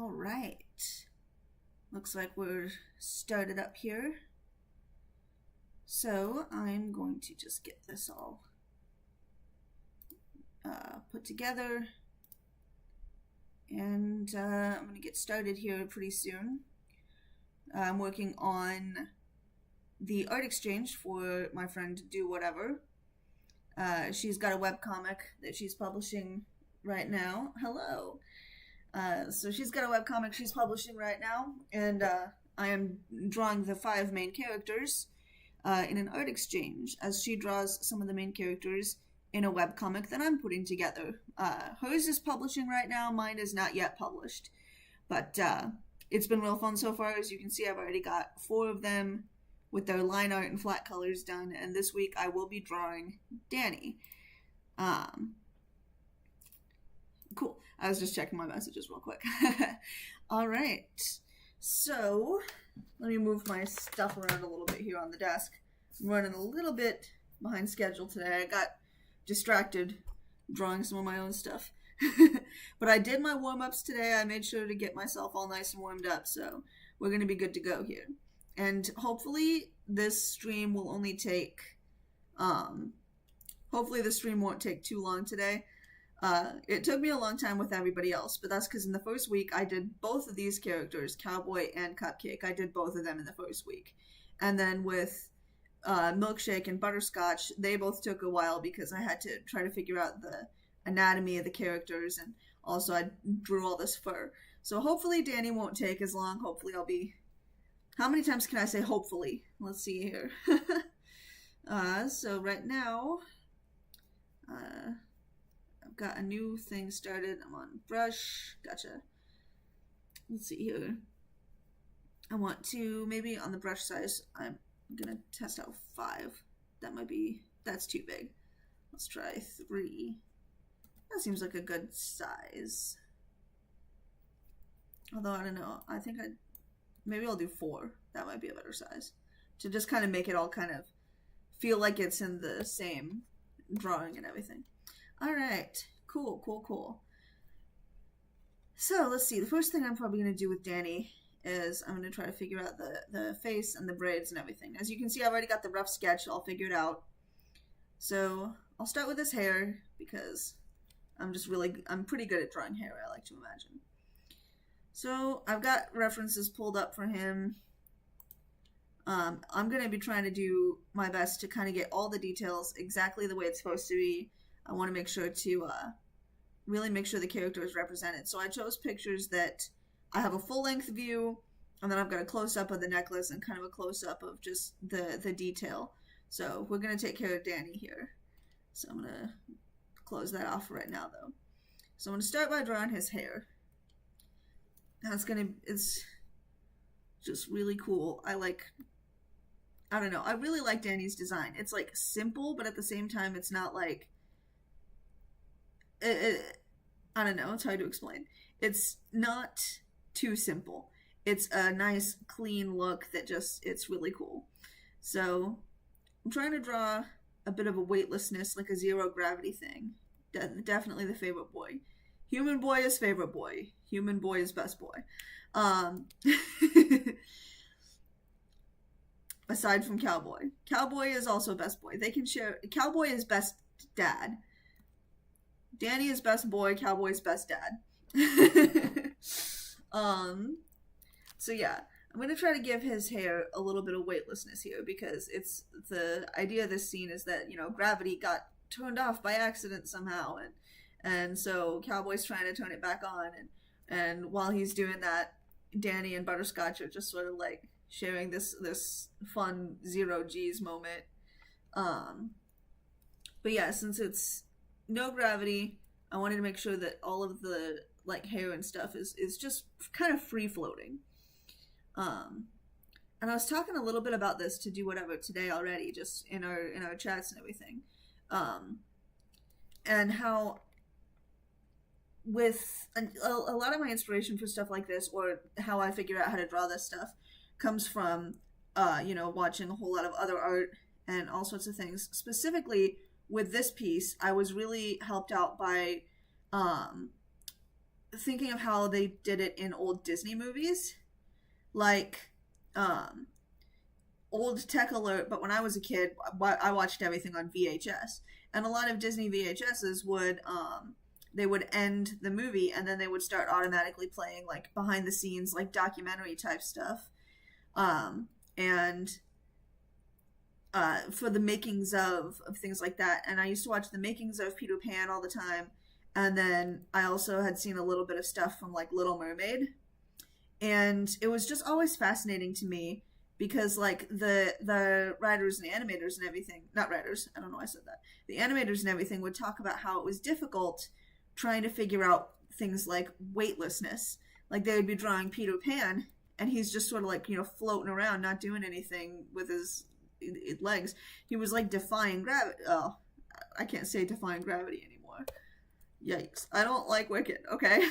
All right. Looks like we're started up here. So I'm going to just get this all put together. And I'm going to get started here pretty soon. I'm working on the art exchange for my friend Do Whatever. She's got a webcomic that she's publishing right now. Hello. So she's got a webcomic she's publishing right now, and I am drawing the 5 main characters in an art exchange as she draws some of the main characters in a webcomic that I'm putting together. Hers is publishing right now, mine is not yet published, but it's been real fun so far. As you can see, I've already got 4 of them with their line art and flat colors done, and this week I will be drawing Danny. Cool. I was just checking my messages real quick. All right. So, let me move my stuff around a little bit here on the desk. I'm running a little bit behind schedule today. I got distracted drawing some of my own stuff. But I did my warm-ups today. I made sure to get myself all nice and warmed up, so we're going to be good to go here. And hopefully this stream will only take, hopefully the stream won't take too long today. It took me a long time with everybody else, but that's because in the first week I did both of these characters, Cowboy and Cupcake. I did both of them in the first week. And then with Milkshake and Butterscotch, they both took a while because I had to try to figure out the anatomy of the characters, and also I drew all this fur. So hopefully Danny won't take as long. Hopefully I'll be... How many times can I say hopefully? Let's see here. So right now... I've got a new thing started. I'm on brush. Gotcha. Let's see here. I want to, maybe on the brush size, I'm going to test out 5. That might be, that's too big. Let's try 3. That seems like a good size. Although, I don't know. I think maybe I'll do 4. That might be a better size. To just kind of make it all kind of feel like it's in the same drawing and everything. Alright, cool. So, let's see. The first thing I'm probably going to do with Danny is I'm going to try to figure out the face and the braids and everything. As you can see, I've already got the rough sketch all figured out. So, I'll start with his hair because I'm pretty good at drawing hair, I like to imagine. So, I've got references pulled up for him. I'm going to be trying to do my best to kind of get all the details exactly the way it's supposed to be. I want to make sure to really make sure the character is represented. So I chose pictures that I have a full-length view, and then I've got a close-up of the necklace and kind of a close-up of just the detail. So we're going to take care of Danny here. So I'm going to close that off right now, though. So I'm going to start by drawing his hair. It's just really cool. I don't know. I really like Danny's design. It's like simple, but at the same time, it's not like... I don't know. It's hard to explain. It's not too simple. It's a nice, clean look that it's really cool. So I'm trying to draw a bit of a weightlessness, like a zero gravity thing. Definitely the favorite boy. Human boy is favorite boy. Human boy is best boy. Aside from Cowboy. Cowboy is also best boy. They can share... Cowboy is best dad. Danny is best boy. Cowboy is best dad. So yeah. I'm going to try to give his hair a little bit of weightlessness here because it's... The idea of this scene is that, gravity got turned off by accident somehow. And so Cowboy's trying to turn it back on. And while he's doing that, Danny and Butterscotch are just sort of like... sharing this fun 0 G's moment. But yeah, since it's no gravity, I wanted to make sure that all of the hair and stuff is just kind of free floating. And I was talking a little bit about this to Do Whatever today already, just in our chats and everything. And how with a lot of my inspiration for stuff like this, or how I figured out how to draw this stuff, comes from, watching a whole lot of other art and all sorts of things. Specifically, with this piece, I was really helped out by thinking of how they did it in old Disney movies, like old tech alert, but when I was a kid, I watched everything on VHS, and a lot of Disney VHSs would they would end the movie and then they would start automatically playing like behind the scenes, like documentary type stuff, and for the makings of things like that. And I used to watch the makings of Peter Pan all the time, and then I also had seen a little bit of stuff from like Little Mermaid, and it was just always fascinating to me because like the writers and animators and everything, not writers, I don't know why I said that, the animators and everything would talk about how it was difficult trying to figure out things like weightlessness. Like they would be drawing Peter Pan and he's just sort of like, you know, floating around not doing anything with his legs. He was like defying gravity. Oh, I can't say defying gravity anymore. Yikes. I don't like Wicked, okay?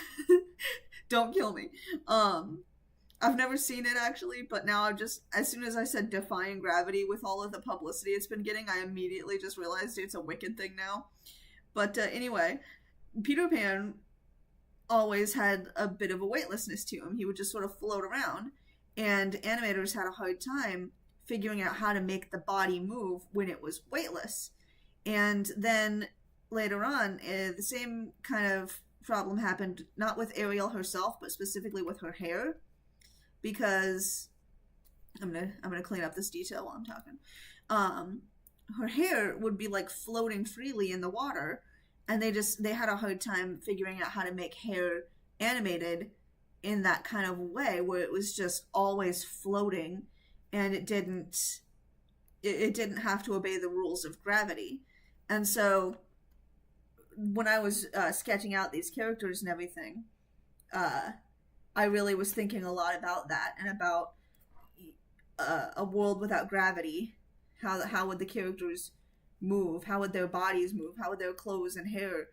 Don't kill me. I've never seen it actually, but now I've just, as soon as I said defying gravity with all of the publicity it's been getting, I immediately just realized it's a Wicked thing now. But anyway, Peter Pan always had a bit of a weightlessness to him. He would just sort of float around, and animators had a hard time figuring out how to make the body move when it was weightless. And then later on, the same kind of problem happened, not with Ariel herself, but specifically with her hair, because I'm gonna clean up this detail while I'm talking. Her hair would be like floating freely in the water, and they had a hard time figuring out how to make hair animated in that kind of way where it was just always floating, and it didn't have to obey the rules of gravity. And so when I was sketching out these characters and everything, I really was thinking a lot about that and about a world without gravity. How would the characters move? How would their bodies move? How would their clothes and hair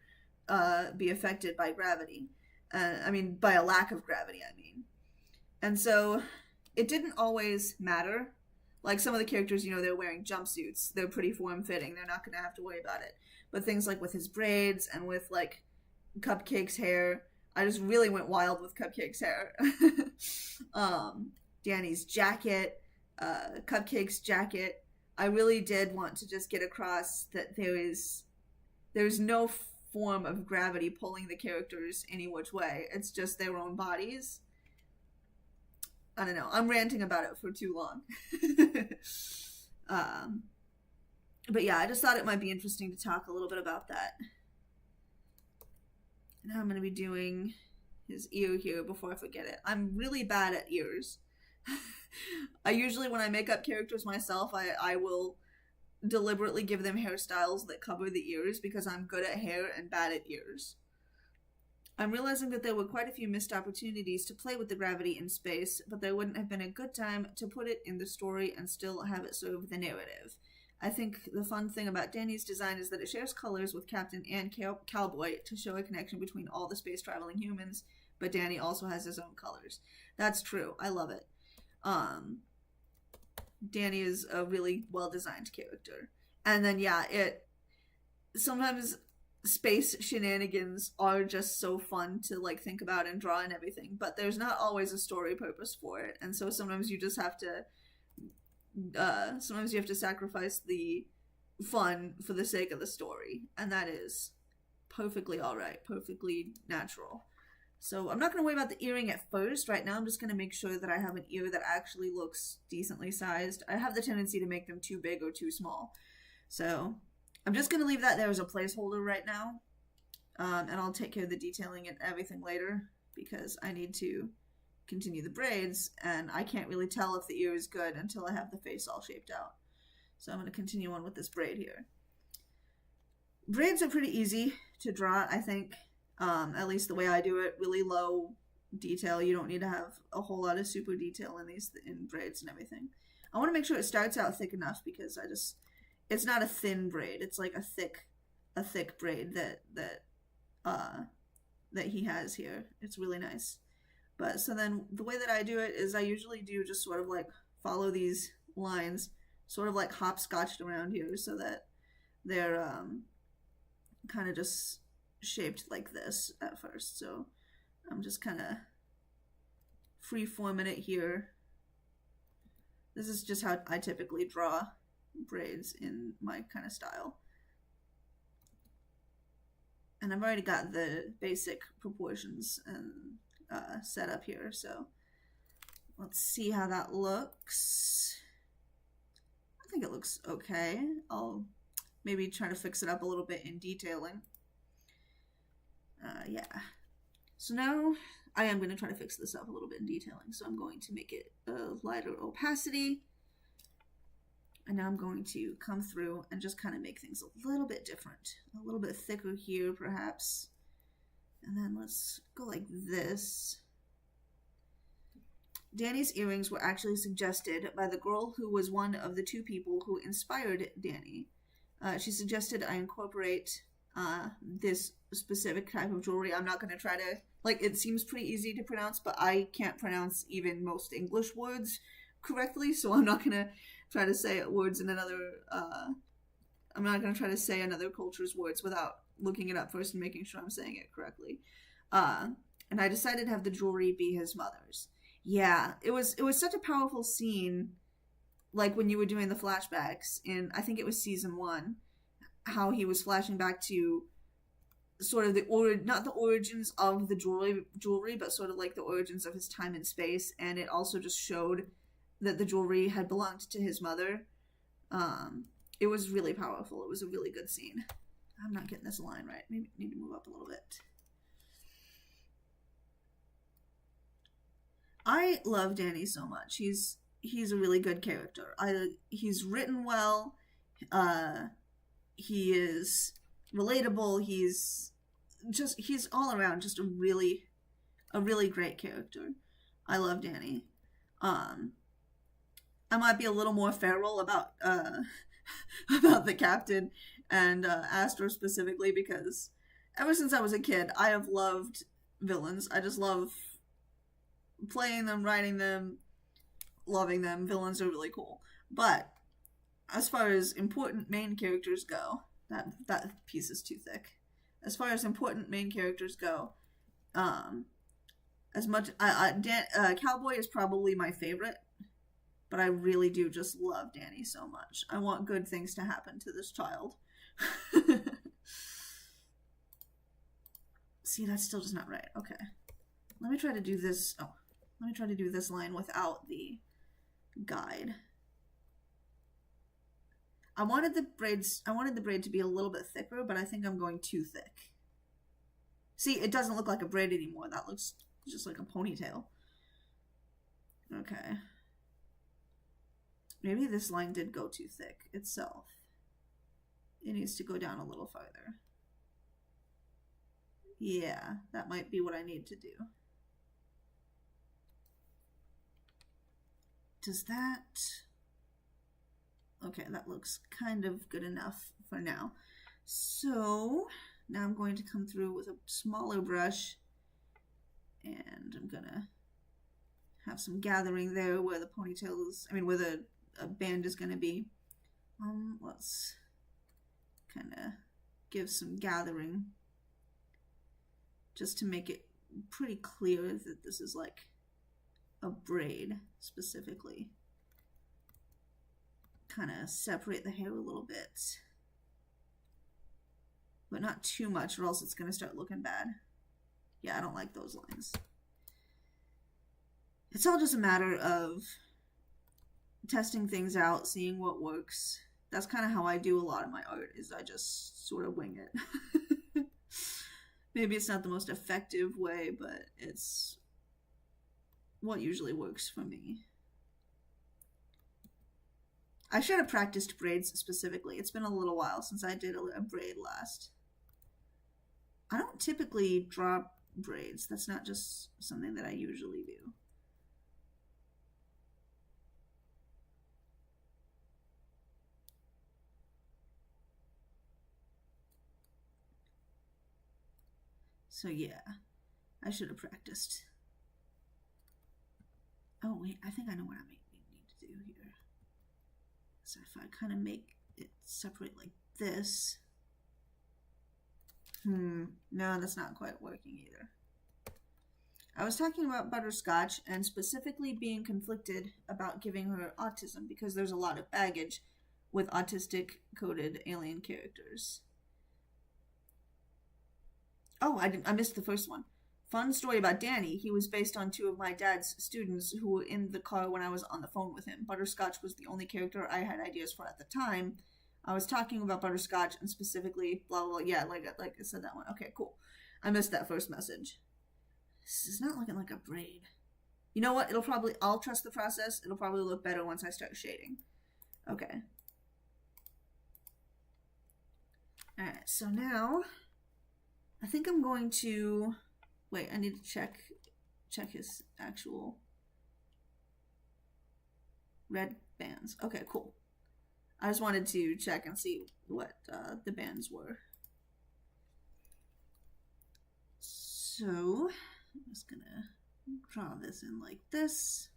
be affected by gravity? I mean, by a lack of gravity, I mean. And so it didn't always matter. Like some of the characters, you know, they're wearing jumpsuits. They're pretty form-fitting. They're not going to have to worry about it. But things like with his braids and with, like, Cupcake's hair, I just really went wild with Cupcake's hair. Danny's jacket, Cupcake's jacket. I really did want to just get across that there's no form of gravity pulling the characters any which way. It's just their own bodies. I don't know. I'm ranting about it for too long. But yeah, I just thought it might be interesting to talk a little bit about that. Now I'm going to be doing his ear here before I forget it. I'm really bad at ears. I usually, when I make up characters myself, I will deliberately give them hairstyles that cover the ears because I'm good at hair and bad at ears. I'm realizing that there were quite a few missed opportunities to play with the gravity in space, but there wouldn't have been a good time to put it in the story and still have it serve the narrative. I think the fun thing about Danny's design is that it shares colors with Captain and Cowboy to show a connection between all the space-traveling humans, but Danny also has his own colors. That's true. I love it. Danny is a really well-designed character. And then, yeah, sometimes space shenanigans are just so fun to, like, think about and draw and everything, but there's not always a story purpose for it, and so sometimes you just have to sacrifice the fun for the sake of the story, and that is perfectly alright, perfectly natural. So I'm not going to worry about the earring at first. Right now I'm just going to make sure that I have an ear that actually looks decently sized. I have the tendency to make them too big or too small. So I'm just going to leave that there as a placeholder right now. And I'll take care of the detailing and everything later because I need to continue the braids, and I can't really tell if the ear is good until I have the face all shaped out. So I'm going to continue on with this braid here. Braids are pretty easy to draw, I think. At least the way I do it, really low detail. You don't need to have a whole lot of super detail in braids and everything. I want to make sure it starts out thick enough because it's not a thin braid. It's like a thick braid that he has here. It's really nice. But so then the way that I do it is I usually do just sort of like follow these lines, sort of like hopscotched around here so that they're kind of just shaped like this at first. So I'm just kind of free-forming it here. This is just how I typically draw braids in my kind of style. And I've already got the basic proportions and set up here, so let's see how that looks. I think it looks okay. I'll maybe try to fix it up a little bit in detailing. Yeah. So now I am going to try to fix this up a little bit in detailing. So I'm going to make it a lighter opacity. And now I'm going to come through and just kind of make things a little bit different. A little bit thicker here, perhaps. And then let's go like this. Danny's earrings were actually suggested by the girl who was one of the two people who inspired Danny. She suggested I incorporate this specific type of jewelry. I'm not going to try to, like, it seems pretty easy to pronounce, but I can't pronounce even most English words correctly, so I'm not going to try to say words in another, I'm not going to try to say another culture's words without looking it up first and making sure I'm saying it correctly. And I decided to have the jewelry be his mother's. Yeah, it was such a powerful scene, like when you were doing the flashbacks in, I think it was season 1, how he was flashing back to sort of the not the origins of the jewelry, but sort of like the origins of his time and space, and it also just showed that the jewelry had belonged to his mother. It was really powerful. It was a really good scene. I'm not getting this line right. Maybe I need to move up a little bit. I love Danny so much. He's a really good character. He's written well. He is relatable. He's all around just a really great character. I love Danny. I might be a little more feral about about the captain and Astor specifically, because ever since I was a kid, I have loved villains. I just love playing them, writing them, loving them. Villains are really cool. But as far as important main characters go, that piece is too thick. As far as important main characters go, as much Cowboy is probably my favorite, but I really do just love Danny so much. I want good things to happen to this child. See, that's still just not right. Okay. Let me try to do this. Oh, let me try to do this line without the guide. I wanted the braid to be a little bit thicker, but I think I'm going too thick. See, it doesn't look like a braid anymore. That looks just like a ponytail. Okay. Maybe this line did go too thick itself. It needs to go down a little farther. Yeah, that might be what I need to do. Does that... Okay, that looks kind of good enough for now. So now I'm going to come through with a smaller brush, and I'm gonna have some gathering there where the ponytail is, where the band is gonna be. Let's kind of give some gathering just to make it pretty clear that this is like a braid specifically. Kind of separate the hair a little bit, but not too much, or else it's going to start looking bad. Yeah, I don't like those lines. It's all just a matter of testing things out, seeing what works. That's kind of how I do a lot of my art, is I just sort of wing it. Maybe it's not the most effective way, but it's what usually works for me. I should have practiced braids specifically. It's been a little while since I did a braid last. I don't typically draw braids. That's not just something that I usually do. So yeah, I should have practiced. Oh wait, I think I know what I need to do here. So if I kind of make it separate like this. No, that's not quite working either. I was talking about Butterscotch and specifically being conflicted about giving her autism because there's a lot of baggage with autistic coded alien characters. Oh, I missed the first one. Fun story about Danny. He was based on two of my dad's students who were in the car when I was on the phone with him. Butterscotch was the only character I had ideas for at the time. I was talking about Butterscotch and specifically blah blah. Yeah, like I said that one. Okay, cool. I missed that first message. This is not looking like a braid. You know what? I'll trust the process. It'll probably look better once I start shading. Okay. Alright, so now I think I'm going to wait, I need to check his actual red bands. Okay, cool. I just wanted to check and see what the bands were. So I'm just gonna draw this in like this.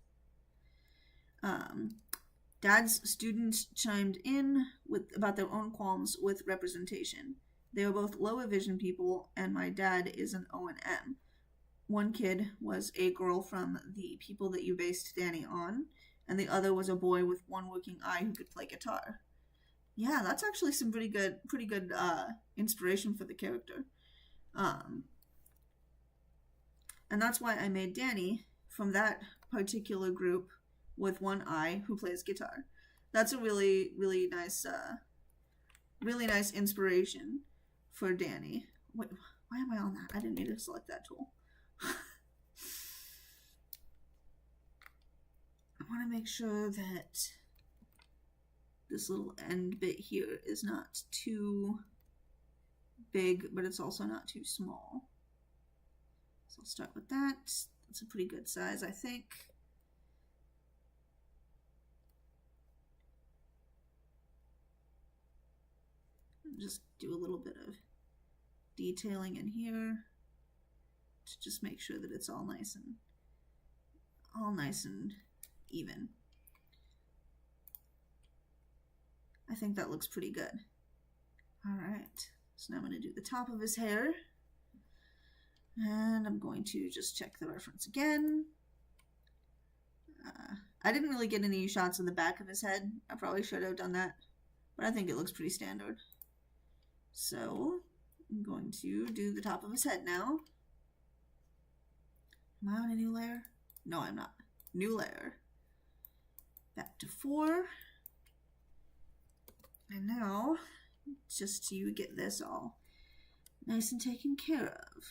Dad's students chimed in about their own qualms with representation. They were both lower vision people, and my dad is an O&M. One kid was a girl from the people that you based Danny on, and the other was a boy with one working eye who could play guitar. Yeah, that's actually some pretty good inspiration for the character. And that's why I made Danny from that particular group with one eye who plays guitar. That's a really nice inspiration for Danny. Wait, why am I on that? I didn't need to select that tool. I want to make sure that this little end bit here is not too big, but it's also not too small. So I'll start with that. That's a pretty good size, I think. Just do a little bit of detailing in here to just make sure that it's all nice and even. I think that looks pretty good. All right, so now I'm going to do the top of his hair, and I'm going to just check the reference again. I didn't really get any shots of the back of his head. I probably should have done that, but I think it looks pretty standard. So I'm going to do the top of his head now. Am I on a new layer? No, I'm not. New layer. Back to 4. And now, just to get this all nice and taken care of.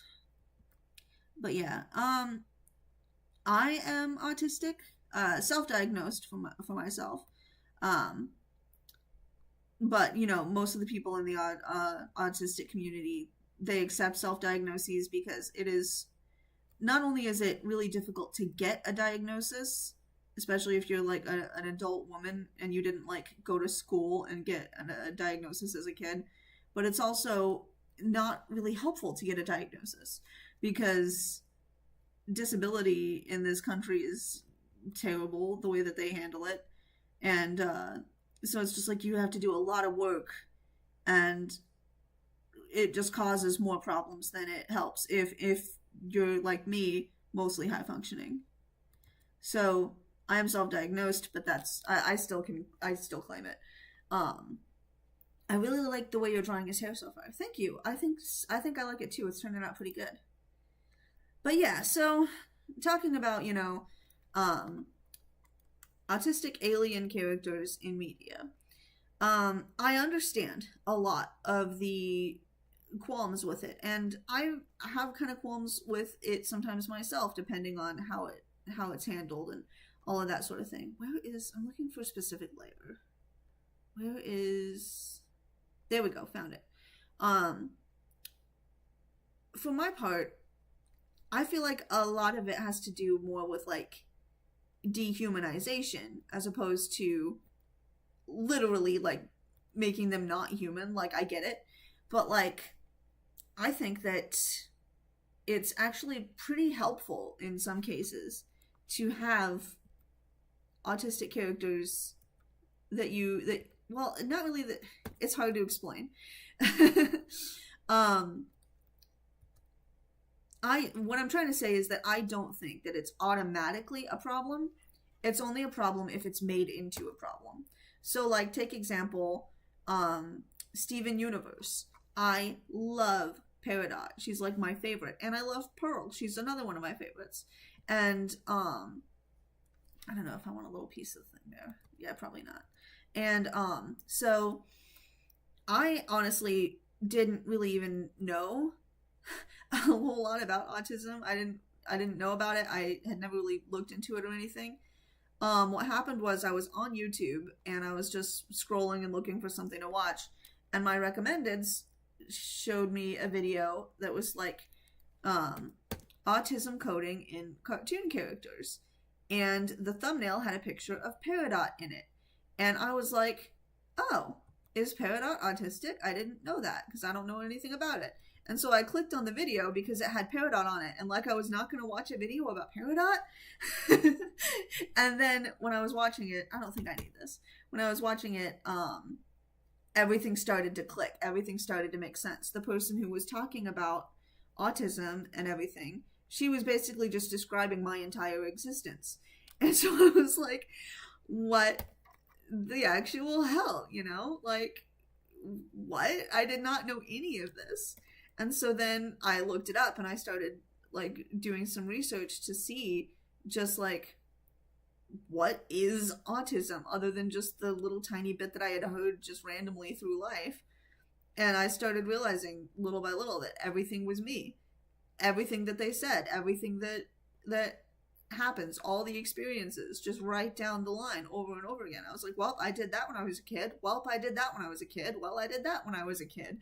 But yeah, I am autistic, self-diagnosed for myself. But, you know, most of the people in the autistic community, they accept self-diagnoses because it is, not only is it really difficult to get a diagnosis, especially if you're like an adult woman and you didn't like go to school and get a diagnosis as a kid, but it's also not really helpful to get a diagnosis because disability in this country is terrible, the way that they handle it. And, so it's just like you have to do a lot of work, and it just causes more problems than it helps if you're like me, mostly high functioning. So I am self-diagnosed, but that's I still claim it. I really like the way you're drawing his hair so far. Thank you. I think I like it too. It's turning out pretty good. But yeah, so talking about, you know, autistic alien characters in media. I understand a lot of the qualms with it, and I have kind of qualms with it sometimes myself, depending on how it's handled and all of that sort of thing. I'm looking for a specific layer. There we go, found it. For my part, I feel like a lot of it has to do more with like dehumanization as opposed to literally like making them not human. Like, I get it, but like I think that it's actually pretty helpful in some cases to have autistic characters that well, not really, that it's hard to explain. what I'm trying to say is that I don't think that it's automatically a problem. It's only a problem if it's made into a problem. So, like, take example, Steven Universe. I love Peridot. She's like my favorite. And I love Pearl. She's another one of my favorites. And I don't know if I want a little piece of thing there. Yeah, probably not. And so I honestly didn't really even know a whole lot about autism. I didn't know about it. I had never really looked into it or anything. What happened was I was on YouTube and I was just scrolling and looking for something to watch, and my recommendeds showed me a video that was like autism coding in cartoon characters, and the thumbnail had a picture of Peridot in it, and I was like, oh, is Peridot autistic? I didn't know that because I don't know anything about it. And so I clicked on the video because it had Peridot on it, and like I was not going to watch a video about Peridot. And then when I was watching it, I don't think I need this. When I was watching it, everything started to click. Everything started to make sense. The person who was talking about autism and everything, she was basically just describing my entire existence. And so I was like, what the actual hell, you know? Like, what? I did not know any of this. And so then I looked it up and I started like doing some research to see just like what is autism other than just the little tiny bit that I had heard just randomly through life. And I started realizing little by little that everything was me. Everything that they said, everything that happens, all the experiences, just right down the line over and over again. I was like, well, I did that when I was a kid. Well, I did that when I was a kid. Well, I did that when I was a kid.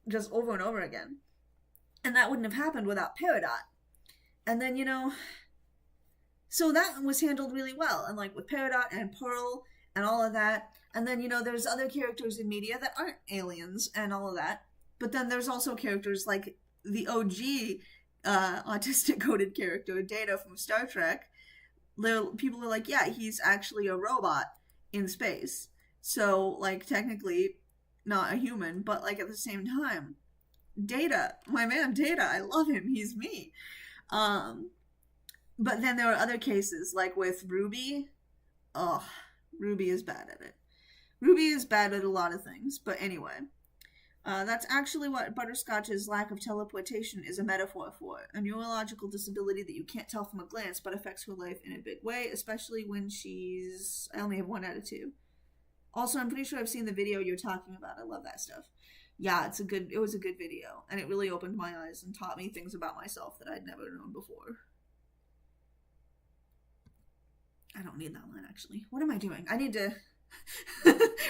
Just over and over again. And that wouldn't have happened without Peridot. And then, you know, so that was handled really well. And like with Peridot and Pearl and all of that. And then, you know, there's other characters in media that aren't aliens and all of that. But then there's also characters like the OG autistic coded character, Data from Star Trek. People are like, yeah, he's actually a robot in space. So, like, technically not a human, but like at the same time, Data, my man Data, I love him, he's me. But then there are other cases, like with Ruby. Oh, Ruby is bad at it. Ruby is bad at a lot of things, but anyway. That's actually what Butterscotch's lack of teleportation is a metaphor for. A neurological disability that you can't tell from a glance, but affects her life in a big way, especially when she's... I only have 1 out of 2. Also, I'm pretty sure I've seen the video you're talking about. I love that stuff. Yeah, it was a good video, and it really opened my eyes and taught me things about myself that I'd never known before. I don't need that line, actually. What am I doing? I need to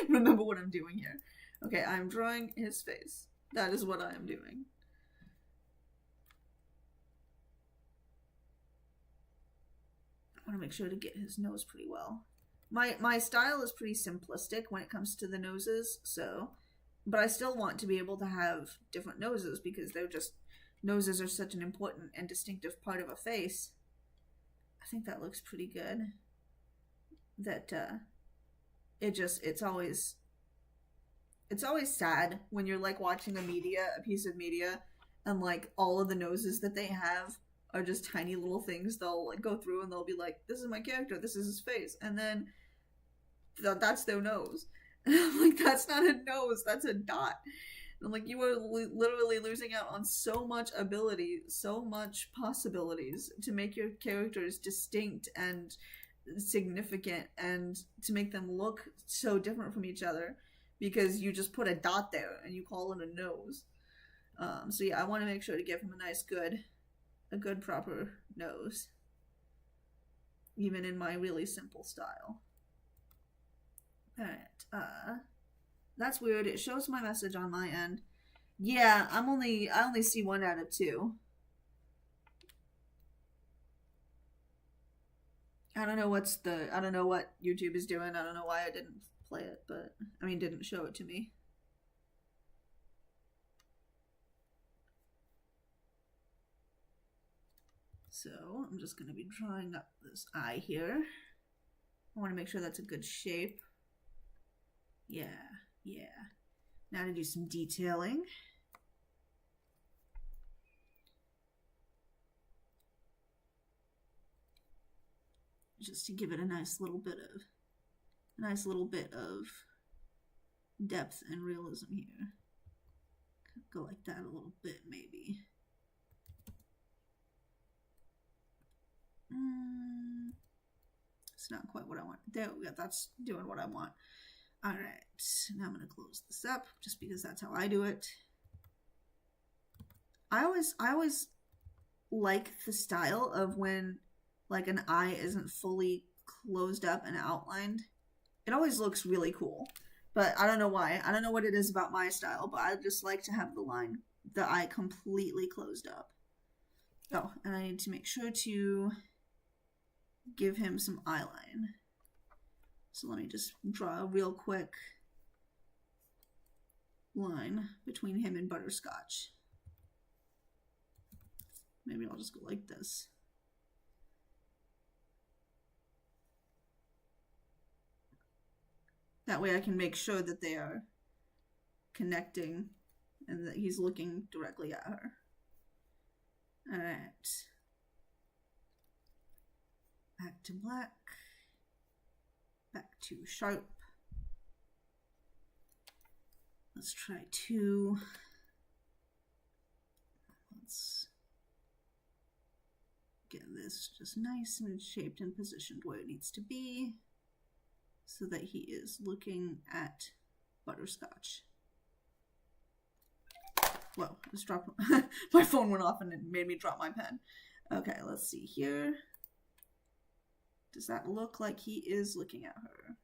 remember what I'm doing here. Okay, I'm drawing his face. That is what I am doing. I want to make sure to get his nose pretty well. My style is pretty simplistic when it comes to the noses, so... But I still want to be able to have different noses because they're just... Noses are such an important and distinctive part of a face. I think that looks pretty good. That, it's always sad when you're, like, watching a piece of media, and, like, all of the noses that they have are just tiny little things they'll, like, go through and they'll be like, this is my character, this is his face, and then that's their nose. And I'm like, that's not a nose, that's a dot. And I'm like, you are literally losing out on so much ability, so much possibilities to make your characters distinct and significant and to make them look so different from each other because you just put a dot there and you call it a nose. So yeah, I want to make sure to give him a good proper nose, even in my really simple style. Alright, that's weird. It shows my message on my end. Yeah, I only see 1 out of 2. I don't know what YouTube is doing. I don't know why I didn't play it, but didn't show it to me. So I'm just going to be drawing up this eye here. I want to make sure that's a good shape. Yeah. Now to do some detailing. just to give it a nice little bit of depth and realism here. Go like that a little bit, maybe. It's not quite what I want. There we go. That's doing what I want. All right. Now I'm going to close this up just because that's how I do it. I always like the style of when like an eye isn't fully closed up and outlined. It always looks really cool. But I don't know why. I don't know what it is about my style, but I just like to have the eye completely closed up. Oh, and I need to make sure to give him some eyeline. So let me just draw a real quick line between him and Butterscotch. Maybe I'll just go like this. That way I can make sure that they are connecting and that he's looking directly at her. All right. Back to black. Back to sharp. Let's try 2. Let's get this just nice and shaped and positioned where it needs to be so that he is looking at Butterscotch. Whoa, I just dropped my phone went off and it made me drop my pen. Okay, let's see here. Does that look like he is looking at her?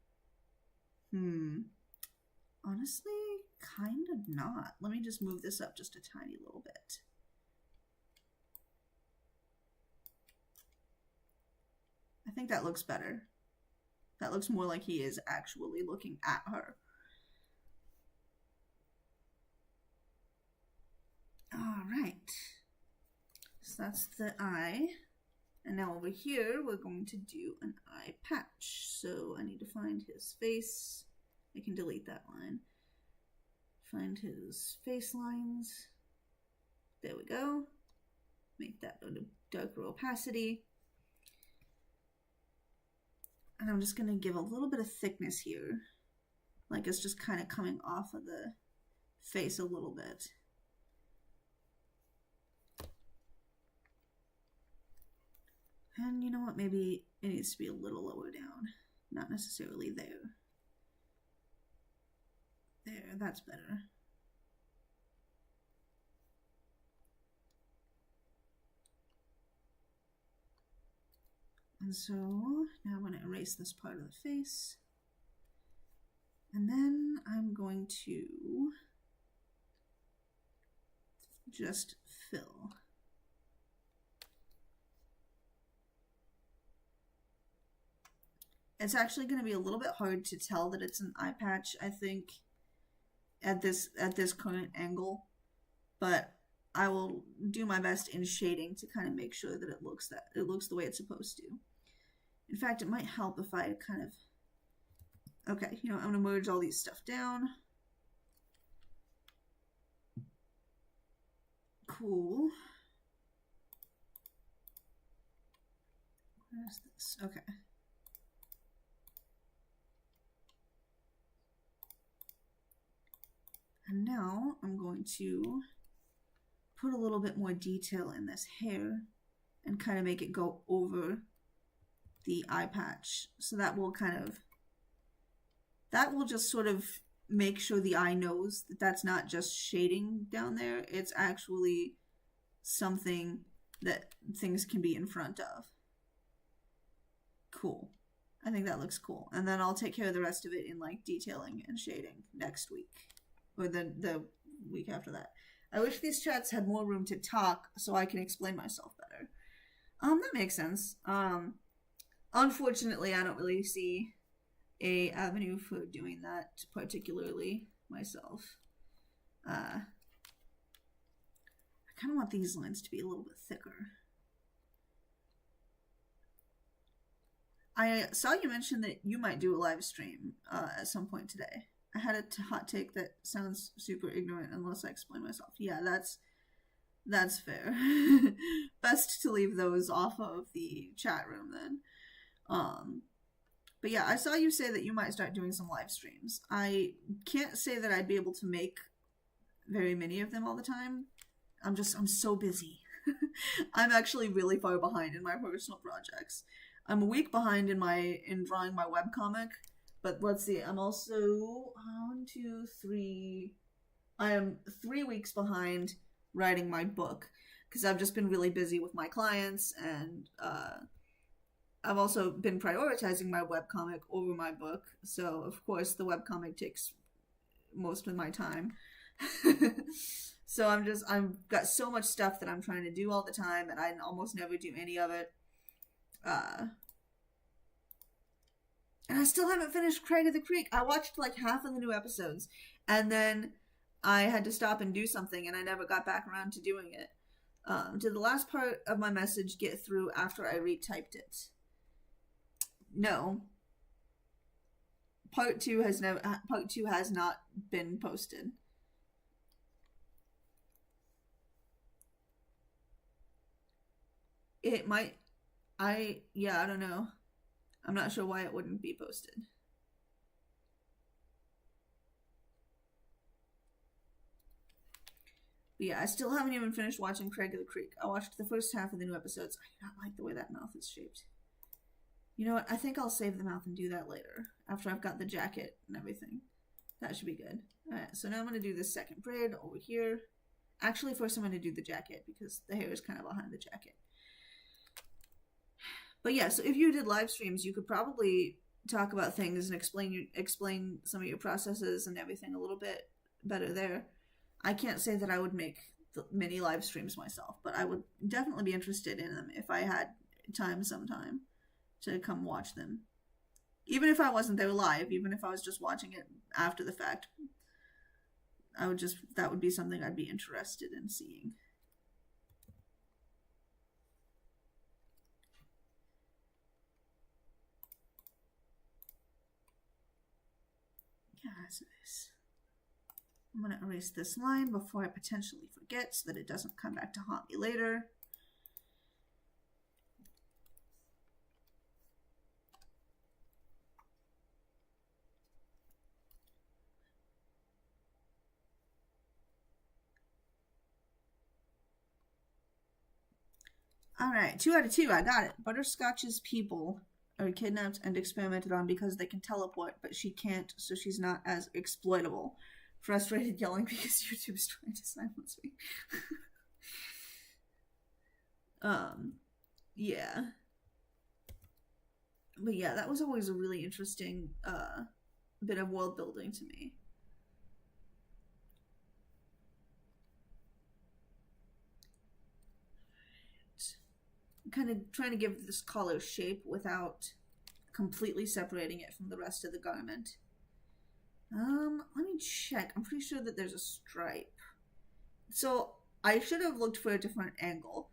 Honestly, kind of not. Let me just move this up just a tiny little bit. I think that looks better. That looks more like he is actually looking at her. All right. So that's the eye. And now over here, we're going to do an eye patch. So I need to find his face. I can delete that line. Find his face lines. There we go. Make that a darker opacity. And I'm just going to give a little bit of thickness here. Like it's just kind of coming off of the face a little bit. And you know what? Maybe it needs to be a little lower down. Not necessarily there. There, that's better. And so now I'm going to erase this part of the face. And then I'm going to just fill. It's actually going to be a little bit hard to tell that it's an eye patch, I think, at this current angle, but I will do my best in shading to kind of make sure that it looks the way it's supposed to. In fact, it might help if I kind of, okay, you know, I'm going to merge all these stuff down. Cool. Where's this? Okay. And now I'm going to put a little bit more detail in this hair and kind of make it go over the eye patch. So that will just sort of make sure the eye knows that that's not just shading down there. It's actually something that things can be in front of. Cool. I think that looks cool. And then I'll take care of the rest of it in like detailing and shading next week. Or the week after that. I wish these chats had more room to talk so I can explain myself better. That makes sense. Unfortunately, I don't really see a avenue for doing that particularly myself. I kind of want these lines to be a little bit thicker. I saw you mention that you might do a live stream at some point today. I had a hot take that sounds super ignorant unless I explain myself. Yeah, that's fair. Best to leave those off of the chat room then. Um, but yeah, I saw you say that you might start doing some live streams. I can't say that I'd be able to make very many of them all the time. I'm so busy. I'm actually really far behind in my personal projects. I'm a week behind in drawing my webcomic, but let's see, I'm also 1, 2, 3. I am 3 weeks behind writing my book because I've just been really busy with my clients, and I've also been prioritizing my webcomic over my book. So of course the webcomic takes most of my time. So I've got so much stuff that I'm trying to do all the time, and I almost never do any of it. And I still haven't finished Craig of the Creek. I watched like half of the new episodes, and then I had to stop and do something, and I never got back around to doing it. Did the last part of my message get through after I retyped it? No. Part 2 has not been posted. It might. I don't know. I'm not sure why it wouldn't be posted. But yeah, I still haven't even finished watching Craig of the Creek. I watched the first half of the new episodes. I do not like the way that mouth is shaped. You know what? I think I'll save the mouth and do that later, after I've got the jacket and everything. That should be good. Alright, so now I'm going to do this second braid over here. Actually, first I'm going to do the jacket, because the hair is kind of behind the jacket. But yeah, so if you did live streams, you could probably talk about things and explain some of your processes and everything a little bit better there. I can't say that I would make many live streams myself, but I would definitely be interested in them if I had time sometime to come watch them. Even if I wasn't there live, even if I was just watching it after the fact, that would be something I'd be interested in seeing. Yeah, so this. I'm going to erase this line before I potentially forget so that it doesn't come back to haunt me later. Alright, 2 out of 2, I got it. Butterscotch's people are kidnapped and experimented on because they can teleport, but she can't, so she's not as exploitable. Frustrated yelling because YouTube's trying to silence me. Yeah. But yeah, that was always a really interesting bit of world building to me. Kind of trying to give this collar shape without completely separating it from the rest of the garment. Let me check. I'm pretty sure that there's a stripe. So I should have looked for a different angle.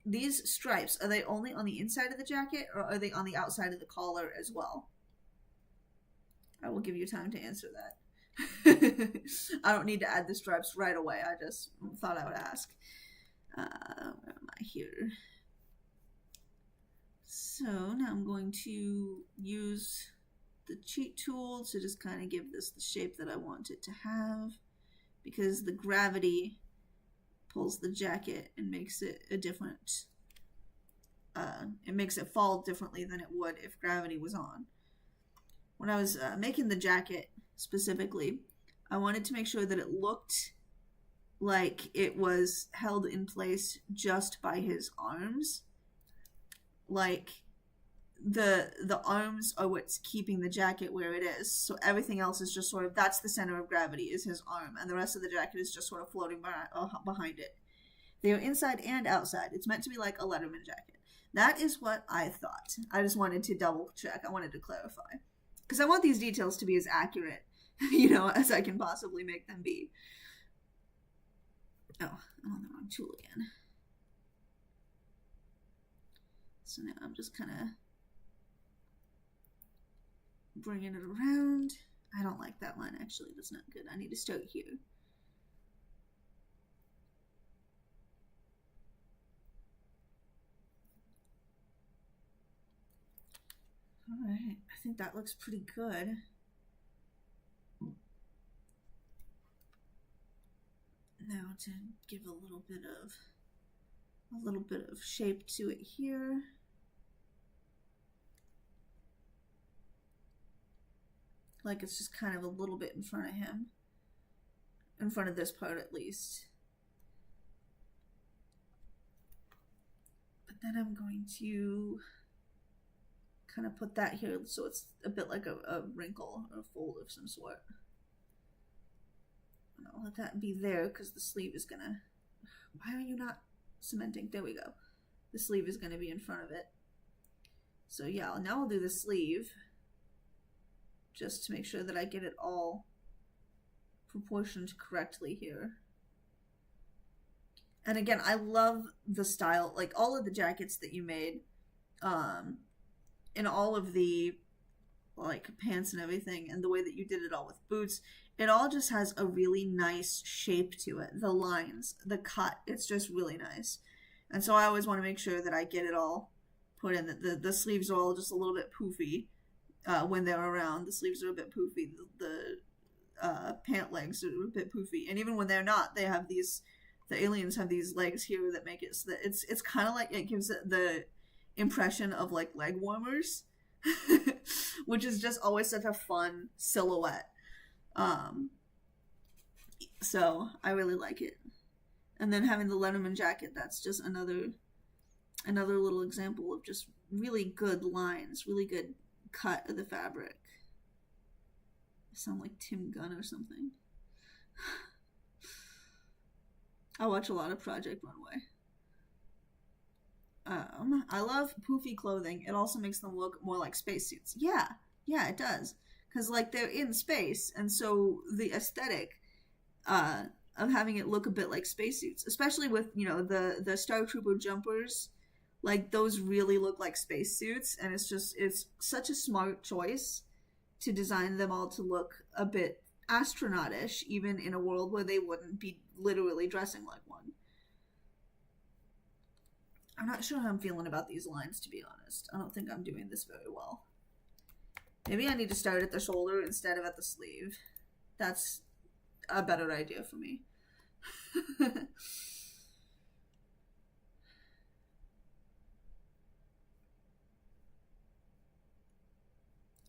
These stripes, are they only on the inside of the jacket, or are they on the outside of the collar as well? I will give you time to answer that. I don't need to add the stripes right away. I just thought I would ask. Where am I here? So now I'm going to use the cheat tool to just kind of give this the shape that I want it to have, because the gravity pulls the jacket and makes it a different, it makes it fall differently than it would if gravity was on. When I was making the jacket specifically, I wanted to make sure that it looked like it was held in place just by his arms. Like the arms are what's keeping the jacket where it is, so everything else is just sort of, that's the center of gravity, is his arm, and the rest of the jacket is just sort of floating behind it. They are inside and outside. It's meant to be like a Letterman jacket. That is what I thought. I just wanted to double check. I wanted to clarify, because I want these details to be as accurate, you know, as I can possibly make them be. Oh, I'm on the wrong tool again. So now I'm just kind of bringing it around. I don't like that line, actually. That's not good. I need to start here. Alright, I think that looks pretty good. Now to give a little bit of shape to it here. Like it's just kind of a little bit in front of him. In front of this part at least. But then I'm going to kind of put that here so it's a bit like a wrinkle or a fold of some sort. And I'll let that be there because the sleeve is gonna... Why are you not cementing? There we go. The sleeve is gonna be in front of it. So yeah, now I'll do the sleeve just to make sure that I get it all proportioned correctly here. And again, I love the style, like all of the jackets that you made, in all of the like pants and everything, and the way that you did it all with boots, it all just has a really nice shape to it. The lines, the cut, it's just really nice. And so I always want to make sure that I get it all put in. The sleeves are all just a little bit poofy when they're around. The sleeves are a bit poofy. The pant legs are a bit poofy. And even when they're not, they have these, the aliens have these legs here that make it so that it's kind of like, it gives it the impression of like leg warmers, which is just always such a fun silhouette. So I really like it. And then having the Letterman jacket, that's just another little example of just really good lines, really good cut of the fabric. I sound like Tim Gunn or something. I watch a lot of Project Runway. I love poofy clothing. It also makes them look more like spacesuits. Yeah, it does. Because, like, they're in space, and so the aesthetic of having it look a bit like spacesuits, especially with, you know, the Star Trooper jumpers, like, those really look like spacesuits, and it's such a smart choice to design them all to look a bit astronautish, even in a world where they wouldn't be literally dressing like one. I'm not sure how I'm feeling about these lines, to be honest. I don't think I'm doing this very well. Maybe I need to start at the shoulder instead of at the sleeve. That's a better idea for me.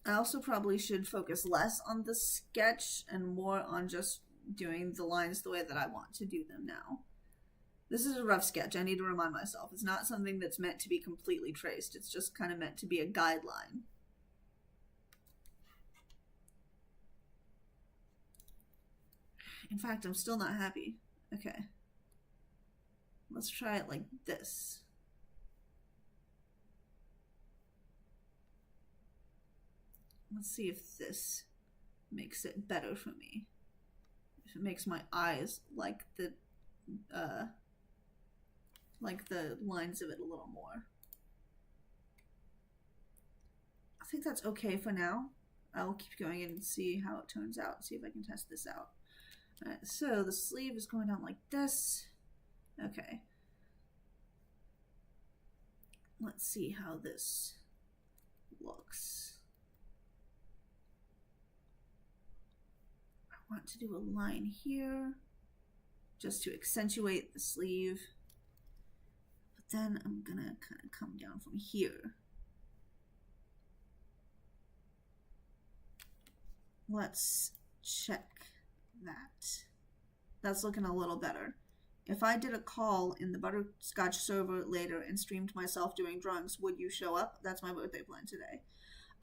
I also probably should focus less on the sketch and more on just doing the lines the way that I want to do them now. This is a rough sketch. I need to remind myself. It's not something that's meant to be completely traced. It's just kind of meant to be a guideline. In fact, I'm still not happy. Okay. Let's try it like this. Let's see if this makes it better for me. If it makes my eyes like the lines of it a little more. I think that's okay for now. I'll keep going and see how it turns out. See if I can test this out. Alright, so the sleeve is going down like this. Okay. Let's see how this looks. I want to do a line here just to accentuate the sleeve. But then I'm gonna kind of come down from here. Let's check that. That's looking a little better. If I did a call in the Butterscotch server later and streamed myself doing drawings, would you show up? That's my birthday plan today.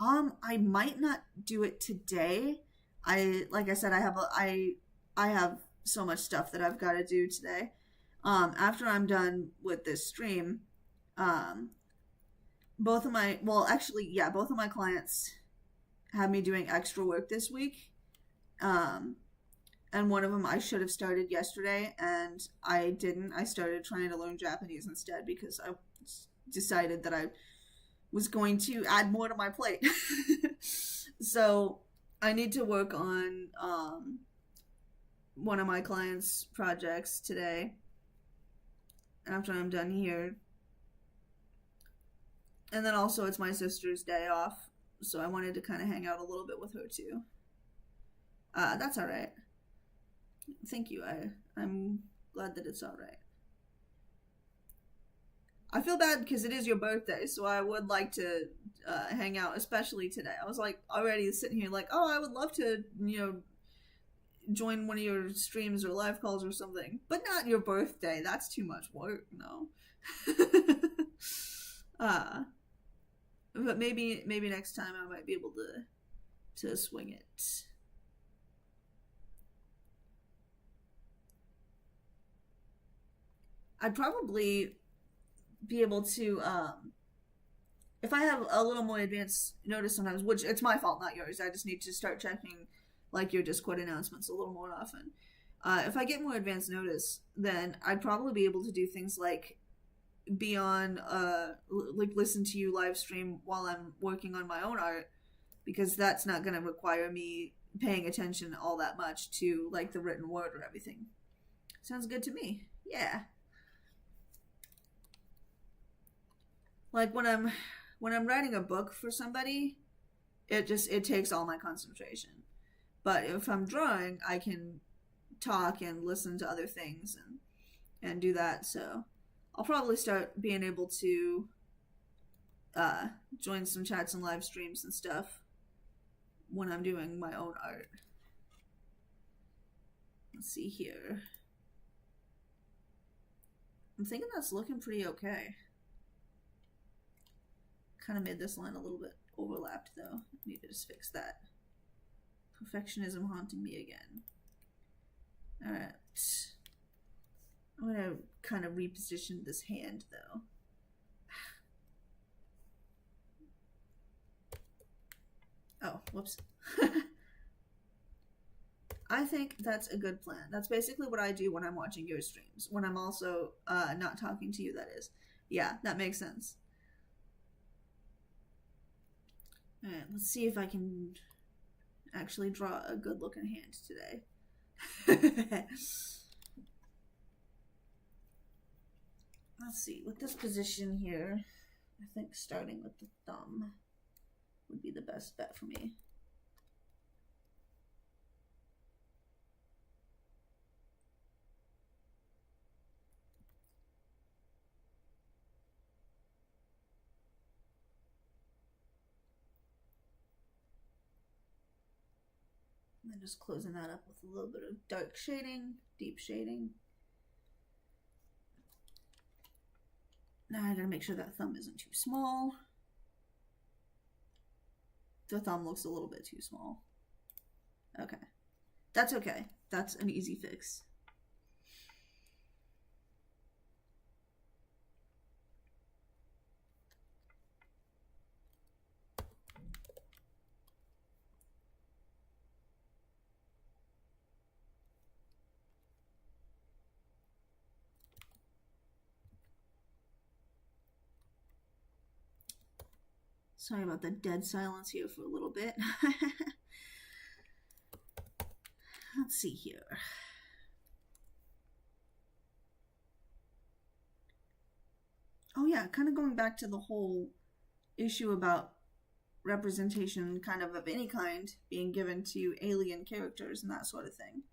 I might not do it today. Like I said, I have so much stuff that I've got to do today. After I'm done with this stream, both of my clients have me doing extra work this week. And one of them I should have started yesterday, and I didn't. I started trying to learn Japanese instead because I decided that I was going to add more to my plate. So I need to work on one of my clients' projects today after I'm done here. And then also it's my sister's day off so I wanted to kind of hang out a little bit with her too. That's all right. Thank you. I'm glad that it's all right. I feel bad because it is your birthday, so I would like to hang out, especially today. I was like already sitting here like, oh, I would love to, join one of your streams or live calls or something, but not your birthday. That's too much work. No. But maybe next time I might be able to swing it. I'd probably be able to, if I have a little more advance notice sometimes, which it's my fault, not yours. I just need to start checking like your Discord announcements a little more often. If I get more advance notice, then I'd probably be able to do things like be on, like listen to you live stream while I'm working on my own art, because that's not going to require me paying attention all that much to like the written word or everything. Sounds good to me. Yeah. Like when I'm writing a book for somebody, it takes all my concentration. But if I'm drawing, I can talk and listen to other things and do that. So I'll probably start being able to join some chats and live streams and stuff when I'm doing my own art. Let's see here. I'm thinking that's looking pretty okay. Kind of made this line a little bit overlapped though. I need to just fix that. Perfectionism haunting me again. Alright. I'm gonna kind of reposition this hand though. Oh, whoops. I think that's a good plan. That's basically what I do when I'm watching your streams. When I'm also not talking to you, that is. Yeah, that makes sense. Alright, let's see if I can actually draw a good looking hand today. Let's see, with this position here, I think starting with the thumb would be the best bet for me. And then just closing that up with a little bit of dark shading, deep shading. Now I gotta make sure that thumb isn't too small. The thumb looks a little bit too small. Okay. That's okay. That's an easy fix. Sorry about the dead silence here for a little bit. Let's see here. Oh yeah, kind of going back to the whole issue about representation kind of any kind being given to alien characters and that sort of thing.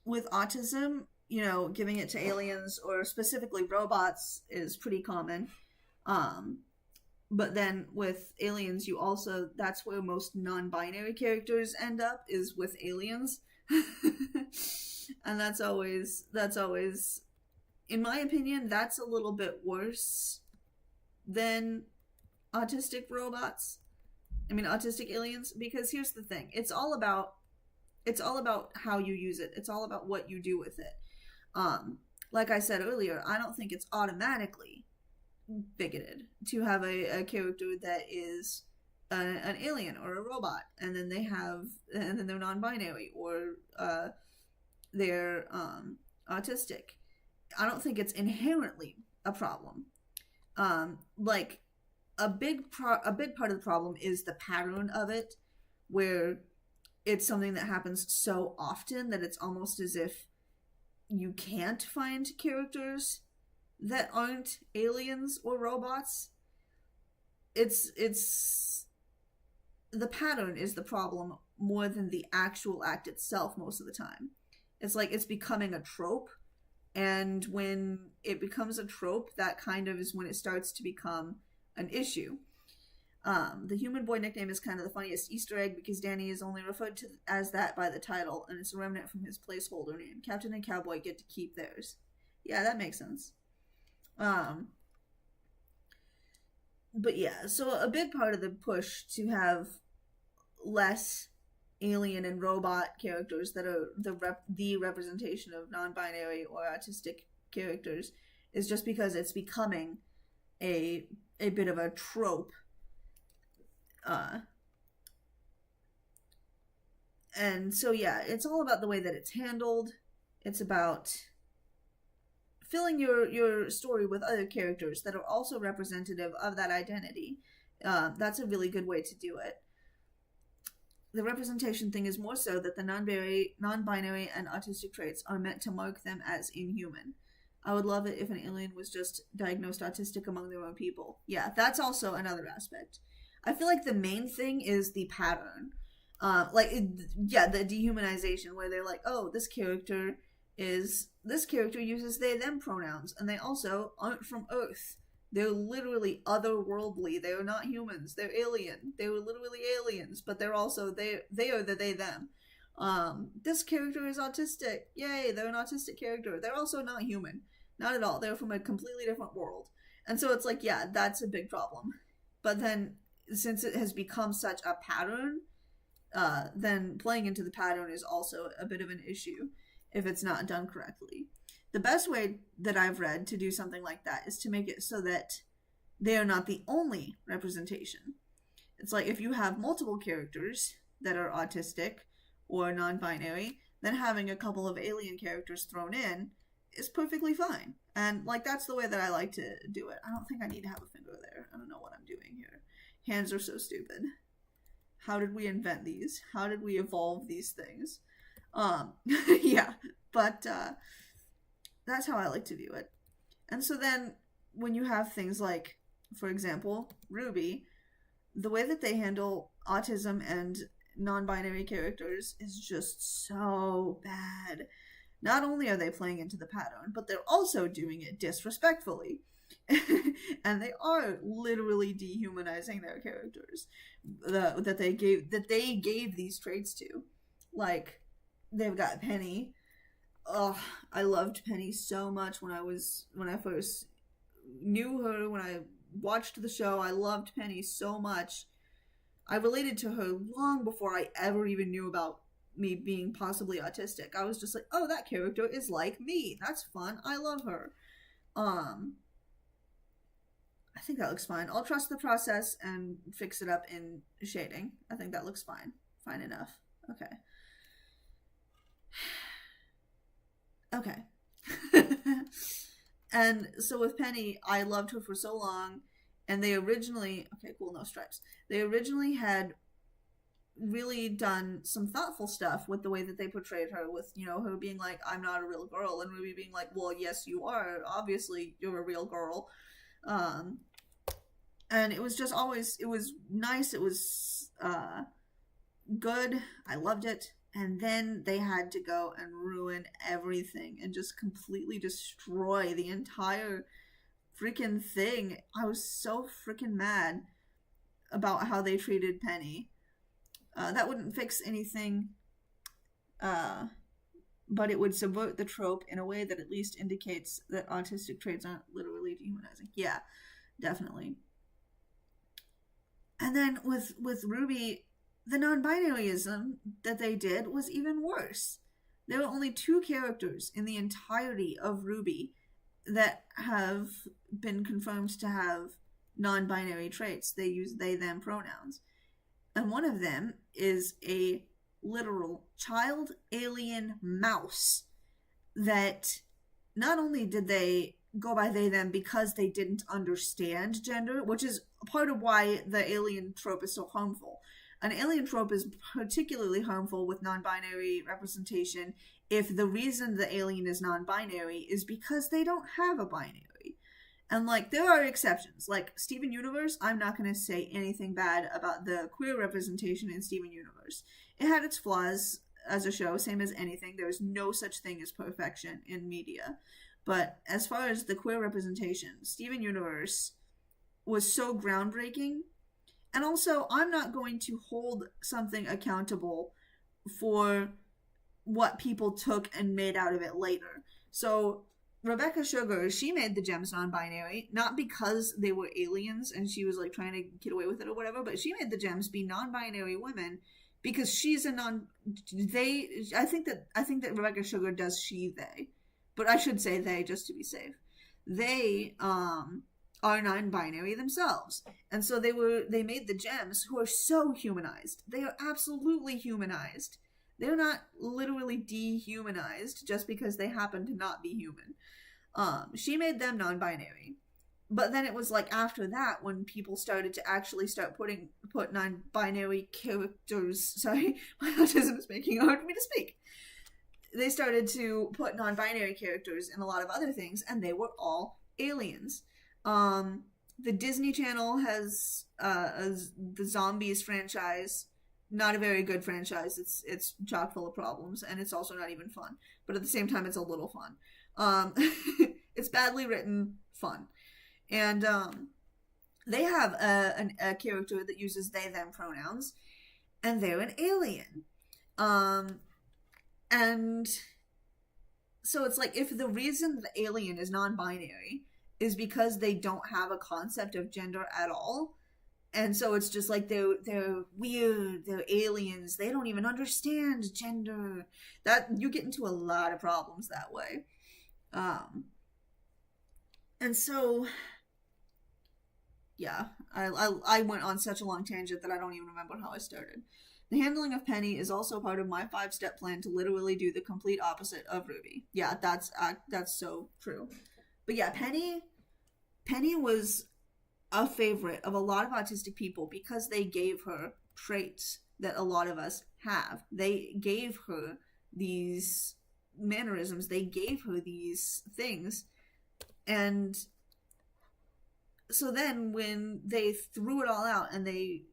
With autism, giving it to aliens or specifically robots is pretty common. But then with aliens, that's where most non-binary characters end up, is with aliens. And that's always, in my opinion, that's a little bit worse than autistic aliens, because here's the thing. It's all about how you use it. It's all about what you do with it. Like I said earlier, I don't think it's automatically bigoted to have a character that is an alien or a robot, and then they're non-binary or they're autistic. I don't think it's inherently a problem. Like a big part of the problem is the pattern of it, where it's something that happens so often that it's almost as if you can't find characters that aren't aliens or robots. it's the pattern is the problem more than the actual act itself most of the time. It's like it's becoming a trope, and when it becomes a trope, that kind of is when it starts to become an issue. The human boy nickname is kind of the funniest Easter egg because Danny is only referred to as that by the title, and it's a remnant from his placeholder name. Captain and Cowboy get to keep theirs. Yeah, that makes sense. But yeah, so a big part of the push to have less alien and robot characters that are the representation of non-binary or autistic characters is just because it's becoming a bit of a trope. And so yeah, it's all about the way that it's handled. It's about filling your story with other characters that are also representative of that identity. That's a really good way to do it. The representation thing is more so that the non-binary and autistic traits are meant to mark them as inhuman. I would love it if an alien was just diagnosed autistic among their own people. Yeah, that's also another aspect. I feel like the main thing is the pattern. The dehumanization where they're like, oh, this character uses they them pronouns, and they also aren't from Earth. They're literally otherworldly. They're not humans. They're alien. They were literally aliens, but they're also they are the they them. This character is autistic. Yay, they're an autistic character. They're also not human. Not at all. They're from a completely different world. And so it's like, yeah, that's a big problem. But then since it has become such a pattern, then playing into the pattern is also a bit of an issue if it's not done correctly. The best way that I've read to do something like that is to make it so that they are not the only representation. It's like if you have multiple characters that are autistic or non-binary, then having a couple of alien characters thrown in is perfectly fine. And like that's the way that I like to do it. I don't think I need to have a finger there. I don't know what I'm doing here. Hands are so stupid. How did we invent these? How did we evolve these things? Yeah, but that's how I like to view it. And so then when you have things like, for example, Ruby, the way that they handle autism and non-binary characters is just so bad. Not only are they playing into the pattern, but they're also doing it disrespectfully. And they are literally dehumanizing their characters that they gave these traits to. Like, they've got Penny. Oh, I loved Penny so much when I first knew her, when I watched the show. I loved Penny so much. I related to her long before I ever even knew about me being possibly autistic. I was just like, oh, that character is like me. That's fun. I love her. I think that looks fine. I'll trust the process and fix it up in shading. I think that looks fine. Fine enough. Okay. Okay. And so with Penny, I loved her for so long, and they originally, okay, cool, no stripes. They originally had really done some thoughtful stuff with the way that they portrayed her, with, you know, her being like, I'm not a real girl, and Ruby being like, well, yes, you are. Obviously, you're a real girl. And it was just always, it was nice, it was good, I loved it. And then they had to go and ruin everything and just completely destroy the entire freaking thing. I was so freaking mad about how they treated Penny. That wouldn't fix anything, but it would subvert the trope in a way that at least indicates that autistic traits aren't literally dehumanizing. Yeah, definitely. And then with Ruby, the non-binaryism that they did was even worse. There were only 2 characters in the entirety of Ruby that have been confirmed to have non-binary traits. They use they, them pronouns. And one of them is a literal child alien mouse that not only did they go by they, them because they didn't understand gender, which is part of why the alien trope is so harmful. An alien trope is particularly harmful with non-binary representation if the reason the alien is non-binary is because they don't have a binary. And, like, there are exceptions. Like, Steven Universe, I'm not going to say anything bad about the queer representation in Steven Universe. It had its flaws as a show, same as anything. There's no such thing as perfection in media. But as far as the queer representation, Steven Universe was so groundbreaking. And also, I'm not going to hold something accountable for what people took and made out of it later. So Rebecca Sugar, she made the gems non-binary, not because they were aliens and she was like trying to get away with it or whatever, but she made the gems be non-binary women because she's a I think that Rebecca Sugar does she, they. But I should say they just to be safe. They are non-binary themselves. And so they made the gems who are so humanized. They are absolutely humanized. They're not literally dehumanized just because they happen to not be human. She made them non-binary. But then it was like after that when people started to actually put non-binary characters. Sorry, my autism is making it hard for me to speak. They started to put non-binary characters in a lot of other things, and they were all aliens. The Disney Channel has the Zombies franchise. Not a very good franchise. It's chock full of problems, and it's also not even fun. But at the same time, it's a little fun. It's badly written, fun. And they have a character that uses they, them pronouns, and they're an alien. And so it's like, if the reason the alien is non-binary is because they don't have a concept of gender at all, and so it's just like they're weird, they're aliens, they don't even understand gender, that you get into a lot of problems that way. And so yeah, I went on such a long tangent that I don't even remember how I started. The handling of Penny is also part of my 5-step plan to literally do the complete opposite of Ruby. Yeah, that's so true. But yeah, Penny was a favorite of a lot of autistic people because they gave her traits that a lot of us have. They gave her these mannerisms. They gave her these things. And so then when they threw it all out and they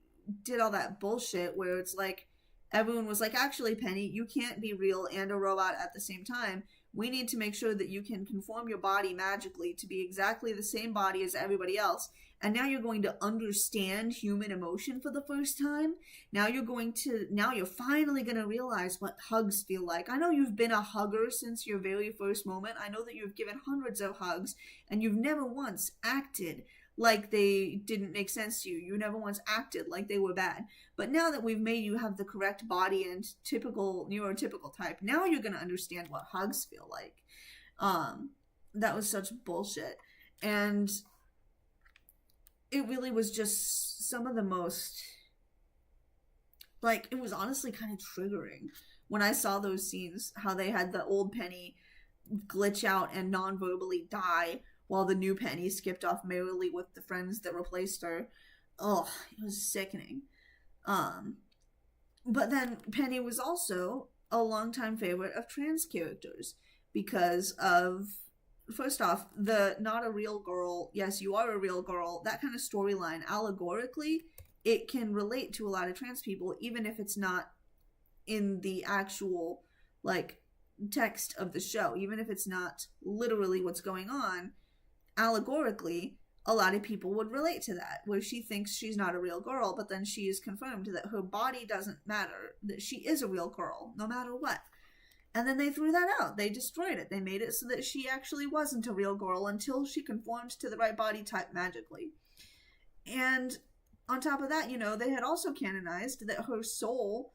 did all that bullshit where it's like everyone was like, actually, Penny, you can't be real and a robot at the same time. We need to make sure that you can conform your body magically to be exactly the same body as everybody else. And now you're going to understand human emotion for the first time. Now you're finally going to realize what hugs feel like. I know you've been a hugger since your very first moment. I know that you've given hundreds of hugs and you've never once acted like they didn't make sense to you. You never once acted like they were bad. But now that we've made you have the correct body and typical neurotypical type, now you're going to understand what hugs feel like. That was such bullshit. And it really was just some of the most, like, it was honestly kind of triggering when I saw those scenes, how they had the old Penny glitch out and non-verbally die while the new Penny skipped off merrily with the friends that replaced her. Ugh, it was sickening. But then Penny was also a longtime favorite of trans characters because of, first off, the not a real girl, yes, you are a real girl, that kind of storyline, allegorically, it can relate to a lot of trans people, even if it's not in the actual, like, text of the show, even if it's not literally what's going on. Allegorically, a lot of people would relate to that, where she thinks she's not a real girl, but then she is confirmed that her body doesn't matter, that she is a real girl, no matter what. And then they threw that out. They destroyed it. They made it so that she actually wasn't a real girl until she conformed to the right body type magically. And on top of that, they had also canonized that her soul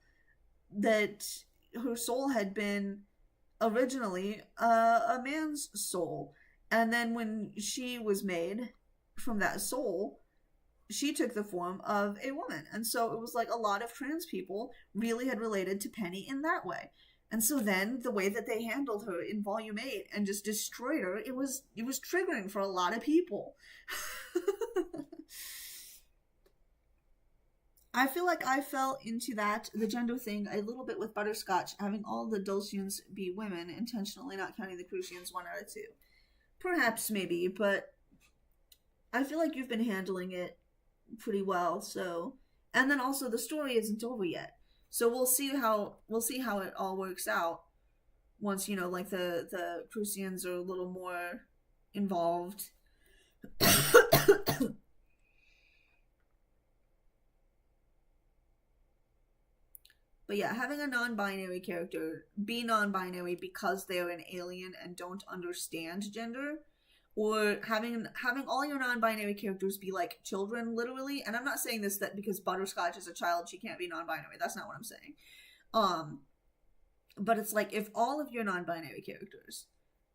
had been originally a man's soul. And then when she was made from that soul, she took the form of a woman. And so it was like a lot of trans people really had related to Penny in that way. And so then the way that they handled her in Volume 8 and just destroyed her, it was triggering for a lot of people. I feel like I fell into the gender thing, a little bit with Butterscotch, having all the Dulcians be women, intentionally not counting the Crucians 1 out of 2. Perhaps, maybe, but I feel like you've been handling it pretty well. So, and then also the story isn't over yet. So we'll see how it all works out once, you know, like the Prussians are a little more involved. But yeah, having a non-binary character be non-binary because they're an alien and don't understand gender, or having all your non-binary characters be like children, literally. And I'm not saying this that because Butterscotch is a child she can't be non-binary. That's not what I'm saying. But it's like if all of your non-binary characters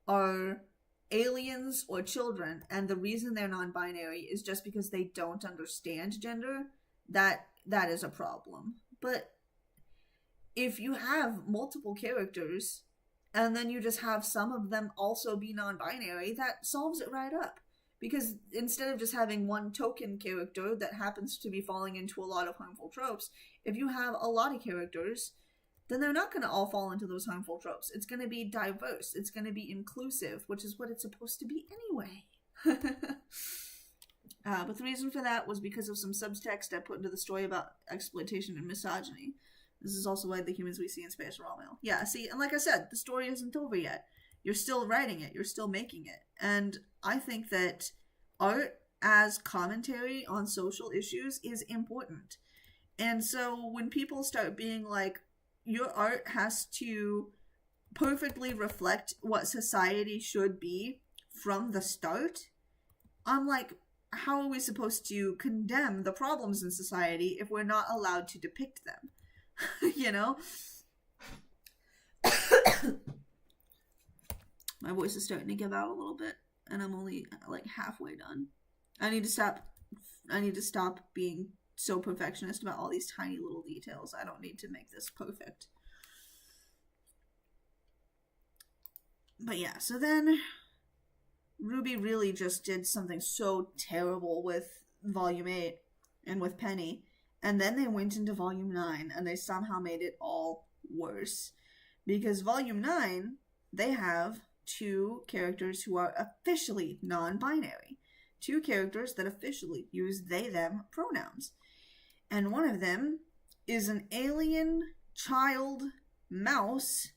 are aliens or children, and the reason they're non-binary is just because they don't understand gender, that is a problem. But if you have multiple characters and then you just have some of them also be non-binary, that solves it right up. Because instead of just having one token character that happens to be falling into a lot of harmful tropes, if you have a lot of characters, then they're not going to all fall into those harmful tropes. It's going to be diverse. It's going to be inclusive, which is what it's supposed to be anyway. But the reason for that was because of some subtext I put into the story about exploitation and misogyny. This is also why the humans we see in space are all male. Yeah, see, and like I said, the story isn't over yet. You're still writing it. You're still making it. And I think that art as commentary on social issues is important. And so when people start being like, your art has to perfectly reflect what society should be from the start, I'm like, how are we supposed to condemn the problems in society if we're not allowed to depict them? You know? My voice is starting to give out a little bit, and I'm only like halfway done. I need to stop being so perfectionist about all these tiny little details. I don't need to make this perfect. But yeah, so then Ruby really just did something so terrible with Volume 8 and with Penny. And then they went into Volume 9 and they somehow made it all worse. Because Volume 9, they have two characters who are officially non-binary. Two characters that officially use they-them pronouns. And one of them is an alien child mouse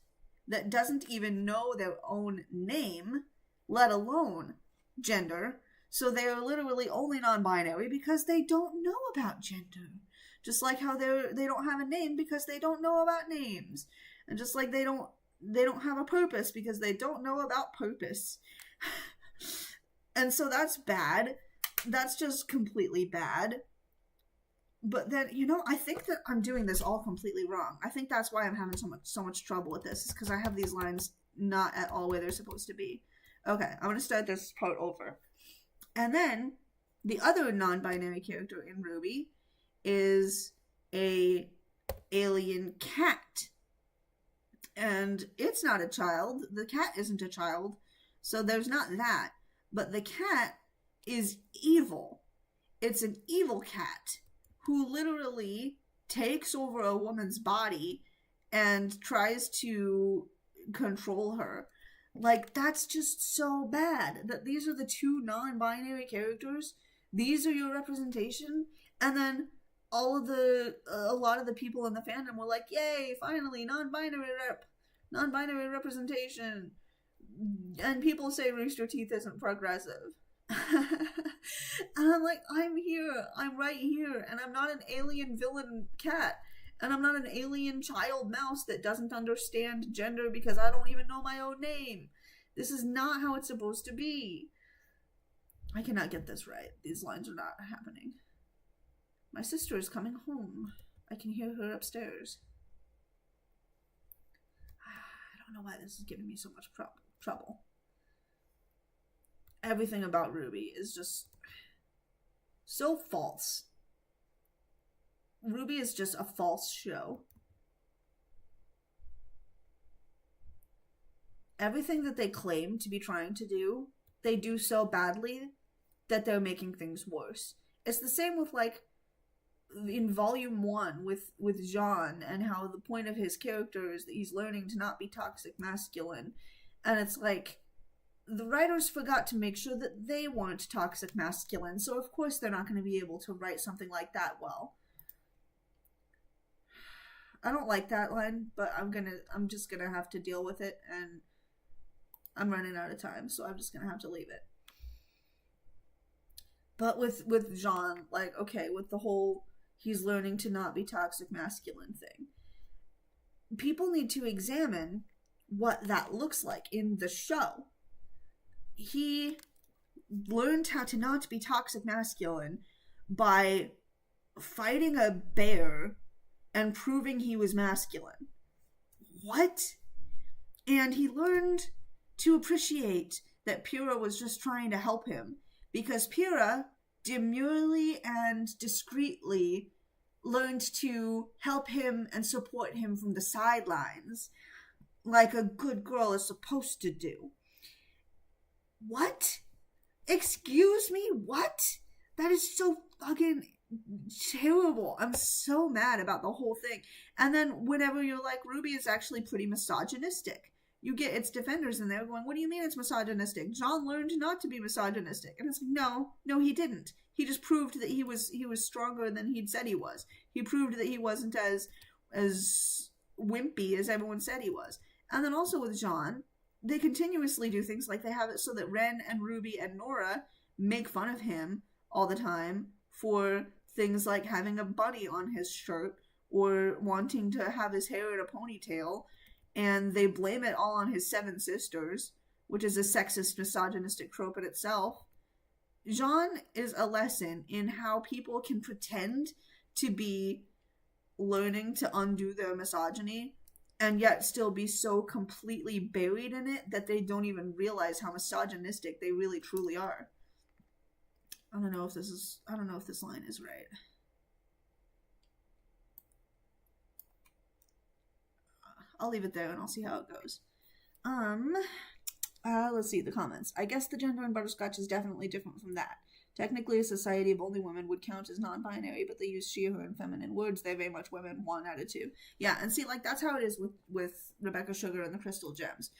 that doesn't even know their own name, let alone gender. So they are literally only non-binary because they don't know about gender. Just like how they don't have a name because they don't know about names. And just like they don't have a purpose because they don't know about purpose. And so that's bad. That's just completely bad. But then, you know, I think that I'm doing this all completely wrong. I think that's why I'm having so much trouble with this, is because I have these lines not at all where they're supposed to be. Okay, I'm going to start this part over. And then, the other non-binary character in Ruby is a alien cat. And it's not a child. The cat isn't a child. So there's not that. But the cat is evil. It's an evil cat who literally takes over a woman's body and tries to control her. Like, that's just so bad. That these are the two non-binary characters. These are your representation. And then a lot of the people in the fandom were like, yay, finally, non-binary representation. And people say Rooster Teeth isn't progressive. And I'm like, I'm here, I'm right here, and I'm not an alien villain cat, and I'm not an alien child mouse that doesn't understand gender because I don't even know my own name. This is not how it's supposed to be. I cannot get this right. These lines are not happening. My sister is coming home. I can hear her upstairs. I don't know why this is giving me so much trouble. Everything about Ruby is just so false. Ruby is just a false show. Everything that they claim to be trying to do, they do so badly that they're making things worse. It's the same with, like, in Volume 1 with Jean, and how the point of his character is that he's learning to not be toxic masculine. And it's like, the writers forgot to make sure that they weren't toxic masculine, so of course they're not going to be able to write something like that well. I don't like that line, but I'm just gonna have to deal with it, and I'm running out of time, so I'm just gonna have to leave it. But with Jean, like, okay, with the whole he's learning to not be toxic masculine thing, people need to examine what that looks like in the show. He learned how to not be toxic masculine by fighting a bear and proving he was masculine. What? And he learned to appreciate that Pyrrha was just trying to help him, because Pyrrha demurely and discreetly learned to help him and support him from the sidelines, like a good girl is supposed to do. What? Excuse me? What? That is so fucking terrible. I'm so mad about the whole thing. And then whenever you're like, Ruby is actually pretty misogynistic, you get its defenders in there going, what do you mean it's misogynistic? Jean learned not to be misogynistic. And it's like, no, he didn't. He just proved that he was stronger than he'd said he was. He proved that he wasn't as wimpy as everyone said he was. And then also with Jean, they continuously do things like they have it so that Ren and Ruby and Nora make fun of him all the time for things like having a bunny on his shirt or wanting to have his hair in a ponytail, and they blame it all on his 7 sisters, which is a sexist, misogynistic trope in itself. Jean is a lesson in how people can pretend to be learning to undo their misogyny and yet still be so completely buried in it that they don't even realize how misogynistic they really truly are. I don't know if this line is right. I'll leave it there and I'll see how it goes. Let's see the comments. I guess the gender in Butterscotch is definitely different from that. Technically, a society of only women would count as non-binary, but they use she, her, and feminine words. They're very much women, 1 out of 2. Yeah, and see, like, that's how it is with Rebecca Sugar and the Crystal Gems.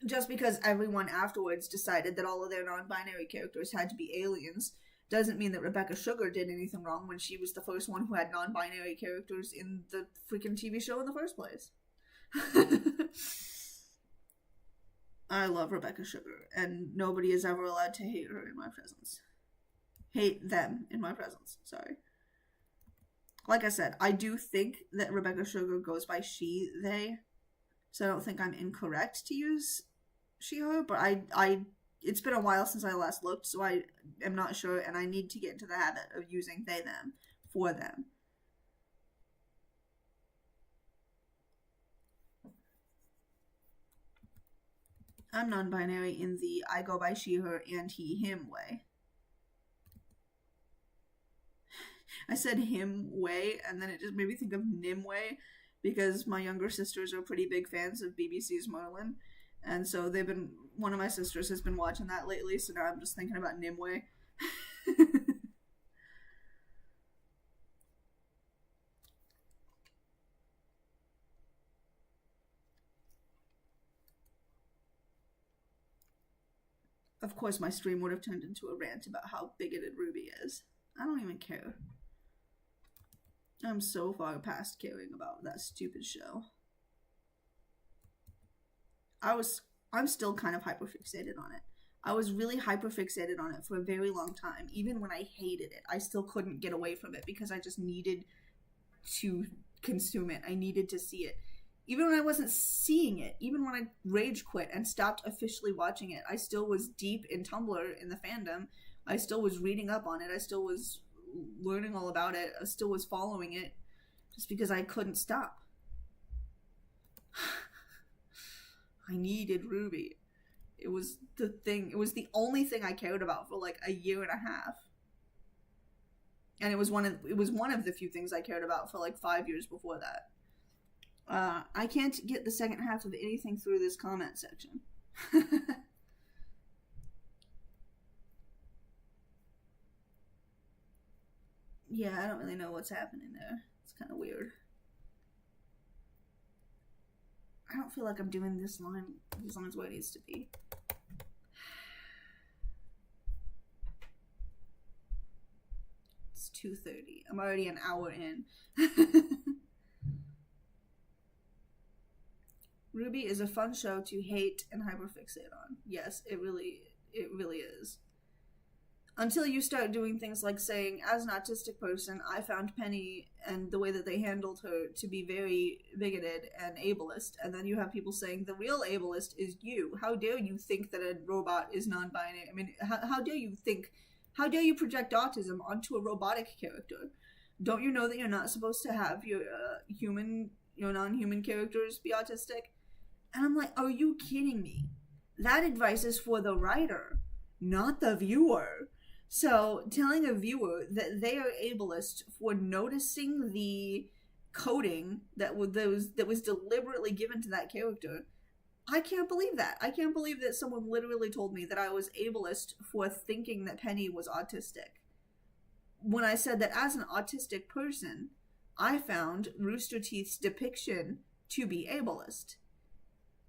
Just because everyone afterwards decided that all of their non-binary characters had to be aliens doesn't mean that Rebecca Sugar did anything wrong when she was the first one who had non-binary characters in the freaking TV show in the first place. I love Rebecca Sugar, and nobody is ever allowed to hate her in my presence. Hate them in my presence, sorry. Like I said, I do think that Rebecca Sugar goes by she, they, so I don't think I'm incorrect to use she, her, but it's been a while since I last looked, so I am not sure, and I need to get into the habit of using they, them for them. I'm non-binary in the I go by she, her, and he, him way. I said him way, and then it just made me think of Nimue, because my younger sisters are pretty big fans of BBC's Merlin, and so one of my sisters has been watching that lately, so now I'm just thinking about Nimue. Of course, my stream would have turned into a rant about how bigoted Ruby is. I don't even care. I'm so far past caring about that stupid show. I'm still kind of hyperfixated on it. I was really hyperfixated on it for a very long time. Even when I hated it, I still couldn't get away from it because I just needed to consume it. I needed to see it. Even when I wasn't seeing it, even when I rage quit and stopped officially watching it, I still was deep in Tumblr in the fandom. I still was reading up on it. I still was learning all about it. I still was following it just because I couldn't stop. I needed Ruby. It was the thing. It was the only thing I cared about for like a year and a half. And it was one of the few things I cared about for like 5 years before that. I can't get the second half of anything through this comment section. Yeah, I don't really know what's happening there. It's kind of weird. I don't feel like I'm doing these lines where it needs to be. It's 2:30. I'm already an hour in. Ruby is a fun show to hate and hyperfixate on. Yes, it really is. Until you start doing things like saying, as an autistic person, I found Penny and the way that they handled her to be very bigoted and ableist. And then you have people saying, the real ableist is you. How dare you think that a robot is non-binary? I mean, how dare you project autism onto a robotic character? Don't you know that you're not supposed to have your non-human characters be autistic? And I'm like, are you kidding me? That advice is for the writer, not the viewer. So telling a viewer that they are ableist for noticing the coding that was deliberately given to that character, I can't believe that. I can't believe that someone literally told me that I was ableist for thinking that Penny was autistic. When I said that as an autistic person, I found Rooster Teeth's depiction to be ableist.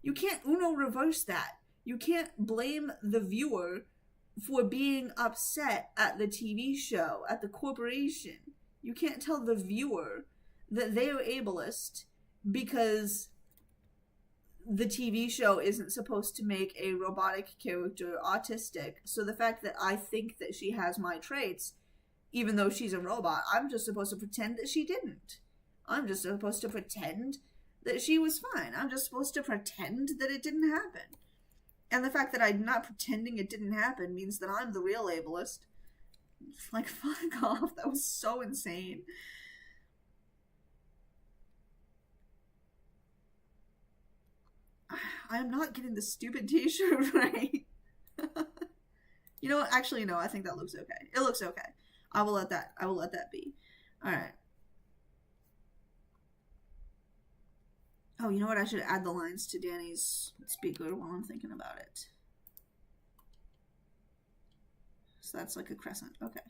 You can't Uno reverse that. You can't blame the viewer for being upset at the TV show, at the corporation. You can't tell the viewer that they are ableist because the TV show isn't supposed to make a robotic character autistic. So the fact that I think that she has my traits, even though she's a robot, I'm just supposed to pretend that she didn't. I'm just supposed to pretend that she was fine. I'm just supposed to pretend that it didn't happen. And the fact that I'm not pretending it didn't happen means that I'm the real ableist. Like, fuck off. That was so insane. I am not getting the stupid t-shirt right. You know what? Actually, no, I think that looks okay. It looks okay. I will let that be. Alright. Oh, you know what? I should add the lines to Danny's speaker while I'm thinking about it. So that's like a crescent. Okay.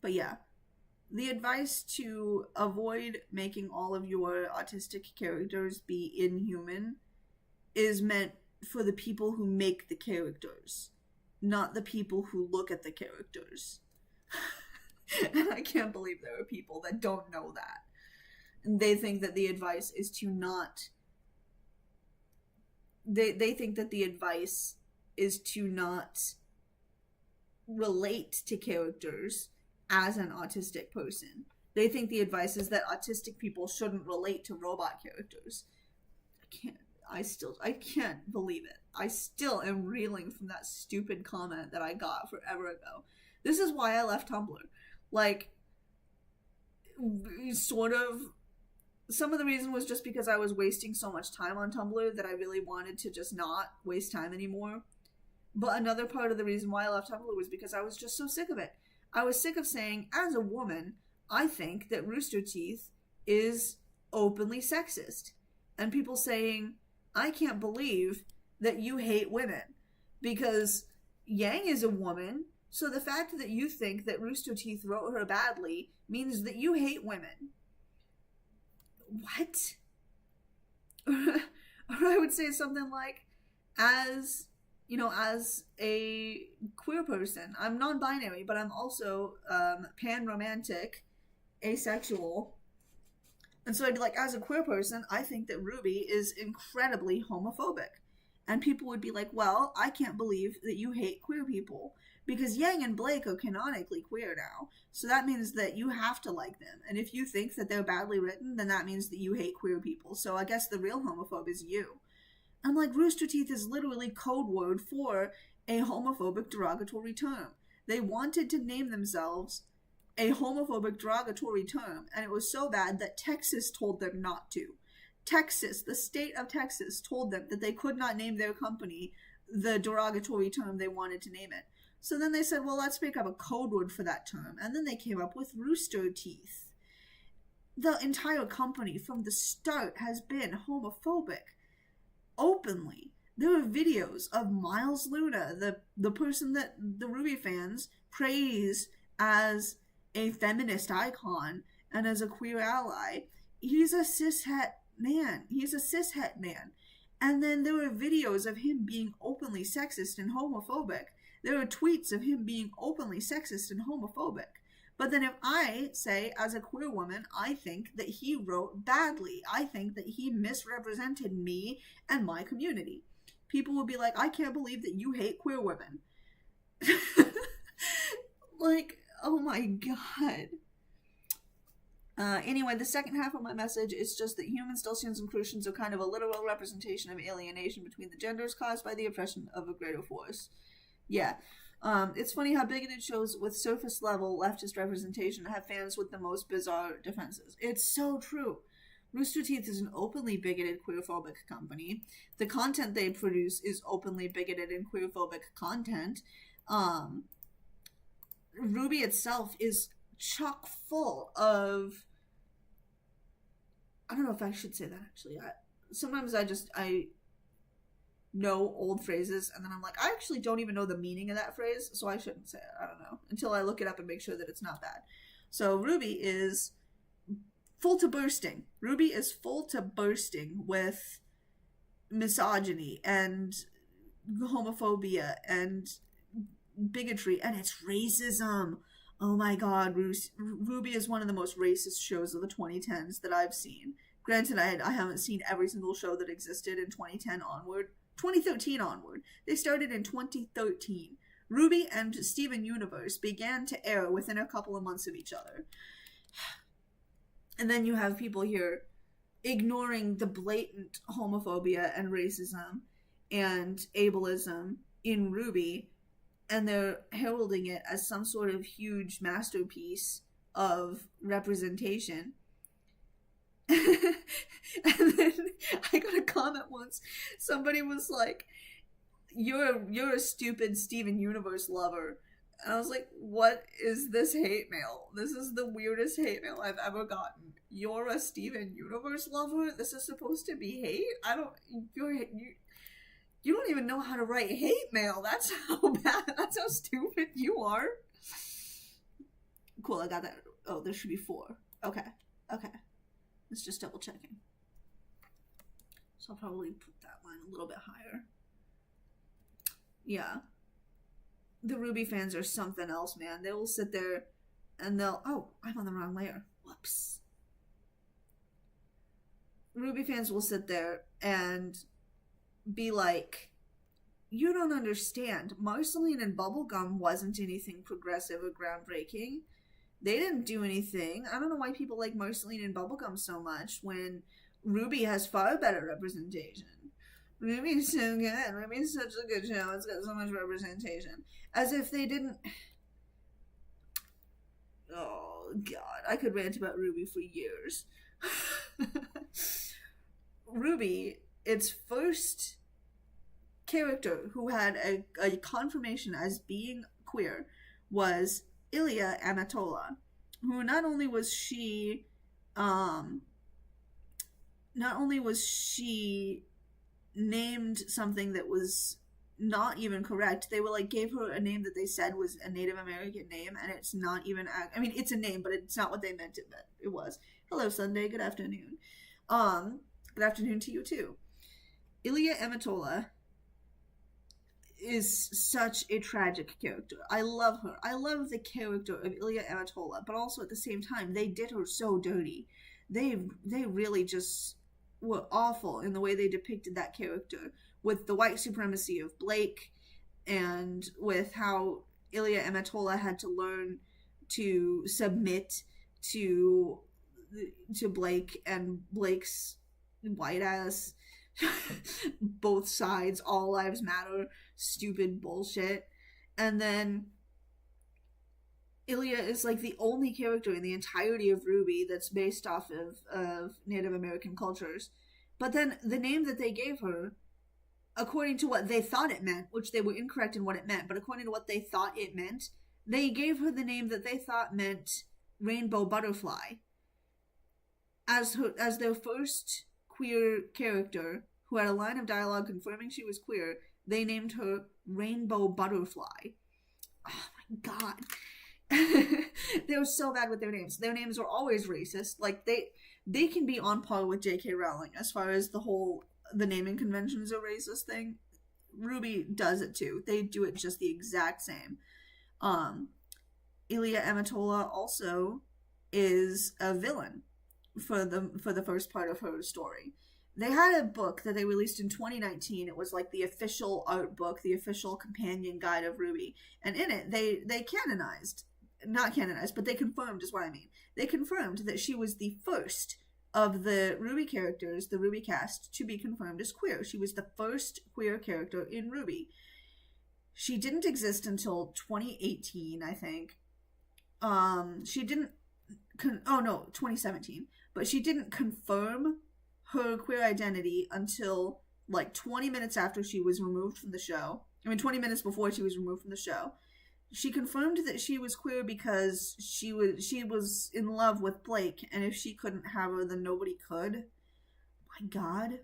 But yeah, the advice to avoid making all of your autistic characters be inhuman is meant for the people who make the characters, not the people who look at the characters. And I can't believe there are people that don't know that. And they think that the advice is to not... They think that the advice is to not relate to characters as an autistic person. They think the advice is that autistic people shouldn't relate to robot characters. I can't believe it. I still am reeling from that stupid comment that I got forever ago. This is why I left Tumblr. Like, sort of, some of the reason was just because I was wasting so much time on Tumblr that I really wanted to just not waste time anymore. But another part of the reason why I left Tumblr was because I was just so sick of it. I was sick of saying, as a woman, I think that Rooster Teeth is openly sexist. And people saying, I can't believe that you hate women. Because Yang is a woman, so the fact that you think that Rooster Teeth wrote her badly means that you hate women. What? Or I would say something like, as a queer person, I'm non-binary, but I'm also pan-romantic, asexual. And so I'd be like, as a queer person, I think that Ruby is incredibly homophobic. And people would be like, well, I can't believe that you hate queer people. Because Yang and Blake are canonically queer now. So that means that you have to like them. And if you think that they're badly written, then that means that you hate queer people. So I guess the real homophobe is you. I'm like, Rooster Teeth is literally code word for a homophobic derogatory term. They wanted to name themselves a homophobic derogatory term, and it was so bad that Texas told them not to. Texas, the state of Texas, told them that they could not name their company the derogatory term they wanted to name it. So then they said, well, let's make up a code word for that term, and then they came up with Rooster Teeth. The entire company from the start has been homophobic. Openly. There are videos of Miles Luna, the person that the RWBY fans praise as a feminist icon and as a queer ally. He's a cishet man. He's a cishet man. And then there are videos of him being openly sexist and homophobic. There are tweets of him being openly sexist and homophobic. But then if I say, as a queer woman, I think that he wrote badly, I think that he misrepresented me and my community, people will be like, I can't believe that you hate queer women. Like, oh my god. Anyway, the second half of my message is just that human Stilsians and Crucians are kind of a literal representation of alienation between the genders caused by the oppression of a greater force. Yeah. It's funny how bigoted shows with surface level leftist representation have fans with the most bizarre defenses. It's so true. Rooster Teeth is an openly bigoted queerphobic company. The content they produce is openly bigoted and queerphobic content. RWBY itself is chock full of... I don't know if I should say that, actually. Sometimes I know old phrases, and then I'm like, I actually don't even know the meaning of that phrase, so I shouldn't say it. I don't know. Until I look it up and make sure that it's not bad. So RWBY is full to bursting. RWBY is full to bursting with misogyny and homophobia and bigotry, and it's racism. Oh my god, RWBY is one of the most racist shows of the 2010s that I've seen. Granted, I haven't seen every single show that existed in 2010 onward. 2013 onward. They started in 2013. RWBY and Steven Universe began to air within a couple of months of each other. And then you have people here ignoring the blatant homophobia and racism and ableism in RWBY, and they're heralding it as some sort of huge masterpiece of representation. And then I got a comment once. Somebody was like, you're a stupid Steven Universe lover. And I was like, what is this hate mail? This is the weirdest hate mail I've ever gotten. You're a Steven Universe lover? This is supposed to be hate? You don't even know how to write hate mail. That's how bad, that's how stupid you are. Cool, I got that. Oh, there should be 4. Okay. Let's just double checking. So I'll probably put that line a little bit higher. Yeah. The RWBY fans are something else, man. They will sit there and they'll... Oh, I'm on the wrong layer. Whoops. RWBY fans will sit there and be like, you don't understand. Marceline and Bubblegum wasn't anything progressive or groundbreaking. They didn't do anything. I don't know why people like Marceline and Bubblegum so much when RWBY has far better representation. RWBY's so good. RWBY's such a good show. It's got so much representation. As if they didn't... Oh, God. I could rant about RWBY for years. RWBY, its first character who had a confirmation as being queer was Ilya Amatola, who not only was she named something that was not even correct. They were like, gave her a name that they said was a Native American name, and it's not even, I mean, it's a name, but it's not what they meant it was. Hello, Sunday, good afternoon. Good afternoon to you too. Ilya Amatola is such a tragic character. I love her. I love the character of Ilya Amatola, but also at the same time, they did her so dirty. They really just were awful in the way they depicted that character, with the white supremacy of Blake, and with how Ilya Amatola had to learn to submit to Blake and Blake's white ass both sides, all lives matter, stupid bullshit. And then Ilya is like the only character in the entirety of RWBY that's based off of Native American cultures. But then the name that they gave her, according to what they thought it meant, which they were incorrect in what it meant, but according to what they thought it meant, they gave her the name that they thought meant rainbow butterfly as their first queer character who had a line of dialogue confirming she was queer, they named her Rainbow Butterfly. Oh my god. They were so bad with their names. Their names were always racist. Like, they can be on par with J.K. Rowling as far as the naming conventions are racist thing. RWBY does it too. They do it just the exact same. Ilia Amatola also is a villain for the first part of her story. They had a book that they released in 2019. It was like the official art book, the official companion guide of RWBY. And in it, they canonized, not canonized, but they confirmed is what I mean. They confirmed that she was the first of the RWBY characters, the RWBY cast, to be confirmed as queer. She was the first queer character in RWBY. She didn't exist until 2018, I think. She didn't, 2017. But she didn't confirm her queer identity until like 20 minutes after she was removed from the show. 20 minutes before she was removed from the show. She confirmed that she was queer because she was in love with Blake, and if she couldn't have her, then nobody could. My god.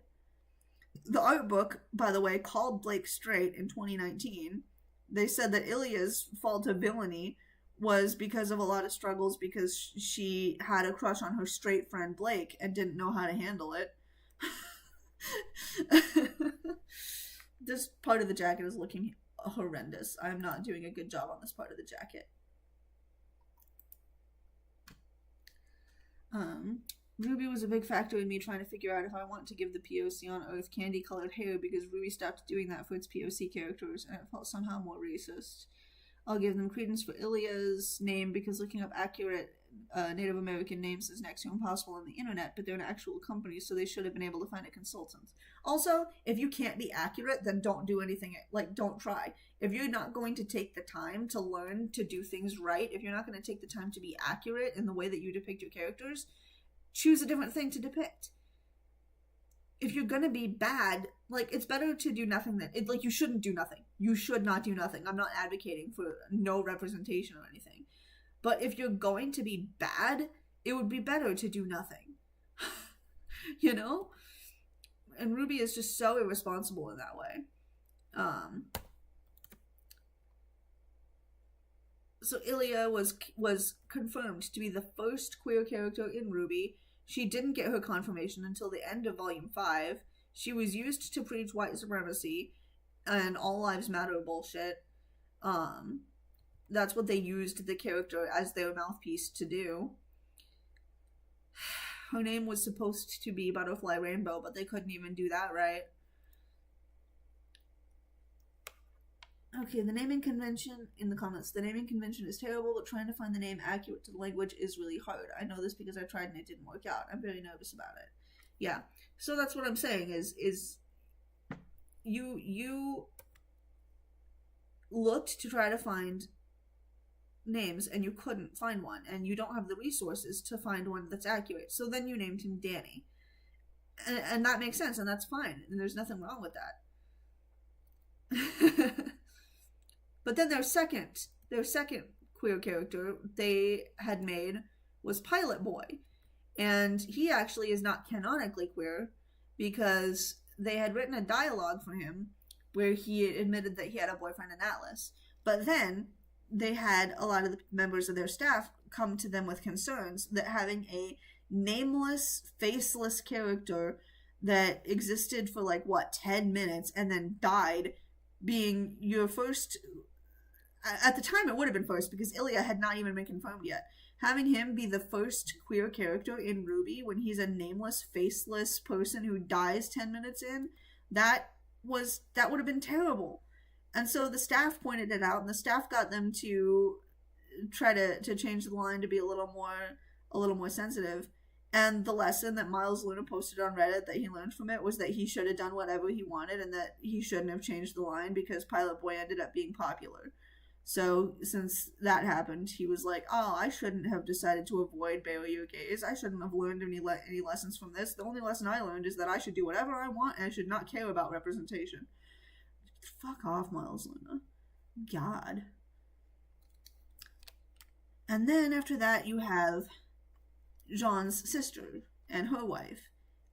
The art book, by the way, called Blake straight in 2019. They said that Ilia's fault of villainy was because of a lot of struggles because she had a crush on her straight friend Blake and didn't know how to handle it. This part of the jacket is looking horrendous. I'm not doing a good job on this part of the jacket. RWBY was a big factor in me trying to figure out if I want to give the POC on Earth candy-colored hair because RWBY stopped doing that for its POC characters and it felt somehow more racist. I'll give them credence for Ilia's name because looking up accurate Native American names is next to impossible on the internet, but they're an actual company, so they should have been able to find a consultant. Also, if you can't be accurate, then don't do anything. Like, don't try. If you're not going to take the time to learn to do things right, if you're not going to take the time to be accurate in the way that you depict your characters, choose a different thing to depict. If you're gonna be bad, like, it's better to do nothing you shouldn't do nothing. You should not do nothing. I'm not advocating for no representation or anything. But if you're going to be bad, it would be better to do nothing. You know? And RWBY is just so irresponsible in that way. So Ilia was confirmed to be the first queer character in RWBY. She didn't get her confirmation until the end of Volume 5. She was used to preach white supremacy and all lives matter bullshit. That's what they used the character as their mouthpiece to do. Her name was supposed to be Butterfly Rainbow, but they couldn't even do that right. Okay, the naming convention in the comments. The naming convention is terrible, but trying to find the name accurate to the language is really hard. I know this because I tried and it didn't work out. I'm very nervous about it. Yeah, so that's what I'm saying is you looked to try to find names and you couldn't find one, and you don't have the resources to find one that's accurate. So then you named him Danny, and that makes sense, and that's fine, and there's nothing wrong with that. But then their second queer character they had made was Pilot Boy, and he actually is not canonically queer because they had written a dialogue for him where he admitted that he had a boyfriend in Atlas, but then they had a lot of the members of their staff come to them with concerns that having a nameless, faceless character that existed for 10 minutes and then died being your first. At the time, it would have been first because Ilia had not even been confirmed yet. Having him be the first queer character in RWBY when he's a nameless, faceless person who dies 10 minutes in, that would have been terrible. And so the staff pointed it out, and the staff got them to try to change the line to be a little more sensitive. And the lesson that Miles Luna posted on Reddit that he learned from it was that he should have done whatever he wanted and that he shouldn't have changed the line because Pilot Boy ended up being popular. So since that happened, he was like, oh, I shouldn't have decided to avoid barrier gaze. I shouldn't have learned any lessons from this. The only lesson I learned is that I should do whatever I want and I should not care about representation. Fuck off, Miles Luna. God. And then after that, you have Jean's sister and her wife.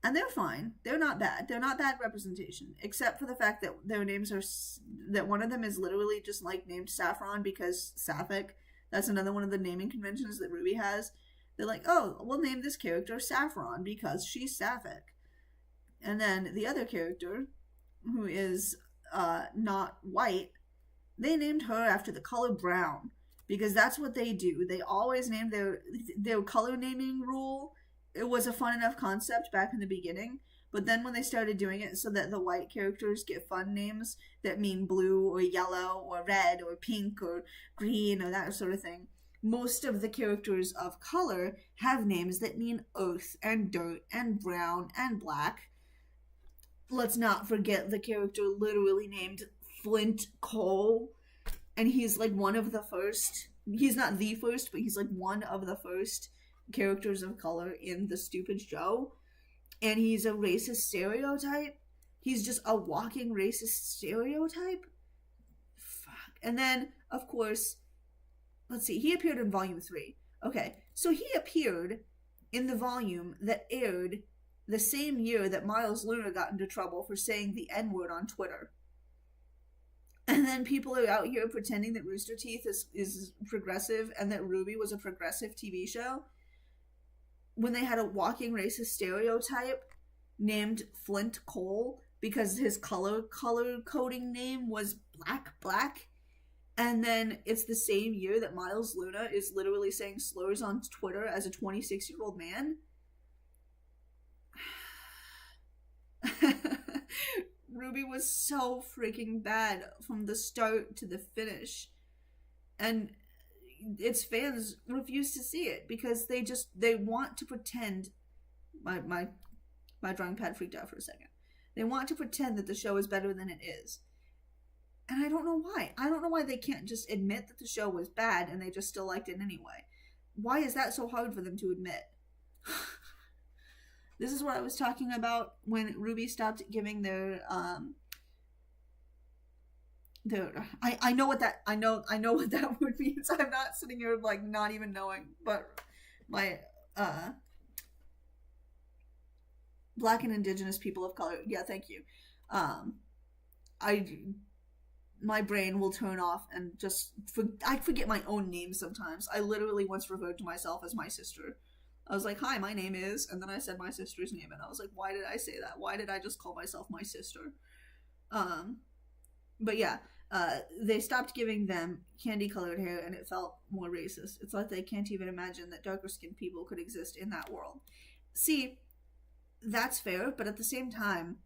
And they're fine. They're not bad. They're not bad representation, except for the fact that their names are, that one of them is literally just like named Saffron because Sapphic. That's another one of the naming conventions that Ruby has. They're like, oh, we'll name this character Saffron because she's Sapphic. And then the other character, who is not white, they named her after the color brown because that's what they do. They always name their color naming rule. It was a fun enough concept back in the beginning, but then when they started doing it so that the white characters get fun names that mean blue or yellow or red or pink or green or that sort of thing, most of the characters of color have names that mean earth and dirt and brown and black. Let's not forget the character literally named Flint Cole, and he's like one of the first. He's not the first, but he's like one of the first characters of color in the stupid show, and he's a racist stereotype. He's just a walking racist stereotype. Fuck. And then, of course, let's see, he appeared in volume 3. Okay, so he appeared in the volume that aired the same year that Miles Luna got into trouble for saying the N-word on Twitter. And then people are out here pretending that Rooster Teeth is progressive and that Ruby was a progressive TV show when they had a walking racist stereotype named Flint Cole because his color coding name was black. And then it's the same year that Miles Luna is literally saying slurs on Twitter as a 26-year-old man. Ruby was so freaking bad from the start to the finish. And its fans refuse to see it because they want to pretend. My drawing pad freaked out for a second. They want to pretend that the show is better than it is. And I don't know why. I don't know why they can't just admit that the show was bad and they just still liked it anyway. Why is that so hard for them to admit? This is what I was talking about when Ruby stopped giving their I know what that word means. I'm not sitting here like not even knowing, but my Black and Indigenous people of color. Yeah, thank you. My brain will turn off and just I forget my own name sometimes. I literally once referred to myself as my sister. I was like, hi, my name is, and then I said my sister's name, and I was like, why did I say that? Why did I just call myself my sister? But yeah, they stopped giving them candy-colored hair, and it felt more racist. It's like they can't even imagine that darker-skinned people could exist in that world. See, that's fair, but at the same time,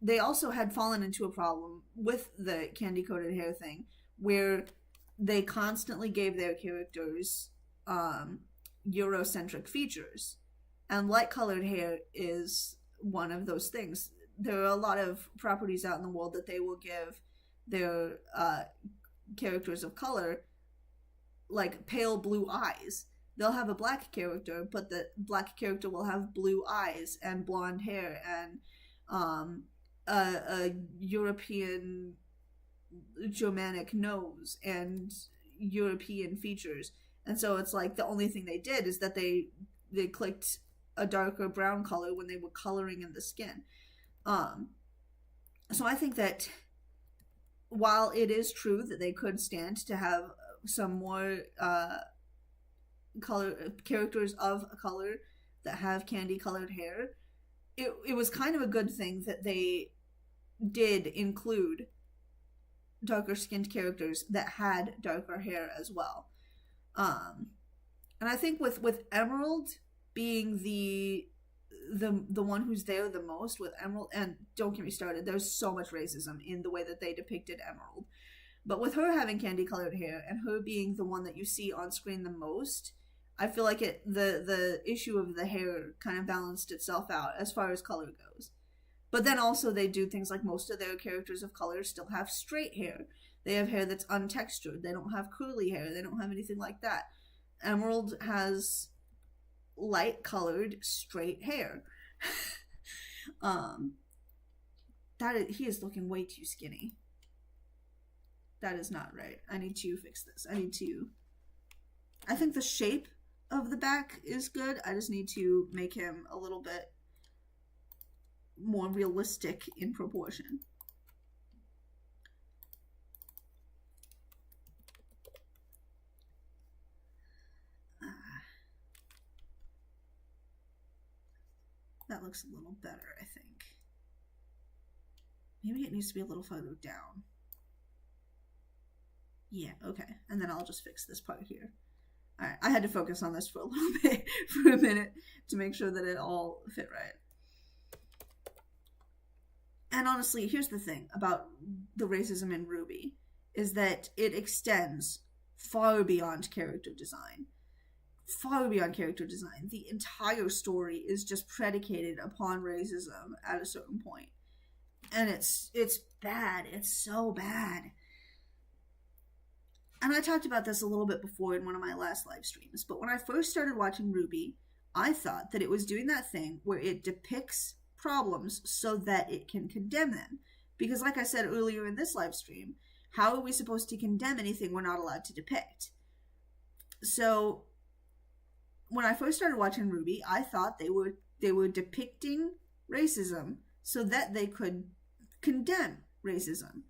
they also had fallen into a problem with the candy-coated hair thing, where they constantly gave their characters, Eurocentric features, and light colored hair is one of those things. There are a lot of properties out in the world that they will give their characters of color, like pale blue eyes. They'll have a black character, but the black character will have blue eyes and blonde hair and a European Germanic nose and European features. And so it's like the only thing they did is that they clicked a darker brown color when they were coloring in the skin. So I think that while it is true that they could stand to have some more color characters of color that have candy colored hair, it was kind of a good thing that they did include darker skinned characters that had darker hair as well. And I think with Emerald being the one who's there the most with Emerald, and don't get me started, there's so much racism in the way that they depicted Emerald, but with her having candy colored hair and her being the one that you see on screen the most, I feel like the issue of the hair kind of balanced itself out as far as color goes. But then also they do things like most of their characters of color still have straight hair. They have hair that's untextured. They don't have curly hair. They don't have anything like that. Emerald has light-colored, straight hair. He is looking way too skinny. That is not right. I need to fix this. I think the shape of the back is good. I just need to make him a little bit more realistic in proportion. That looks a little better, I think. Maybe it needs to be a little further down. Yeah, okay. And then I'll just fix this part here. All right, I had to focus on this for a little bit, for a minute, to make sure that it all fit right. And honestly, here's the thing about the racism in RWBY, is that it extends far beyond character design. Far beyond character design. The entire story is just predicated upon racism at a certain point. And it's bad. It's so bad. And I talked about this a little bit before in one of my last live streams, but when I first started watching RWBY, I thought that it was doing that thing where it depicts problems so that it can condemn them. Because like I said earlier in this live stream, how are we supposed to condemn anything we're not allowed to depict? So when I first started watching RWBY, I thought they were depicting racism so that they could condemn racism.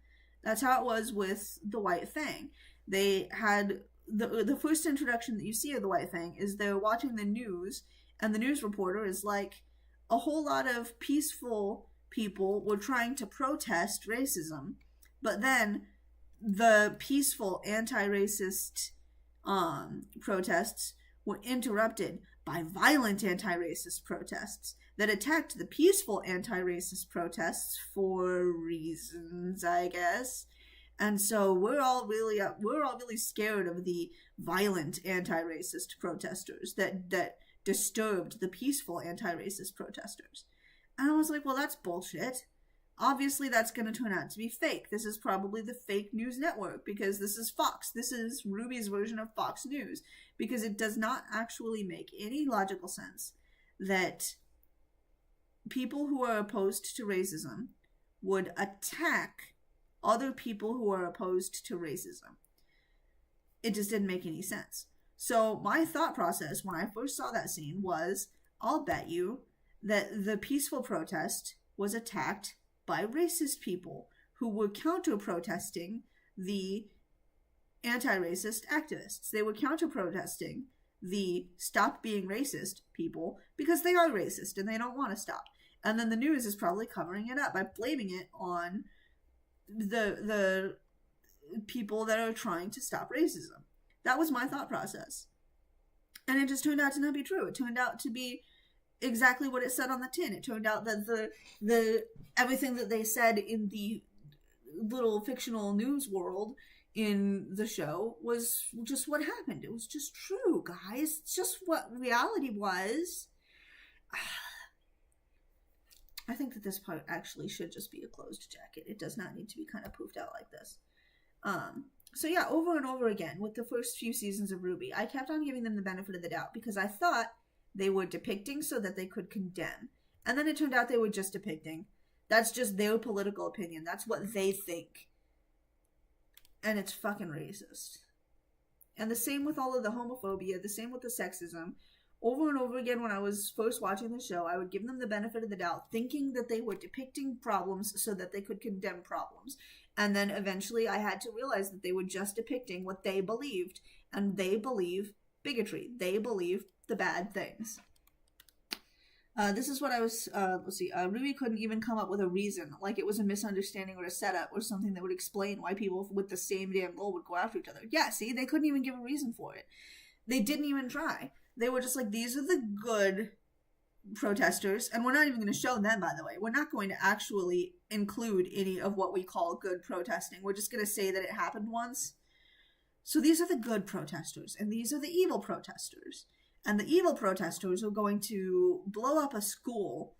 That's how it was with the White Fang. They had the first introduction that you see of the White Fang is they're watching the news, and the news reporter is like, a whole lot of peaceful people were trying to protest racism, but then the peaceful anti-racist protests were interrupted by violent anti-racist protests that attacked the peaceful anti-racist protests for reasons, I guess. And so we're all really scared of the violent anti-racist protesters that disturbed the peaceful anti-racist protesters. And I was like, well, that's bullshit. Obviously, that's going to turn out to be fake. This is probably the fake news network because this is Fox. This is RWBY's version of Fox News because it does not actually make any logical sense that people who are opposed to racism would attack other people who are opposed to racism. It just didn't make any sense. So my thought process when I first saw that scene was, I'll bet you that the peaceful protest was attacked by racist people who were counter-protesting the anti-racist activists. They were counter-protesting the stop being racist people because they are racist and they don't want to stop. And then the news is probably covering it up by blaming it on the people that are trying to stop racism. That was my thought process. And it just turned out to not be true. It turned out to be exactly what it said on the tin. It turned out that the everything that they said in the little fictional news world in the show was just what happened. It was just true, guys. It's just what reality was. I think that this part actually should just be a closed jacket. It does not need to be kind of poofed out like this. So yeah, over and over again, with the first few seasons of RWBY, I kept on giving them the benefit of the doubt because I thought they were depicting so that they could condemn. And then it turned out they were just depicting. That's just their political opinion. That's what they think. And it's fucking racist. And the same with all of the homophobia, the same with the sexism. Over and over again, when I was first watching the show, I would give them the benefit of the doubt, thinking that they were depicting problems so that they could condemn problems. And then eventually I had to realize that they were just depicting what they believed. And they believe bigotry. They believe the bad things. This is what I was, RWBY couldn't even come up with a reason, like it was a misunderstanding or a setup or something that would explain why people with the same damn goal would go after each other. Yeah, see, they couldn't even give a reason for it. They didn't even try. They were just like, these are the good protesters, and we're not even going to show them, by the way. We're not going to actually include any of what we call good protesting. We're just going to say that it happened once. So these are the good protesters, and these are the evil protesters. And the evil protesters are going to blow up a school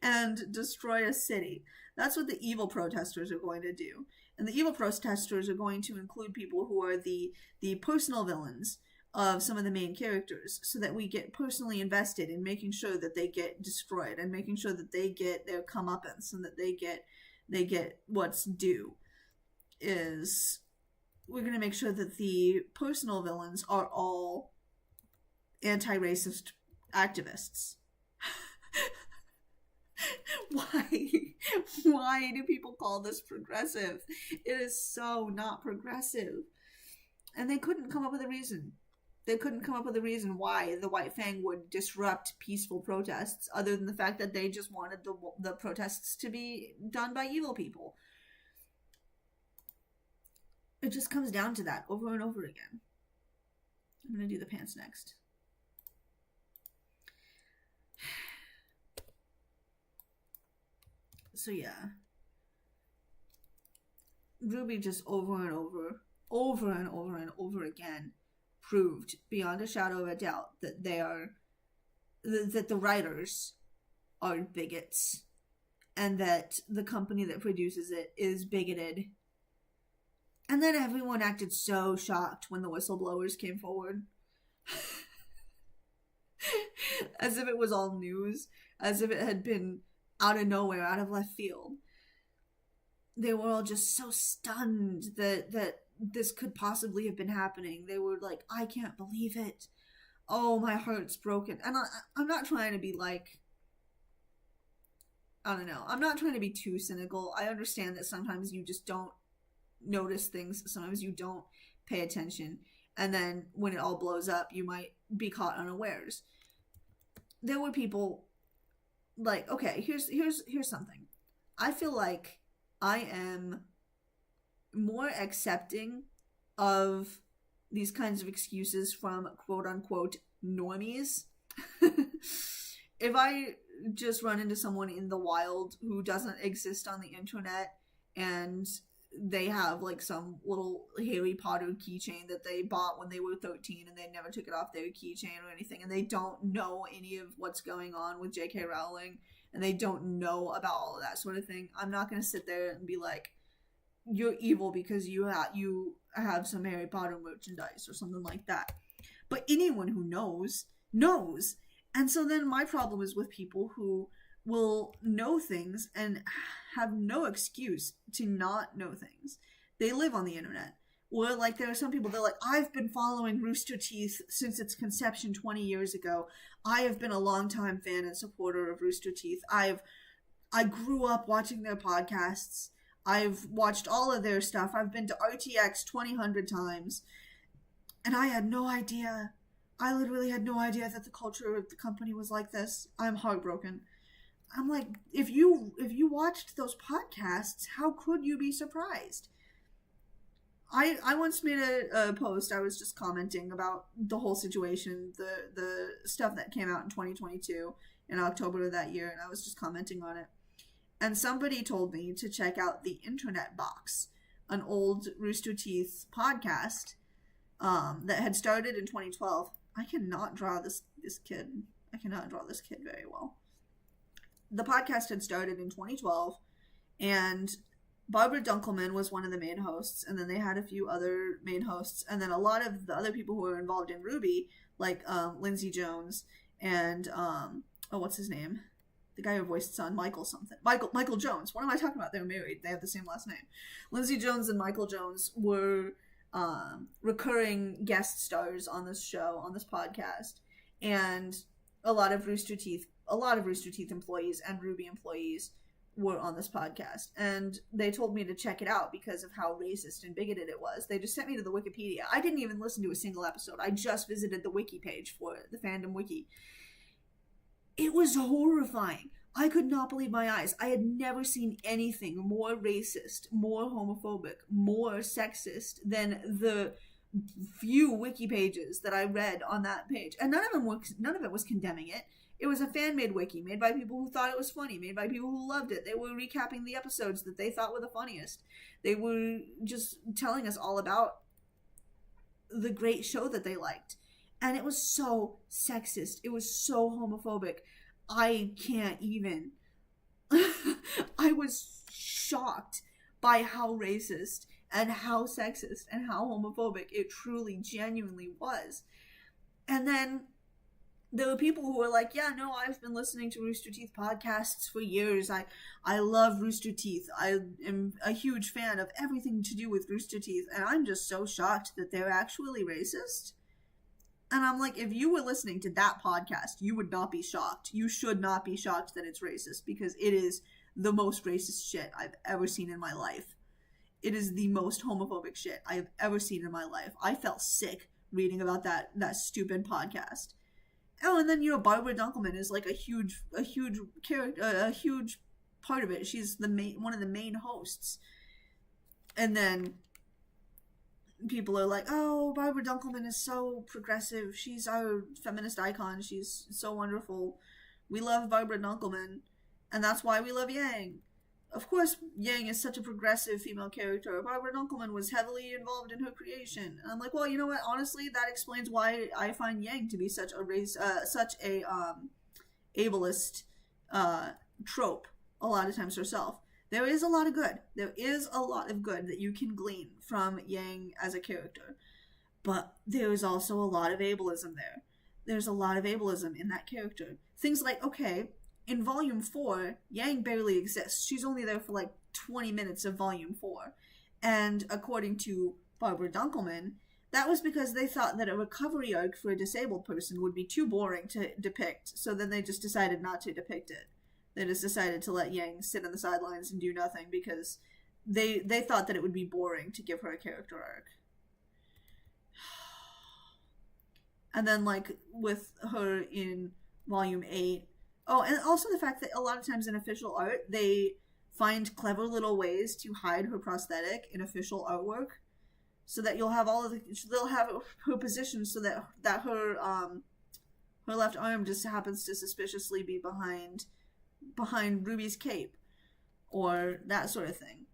and destroy a city. That's what the evil protesters are going to do. And the evil protesters are going to include people who are the personal villains of some of the main characters, so that we get personally invested in making sure that they get destroyed and making sure that they get their comeuppance and that they get what's due. Is we're going to make sure that the personal villains are all anti-racist activists. Why? Why do people call this progressive? It is so not progressive. And they couldn't come up with a reason. They couldn't come up with a reason why the White Fang would disrupt peaceful protests, other than the fact that they just wanted the protests to be done by evil people. It just comes down to that over and over again. I'm going to do the pants next. So yeah. Ruby just over and over again proved beyond a shadow of a doubt that that the writers are bigots, and that the company that produces it is bigoted. And then everyone acted so shocked when the whistleblowers came forward. As if it was all news, as if it had been out of nowhere, out of left field. They were all just so stunned that this could possibly have been happening. They were like, I can't believe it. Oh, my heart's broken. And I'm not trying to be like, I don't know. I'm not trying to be too cynical. I understand that sometimes you just don't notice things. Sometimes you don't pay attention. And then when it all blows up, you might be caught unawares. There were people like, okay, here's something. I feel like I am more accepting of these kinds of excuses from quote unquote normies. If I just run into someone in the wild who doesn't exist on the internet, and they have like some little Harry Potter keychain that they bought when they were 13 and they never took it off their keychain or anything, and they don't know any of what's going on with J.K. Rowling, and they don't know about all of that sort of thing, I'm not going to sit there and be like, you're evil because you have some Harry Potter merchandise or something like that. But anyone who knows. And so then my problem is with people who will know things and have no excuse to not know things. They live on the internet. Or like there are some people that are like, I've been following Rooster Teeth since its conception 20 years ago. I have been a longtime fan and supporter of Rooster Teeth. I grew up watching their podcasts. I've watched all of their stuff. I've been to RTX 200 times. And I had no idea. I literally had no idea that the culture of the company was like this. I'm heartbroken. I'm like, if you watched those podcasts, how could you be surprised? I once made a post. I was just commenting about the whole situation, the stuff that came out in 2022 in October of that year, and I was just commenting on it. And somebody told me to check out the Internet Box, an old Rooster Teeth podcast that had started in 2012. I cannot draw this kid. I cannot draw this kid very well. The podcast had started in 2012, and Barbara Dunkelman was one of the main hosts, and then they had a few other main hosts, and then a lot of the other people who were involved in Ruby, like Lindsay Jones and what's his name? The guy who voiced son, Michael something. Michael Jones. What am I talking about? They're married. They have the same last name. Lindsay Jones and Michael Jones were recurring guest stars on this show, on this podcast, and a lot of Rooster Teeth employees and Ruby employees were on this podcast, and they told me to check it out because of how racist and bigoted it was. They just sent me to the Wikipedia. I didn't even listen to a single episode. I just visited the wiki page for it, the fandom wiki. It was horrifying. I could not believe my eyes. I had never seen anything more racist, more homophobic, more sexist than the few wiki pages that I read on that page. And none of it was condemning it. It was a fan-made wiki, made by people who thought it was funny, made by people who loved it. They were recapping the episodes that they thought were the funniest. They were just telling us all about the great show that they liked. And it was so sexist. It was so homophobic. I can't even. I was shocked by how racist and how sexist and how homophobic it truly, genuinely was. And then there were people who were like, yeah, no, I've been listening to Rooster Teeth podcasts for years. I love Rooster Teeth. I am a huge fan of everything to do with Rooster Teeth. And I'm just so shocked that they're actually racist. And I'm like, if you were listening to that podcast, you would not be shocked. You should not be shocked that it's racist, because it is the most racist shit I've ever seen in my life. It is the most homophobic shit I have ever seen in my life. I felt sick reading about that stupid podcast. Oh, and then, Barbara Dunkelman is like a huge character, a huge part of it. She's one of the main hosts. And then people are like, oh, Barbara Dunkelman is so progressive. She's our feminist icon. She's so wonderful. We love Barbara Dunkelman, and that's why we love Yang. Of course, Yang is such a progressive female character. Barbara Dunkelman was heavily involved in her creation. And I'm like, well, you know what? Honestly, that explains why I find Yang to be such a ableist trope a lot of times herself. There is a lot of good. There is a lot of good that you can glean from Yang as a character. But there is also a lot of ableism there. There's a lot of ableism in that character. Things like, okay, in Volume 4, Yang barely exists. She's only there for like 20 minutes of Volume 4. And according to Barbara Dunkelman, that was because they thought that a recovery arc for a disabled person would be too boring to depict, so then they just decided not to depict it. They just decided to let Yang sit on the sidelines and do nothing because they thought that it would be boring to give her a character arc. And then, like, with her in Volume 8... Oh, and also the fact that a lot of times in official art, they find clever little ways to hide her prosthetic in official artwork, so that they'll have her positioned so that her left arm just happens to suspiciously be behind Ruby's cape, or that sort of thing.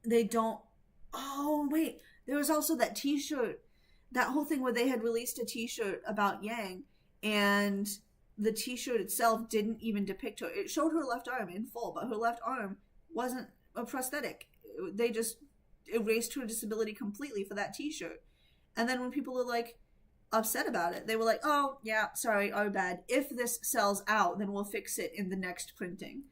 They don't... Oh, wait. There was also that t-shirt, that whole thing where they had released a t-shirt about Yang, and the t-shirt itself didn't even depict her. It showed her left arm in full, but her left arm wasn't a prosthetic. They just erased her disability completely for that t-shirt. And then when people were like upset about it, they were like, oh yeah, sorry, our bad. If this sells out, then we'll fix it in the next printing.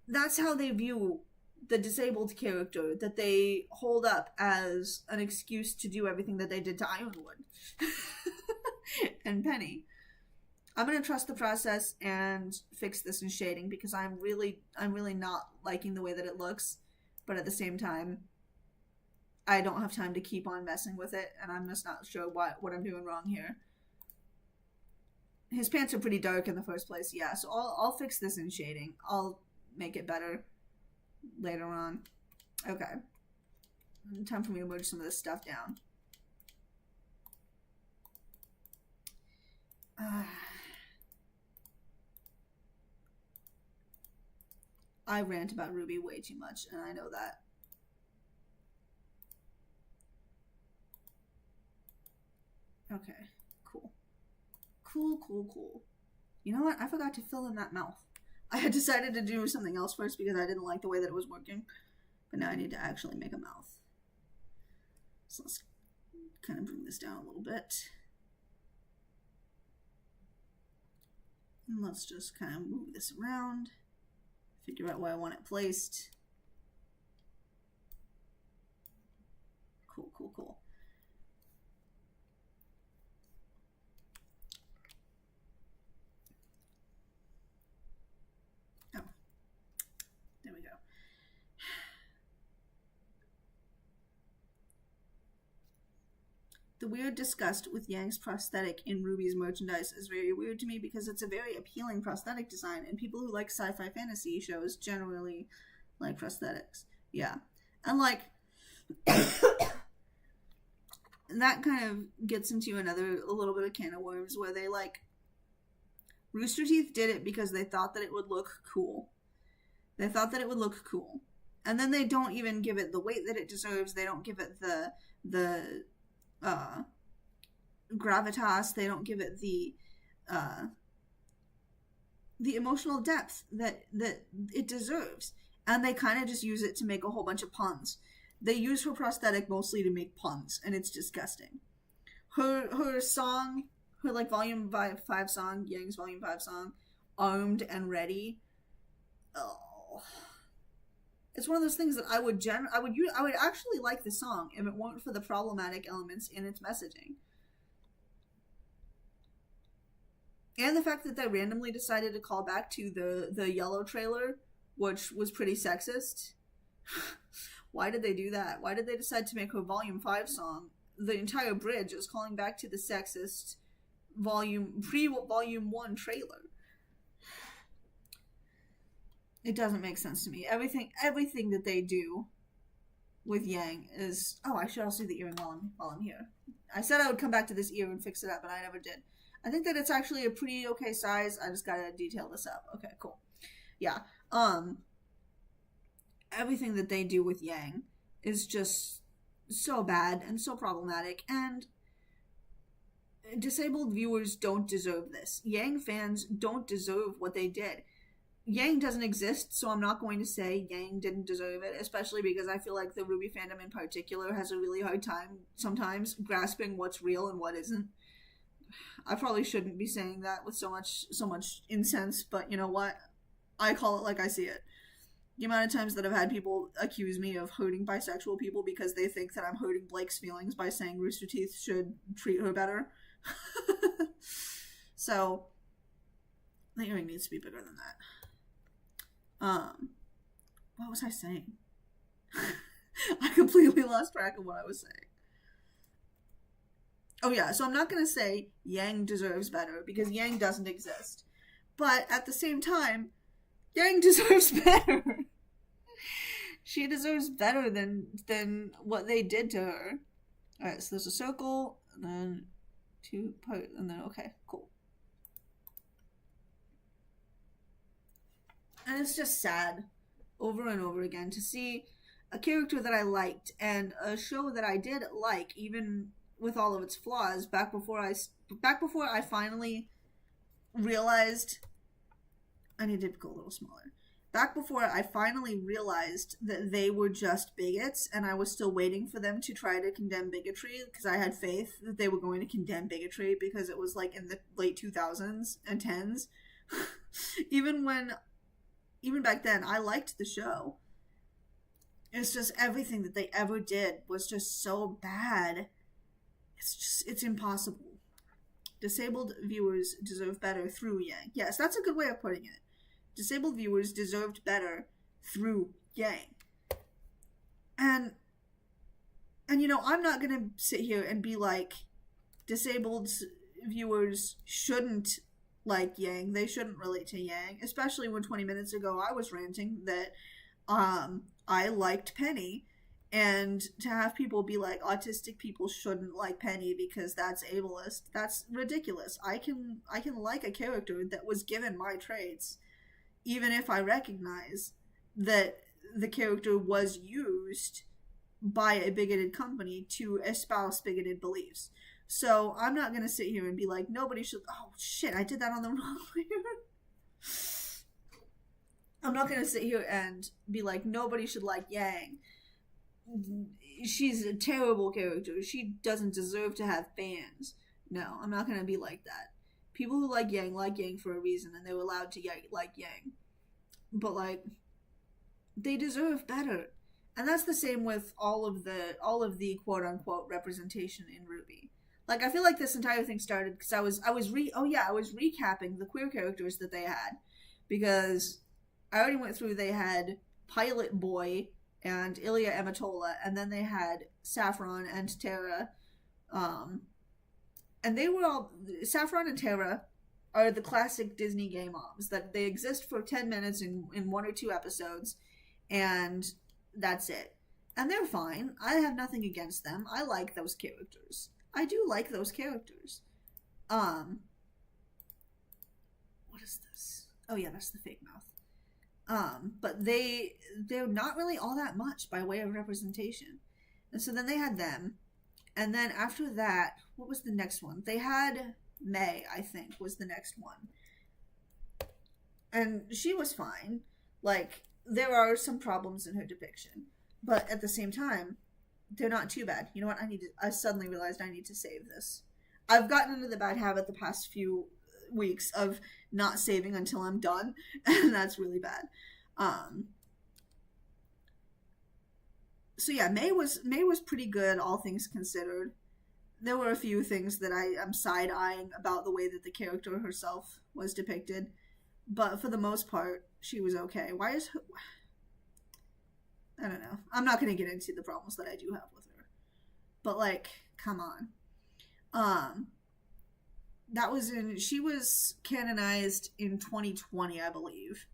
That's how they view the disabled character, that they hold up as an excuse to do everything that they did to Ironwood and Penny. I'm going to trust the process and fix this in shading, because I'm really not liking the way that it looks. But at the same time, I don't have time to keep on messing with it, and I'm just not sure what I'm doing wrong here. His pants are pretty dark in the first place, yeah, so I'll fix this in shading. I'll make it better later on. Okay. Time for me to merge some of this stuff down. I rant about Ruby way too much, and I know that. Okay, cool. Cool. You know what? I forgot to fill in that mouth. I had decided to do something else first because I didn't like the way that it was working. But now I need to actually make a mouth. So let's kind of bring this down a little bit. And let's just kind of move this around. Figure out where I want it placed. Cool. Oh, there we go. The weird disgust with Yang's prosthetic in Ruby's merchandise is very weird to me, because it's a very appealing prosthetic design, and people who like sci-fi fantasy shows generally like prosthetics. Yeah. And like that kind of gets into a little bit of can of worms, where they like Rooster Teeth did it because they thought that it would look cool. And then they don't even give it the weight that it deserves. They don't give it the gravitas. They don't give it the emotional depth that it deserves. And they kind of just use it to make a whole bunch of puns. They use her prosthetic mostly to make puns, and it's disgusting. Her song, her like Volume 5 song, Yang's Volume 5 song, Armed and Ready. Oh. It's one of those things that I would actually like the song if it weren't for the problematic elements in its messaging. And the fact that they randomly decided to call back to the Yellow trailer, which was pretty sexist. Why did they do that? Why did they decide to make her Volume 5 song? The entire bridge is calling back to the sexist pre-Volume 1 trailer. It doesn't make sense to me. Everything that they do with Yang is... Oh, I should also do the earring while I'm here. I said I would come back to this ear and fix it up, but I never did. I think that it's actually a pretty okay size. I just gotta detail this up. Okay, cool. Yeah. Everything that they do with Yang is just so bad and so problematic, and disabled viewers don't deserve this. Yang fans don't deserve what they did. Yang doesn't exist, so I'm not going to say Yang didn't deserve it, especially because I feel like the RWBY fandom in particular has a really hard time sometimes grasping what's real and what isn't. I probably shouldn't be saying that with so much incense, but you know what? I call it like I see it. The amount of times that I've had people accuse me of hurting bisexual people because they think that I'm hurting Blake's feelings by saying Rooster Teeth should treat her better. So, the earring needs to be bigger than that. What was I saying? I completely lost track of what I was saying. Oh yeah, so I'm not going to say Yang deserves better because Yang doesn't exist. But at the same time, Yang deserves better. She deserves better than what they did to her. Alright, so there's a circle, and then 2 parts, and then, okay, cool. And it's just sad, over and over again, to see a character that I liked, and a show that I did like, even with all of its flaws, back before I finally realized... I need to go a little smaller. Back before I finally realized that they were just bigots, and I was still waiting for them to try to condemn bigotry, because I had faith that they were going to condemn bigotry, because it was like in the late 2000s and 10s. Even back then, I liked the show. It's just everything that they ever did was just so bad. It's impossible. Disabled viewers deserve better through Yang. Yes, that's a good way of putting it. Disabled viewers deserved better through Yang. And you know, I'm not gonna sit here and be like, disabled viewers shouldn't like Yang. They shouldn't relate to Yang. Especially when 20 minutes ago I was ranting that I liked Penny. And to have people be like, autistic people shouldn't like Penny because that's ableist, that's ridiculous. I can like a character that was given my traits, even if I recognize that the character was used by a bigoted company to espouse bigoted beliefs. So I'm not going to sit here and be like, nobody should... Oh, shit, I did that on the wrong layer. I'm not going to sit here and be like, nobody should like Yang. She's a terrible character. She doesn't deserve to have fans. No, I'm not going to be like that. People who like Yang for a reason, and they're allowed to like Yang. But, like, they deserve better. And that's the same with all of the quote-unquote representation in RWBY. Like, I feel like this entire thing started because I was recapping the queer characters that they had. Because I already went through, they had Pilot Boy and Ilya Amatola, and then they had Saffron and Tara. And they were all... Saffron and Tara are the classic Disney gay moms, that they exist for 10 minutes in 1 or 2 episodes, and that's it. And they're fine. I have nothing against them. I like those characters. I do like those characters. What is this? Oh yeah, that's the fake mouth. But they're not really all that much by way of representation. And so then they had them. And then after that, what was the next one? They had May, I think, was the next one. And she was fine. Like, there are some problems in her depiction. But at the same time, they're not too bad. You know what? I suddenly realized I need to save this. I've gotten into the bad habit the past few weeks of not saving until I'm done. And that's really bad. So yeah, May was pretty good, all things considered. there were a few things that I am side-eyeing about the way that the character herself was depicted. But for the most part, she was okay. Why is her... I don't know. I'm not going to get into the problems that I do have with her. But, like, come on. That was in... She was canonized in 2020, I believe.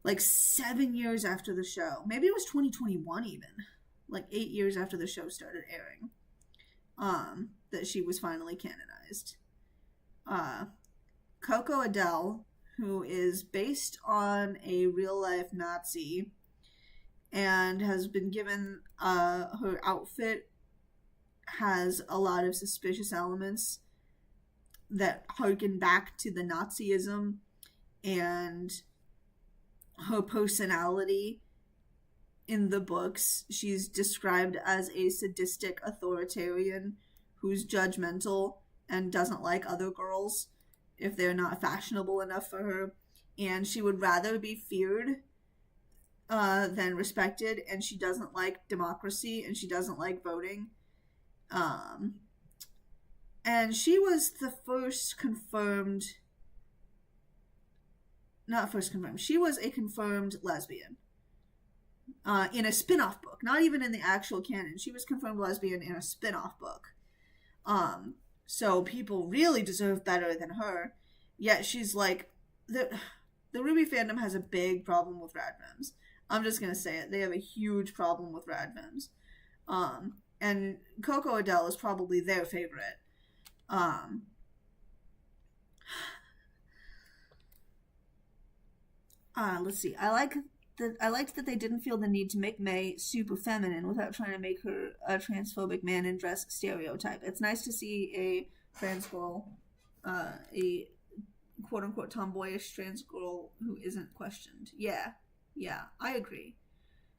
Like, 7 years after the show. Maybe it was 2021 even. Like, 8 years after the show started airing. That she was finally canonized. Coco Adele, who is based on a real-life Nazi and has been given, her outfit has a lot of suspicious elements that harken back to the Nazism, and her personality in the books, she's described as a sadistic authoritarian who's judgmental and doesn't like other girls if they're not fashionable enough for her, and she would rather be feared than respected, and she doesn't like democracy, and she doesn't like voting. And she was the first confirmed... Not first confirmed. She was a confirmed lesbian. In a spin-off book. Not even in the actual canon. She was confirmed lesbian in a spin-off book. So people really deserve better than her. Yet she's like... The Ruby fandom has a big problem with radfems. I'm just gonna say it. They have a huge problem with radfems. And Coco Adele is probably their favorite. Let's see. I liked that they didn't feel the need to make May super feminine without trying to make her a transphobic man in dress stereotype. It's nice to see a trans girl, a quote-unquote tomboyish trans girl who isn't questioned. Yeah, I agree.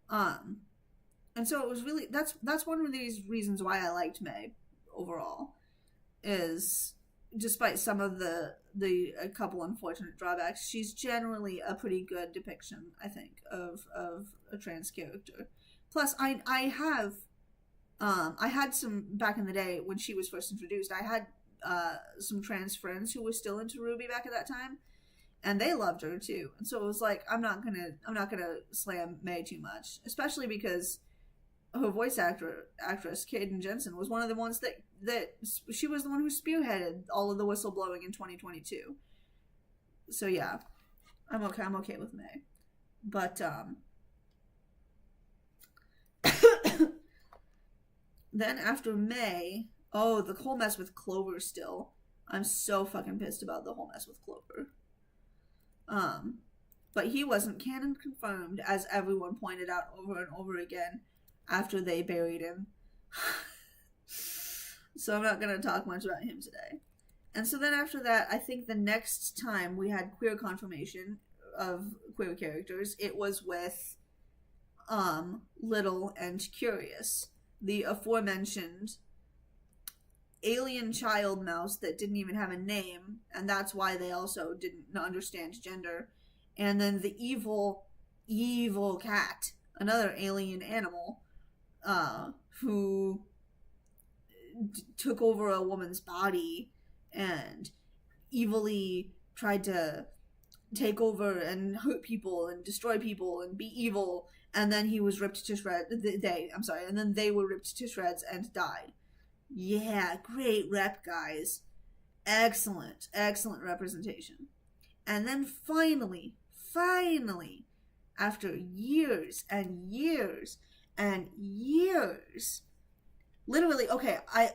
And so it was really, that's one of these reasons why I liked May overall, is despite some of the a couple unfortunate drawbacks, she's generally a pretty good depiction, I think, of a trans character. Plus, I had some, back in the day when she was first introduced, I had some trans friends who were still into Ruby back at that time, and they loved her too. And so it was like, I'm not gonna slam May too much, especially because her voice actress Kaden Jensen was one of the ones that she was the one who spearheaded all of the whistleblowing in 2022. So yeah, I'm okay with May. But then after May, the whole mess with Clover still. I'm so fucking pissed about the whole mess with Clover. But he wasn't canon confirmed, as everyone pointed out over and over again after they buried him. So I'm not going to talk much about him today. And so then after that, I think the next time we had queer confirmation of queer characters, it was with Little and Curious, the aforementioned alien child mouse that didn't even have a name, and that's why they also didn't understand gender. And then the evil cat, another alien animal, who took over a woman's body and evilly tried to take over and hurt people and destroy people and be evil, and then he was ripped to shreds. And then they were ripped to shreds and died. Yeah, great rep, guys. Excellent representation. And then finally, after years and years and years, literally, okay, I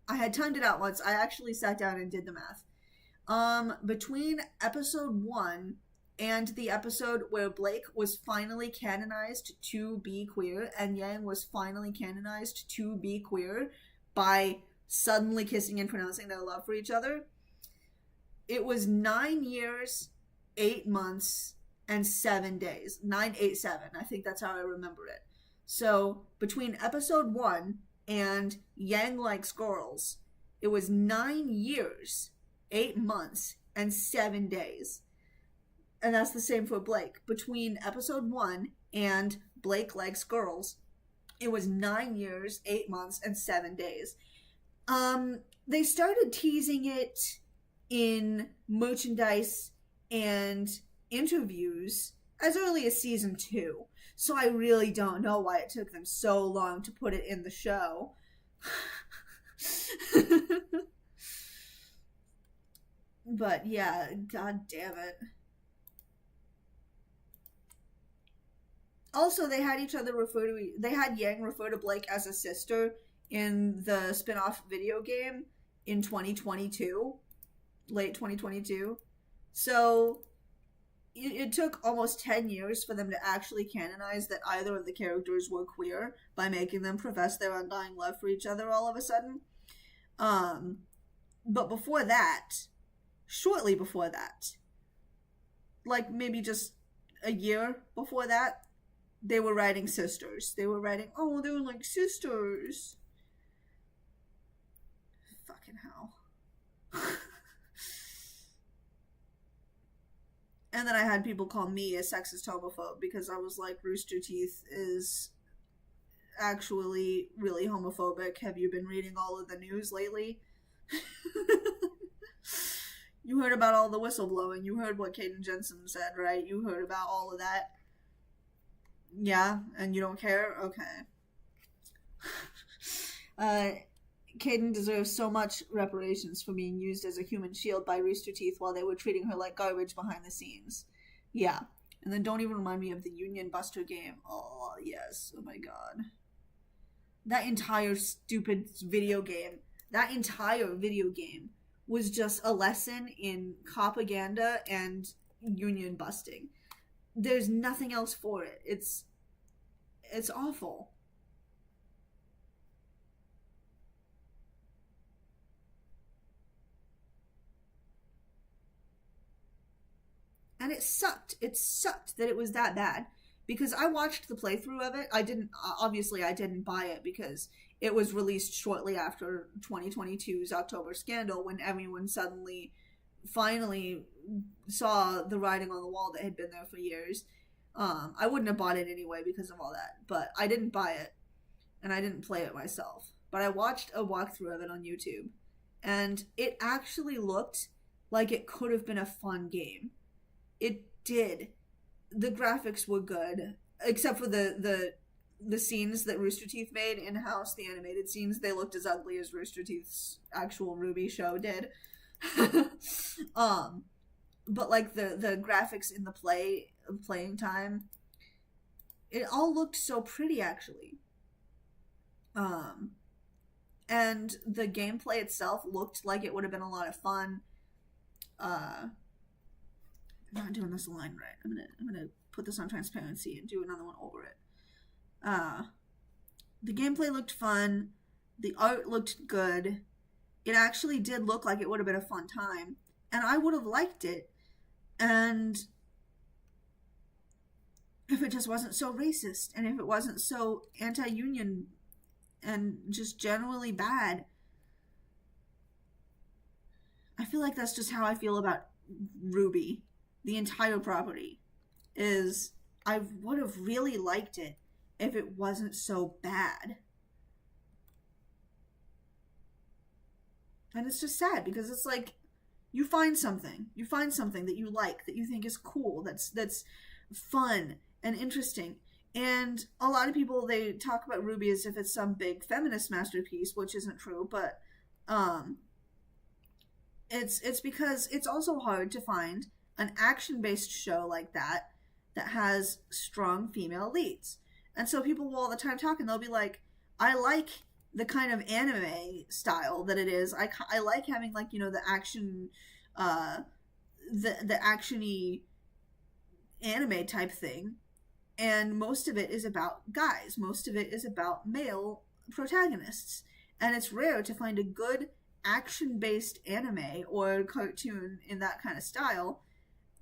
had timed it out once. I actually sat down and did the math. Between episode 1 and the episode where Blake was finally canonized to be queer and Yang was finally canonized to be queer by suddenly kissing and pronouncing their love for each other, it was 9 years, 8 months, and 7 days. 987. I think that's how I remember it. So between episode 1 and Yang Likes Girls, it was 9 years, 8 months, and 7 days. And that's the same for Blake. Between episode 1 and Blake Likes Girls, It was 9 years, 8 months, and 7 days. They started teasing it in merchandise and interviews as early as season 2. So I really don't know why it took them so long to put it in the show. But yeah, god damn it. Also, they had Yang refer to Blake as a sister in the spin-off video game in 2022, late 2022. So it took almost 10 years for them to actually canonize that either of the characters were queer by making them profess their undying love for each other all of a sudden. But before that, shortly before that, like maybe just a year before that, they were writing sisters. They were writing, oh, they were like sisters. Fucking hell. And then I had people call me a sexist homophobe because I was like, Rooster Teeth is actually really homophobic. Have you been reading all of the news lately? You heard about all the whistleblowing. You heard what Caden Jensen said, right? You heard about all of that. Yeah, and you don't care? Okay. Caden deserves so much reparations for being used as a human shield by Rooster Teeth while they were treating her like garbage behind the scenes. Yeah. And then don't even remind me of the Union Buster game. Oh, yes. Oh my god. That entire stupid video game, was just a lesson in propaganda and union busting. There's nothing else for it. It's awful. And it sucked. It sucked that it was that bad. Because I watched the playthrough of it. I didn't buy it because it was released shortly after 2022's October scandal when everyone finally saw the writing on the wall that had been there for years. I wouldn't have bought it anyway because of all that. But I didn't buy it. And I didn't play it myself. But I watched a walkthrough of it on YouTube. And it actually looked like it could have been a fun game. It did. The graphics were good, except for the scenes that Rooster Teeth made in-house, the animated scenes. They looked as ugly as Rooster Teeth's actual RWBY show did. But like the graphics in the playing time, it all looked so pretty actually. And the gameplay itself looked like it would have been a lot of fun. I'm not doing this line right. I'm gonna put this on transparency and do another one over it. The gameplay looked fun. The art looked good. It actually did look like it would have been a fun time. And I would have liked it. And if it just wasn't so racist, and if it wasn't so anti-union and just generally bad. I feel like that's just how I feel about RWBY. The entire property is, I would have really liked it if it wasn't so bad. And it's just sad because it's like you find something that you like, that you think is cool, that's fun and interesting. And a lot of people, they talk about RWBY as if it's some big feminist masterpiece, which isn't true, but it's because it's also hard to find an action-based show like that has strong female leads. And so people will all the time talk and they'll be like, I like the kind of anime style that it is. I like having, like, you know, the action, the action-y anime type thing. And most of it is about guys. Most of it is about male protagonists. And it's rare to find a good action-based anime or cartoon in that kind of style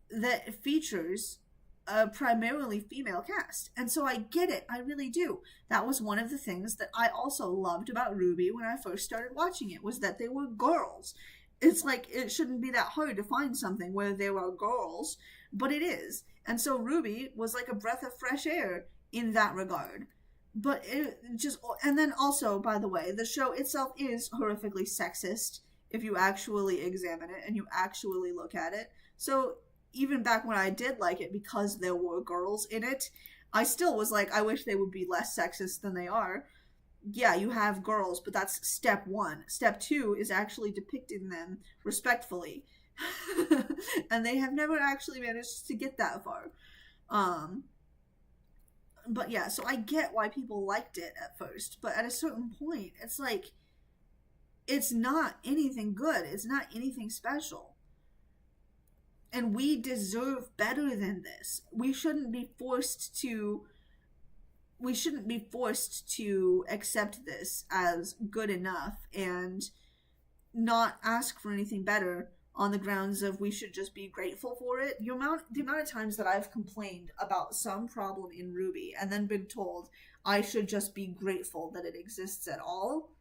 that features a primarily female cast. And so I get it. I really do. That was one of the things that I also loved about RWBY when I first started watching it, was that they were girls. It's like, it shouldn't be that hard to find something where there are girls, but it is. And so RWBY was like a breath of fresh air in that regard. But it just, and then also, by the way, the show itself is horrifically sexist if you actually examine it and you actually look at it. So even back when I did like it because there were girls in it, I still was like, I wish they would be less sexist than they are. Yeah, you have girls, but that's step one. Step two is actually depicting them respectfully. And they have never actually managed to get that far. Um, but yeah, so I get why people liked it at first, but at a certain point, it's like, it's not anything good. It's not anything special. And we deserve better than this. We shouldn't be forced to accept this as good enough and not ask for anything better on the grounds of we should just be grateful for it. The amount of times that I've complained about some problem in Ruby and then been told I should just be grateful that it exists at all,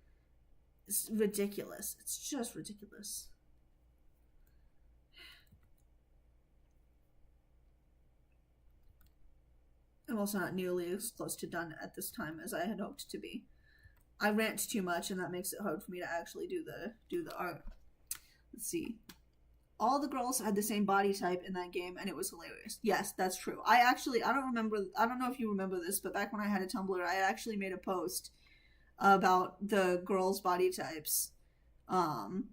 it's ridiculous. It's just ridiculous. I'm also not nearly as close to done at this time as I had hoped to be. I rant too much, and that makes it hard for me to actually do the art. Let's see. All the girls had the same body type in that game, and it was hilarious. Yes, that's true. I don't know if you remember this, but back when I had a Tumblr, I actually made a post about the girls' body types, and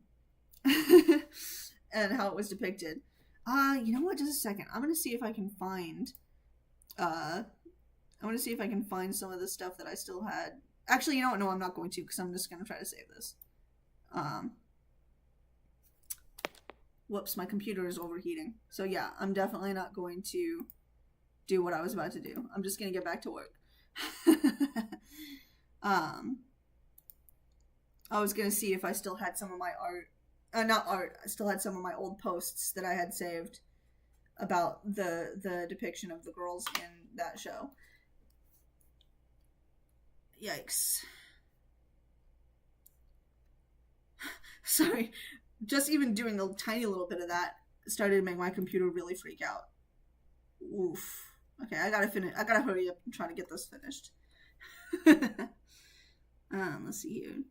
how it was depicted. You know what? Just a second. I'm gonna see if I can find. I want to see if I can find some of the stuff that I still had. Actually, you know what? No, I'm not going to, because I'm just gonna try to save this. Whoops, my computer is overheating. So yeah, I'm definitely not going to do what I was about to do. I'm just gonna get back to work. I was gonna see if I still had some of my art. Not art. I still had some of my old posts that I had saved about the depiction of the girls in that show. Yikes. Sorry. Just even doing a tiny little bit of that started to make my computer really freak out. Oof. Okay, I gotta hurry up and try to get this finished. Let's see here.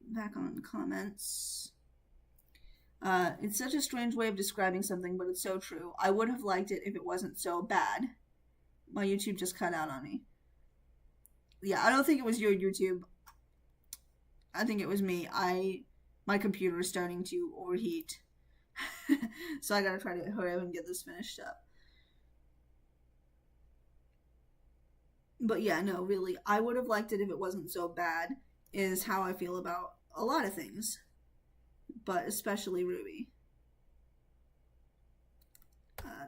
Back on the comments. It's such a strange way of describing something, but it's so true. I would have liked it if it wasn't so bad. My YouTube just cut out on me. Yeah, I don't think it was your YouTube. I think it was me. My computer is starting to overheat. So I gotta try to hurry up and get this finished up. But yeah, no, really, I would have liked it if it wasn't so bad, is how I feel about a lot of things. But especially Ruby.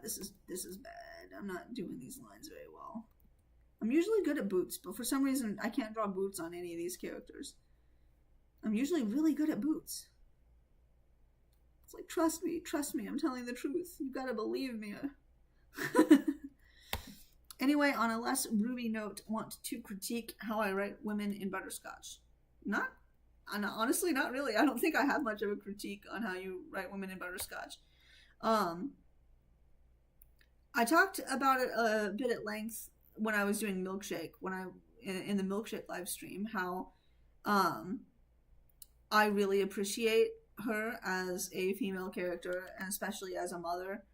This is bad. I'm not doing these lines very well. I'm usually good at boots, but for some reason I can't draw boots on any of these characters. I'm usually really good at boots. It's like, trust me, I'm telling the truth. You gotta believe me. Anyway, on a less Ruby note, want to critique how I write women in Butterscotch. Honestly, not really. I don't think I have much of a critique on how you write women in Butterscotch. I talked about it a bit at length when I was doing Milkshake, in the Milkshake live stream, how I really appreciate her as a female character, and especially as a mother,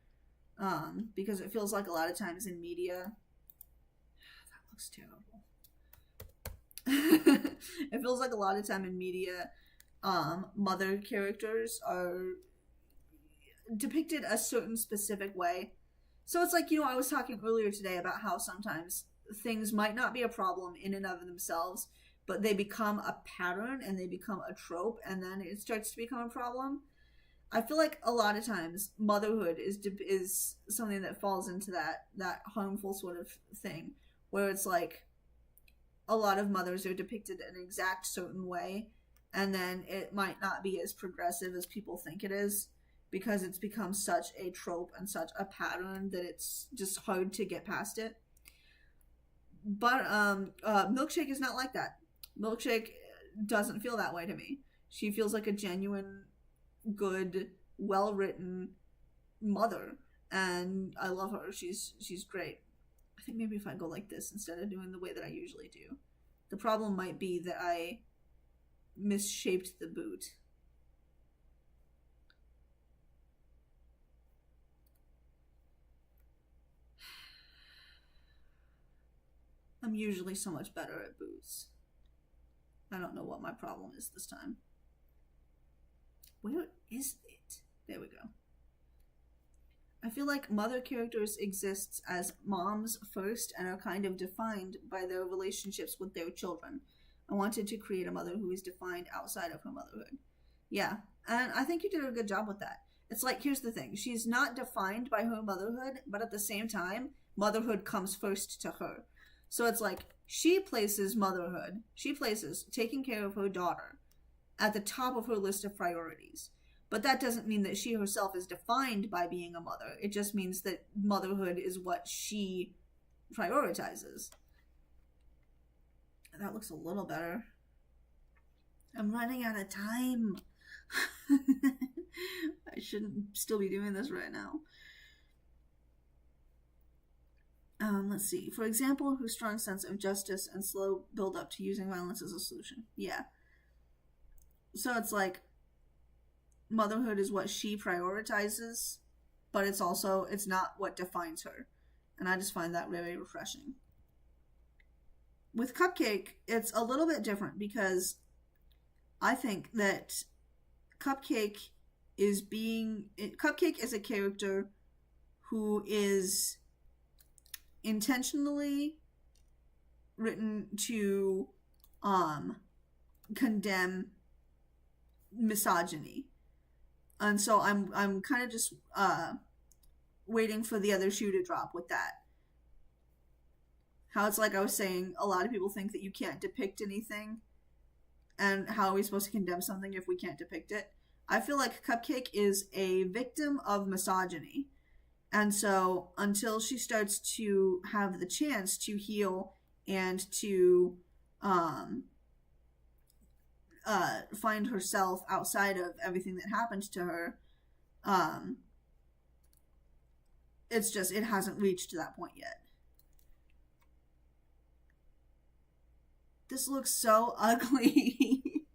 because it feels like a lot of times in media, that looks terrible. It feels like a lot of time in media, mother characters are depicted a certain specific way. So it's like, I was talking earlier today about how sometimes things might not be a problem in and of themselves, but they become a pattern and they become a trope, and then it starts to become a problem. I feel like a lot of times motherhood is something that falls into that harmful sort of thing, where it's like a lot of mothers are depicted in an exact certain way, and then it might not be as progressive as people think it is, because it's become such a trope and such a pattern that it's just hard to get past it. But Milkshake is not like that. Milkshake doesn't feel that way to me. She feels like a genuine, good, well-written mother, and I love her. She's great. I think maybe if I go like this instead of doing the way that I usually do. The problem might be that I misshaped the boot. I'm usually so much better at boots. I don't know what my problem is this time. Where is it? There we go. I feel like mother characters exist as moms first and are kind of defined by their relationships with their children. I wanted to create a mother who is defined outside of her motherhood. Yeah, and I think you did a good job with that. It's like, here's the thing. She's not defined by her motherhood, but at the same time, motherhood comes first to her. So it's like, she places motherhood, she places taking care of her daughter at the top of her list of priorities. But that doesn't mean that she herself is defined by being a mother. It just means that motherhood is what she prioritizes. That looks a little better. I'm running out of time. I shouldn't still be doing this right now. Let's see. For example, her strong sense of justice and slow build up to using violence as a solution. Yeah. So it's like, motherhood is what she prioritizes, but it's not what defines her. And I just find that very refreshing. With Cupcake, it's a little bit different because I think that Cupcake is a character who is intentionally written to condemn misogyny. And so I'm kind of just waiting for the other shoe to drop with that. How it's like I was saying, a lot of people think that you can't depict anything, and how are we supposed to condemn something if we can't depict it? I feel like Cupcake is a victim of misogyny. And so until she starts to have the chance to heal and to find herself outside of everything that happened to her, it hasn't reached that point yet. This looks so ugly.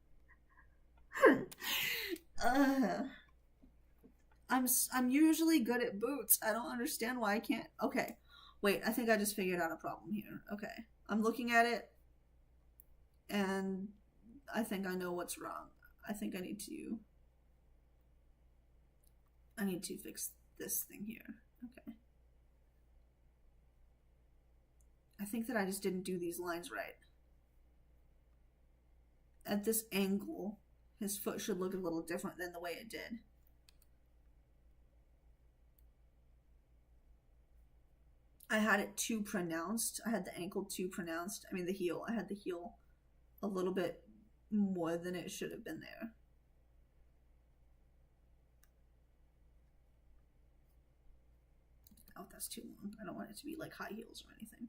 I'm usually good at boots. I don't understand why I can't. Okay, wait, I think I just figured out a problem here. Okay, I'm looking at it, and I think I know what's wrong. I think I need to fix this thing here. Okay. I think that I just didn't do these lines right. At this angle, his foot should look a little different than the way it did. I had it too pronounced. I had the ankle too pronounced. I mean, the heel. I had the heel a little bit more than it should have been there. Oh, that's too long. I don't want it to be like high heels or anything.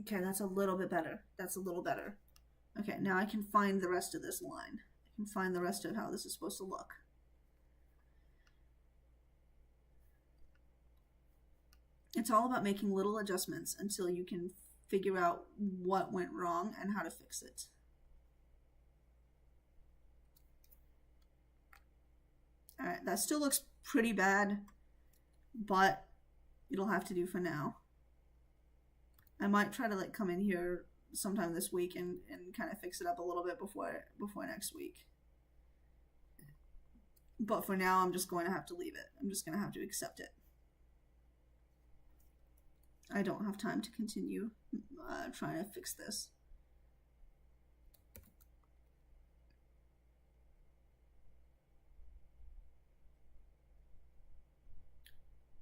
Okay, that's a little bit better. That's a little better. Okay, now I can find the rest of this line. I can find the rest of how this is supposed to look. It's all about making little adjustments until you can figure out what went wrong and how to fix it. Alright, that still looks pretty bad, but it'll have to do for now. I might try to like come in here sometime this week and kind of fix it up a little bit before next week. But for now, I'm just going to have to leave it. I'm just going to have to accept it. I don't have time to continue trying to fix this.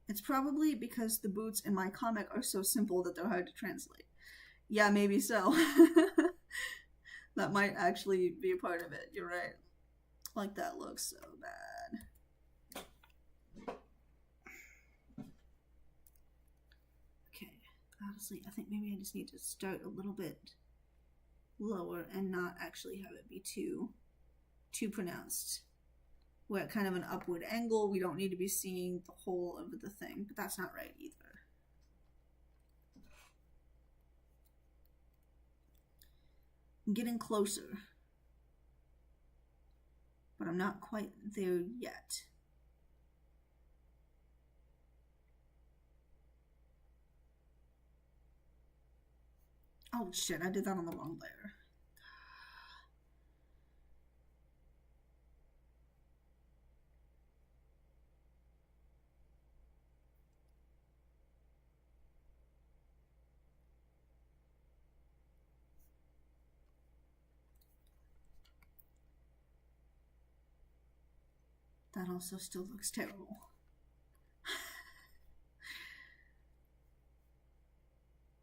It's probably because the boots in my comic are so simple that they're hard to translate. Yeah, maybe so. That might actually be a part of it. You're right. Like, that looks so bad. Okay, honestly, I think maybe I just need to start a little bit lower and not actually have it be too pronounced. we're at kind of an upward angle. We don't need to be seeing the whole of the thing, but that's not right either. I'm getting closer, but I'm not quite there yet. Oh shit, I did that on the wrong layer. That also still looks terrible.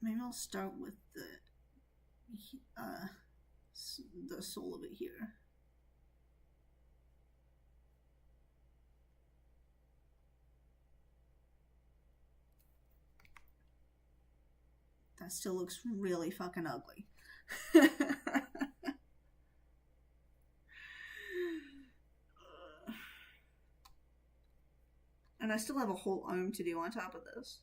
Maybe I'll start with the sole of it here. That still looks really fucking ugly. And I still have a whole arm to do on top of this.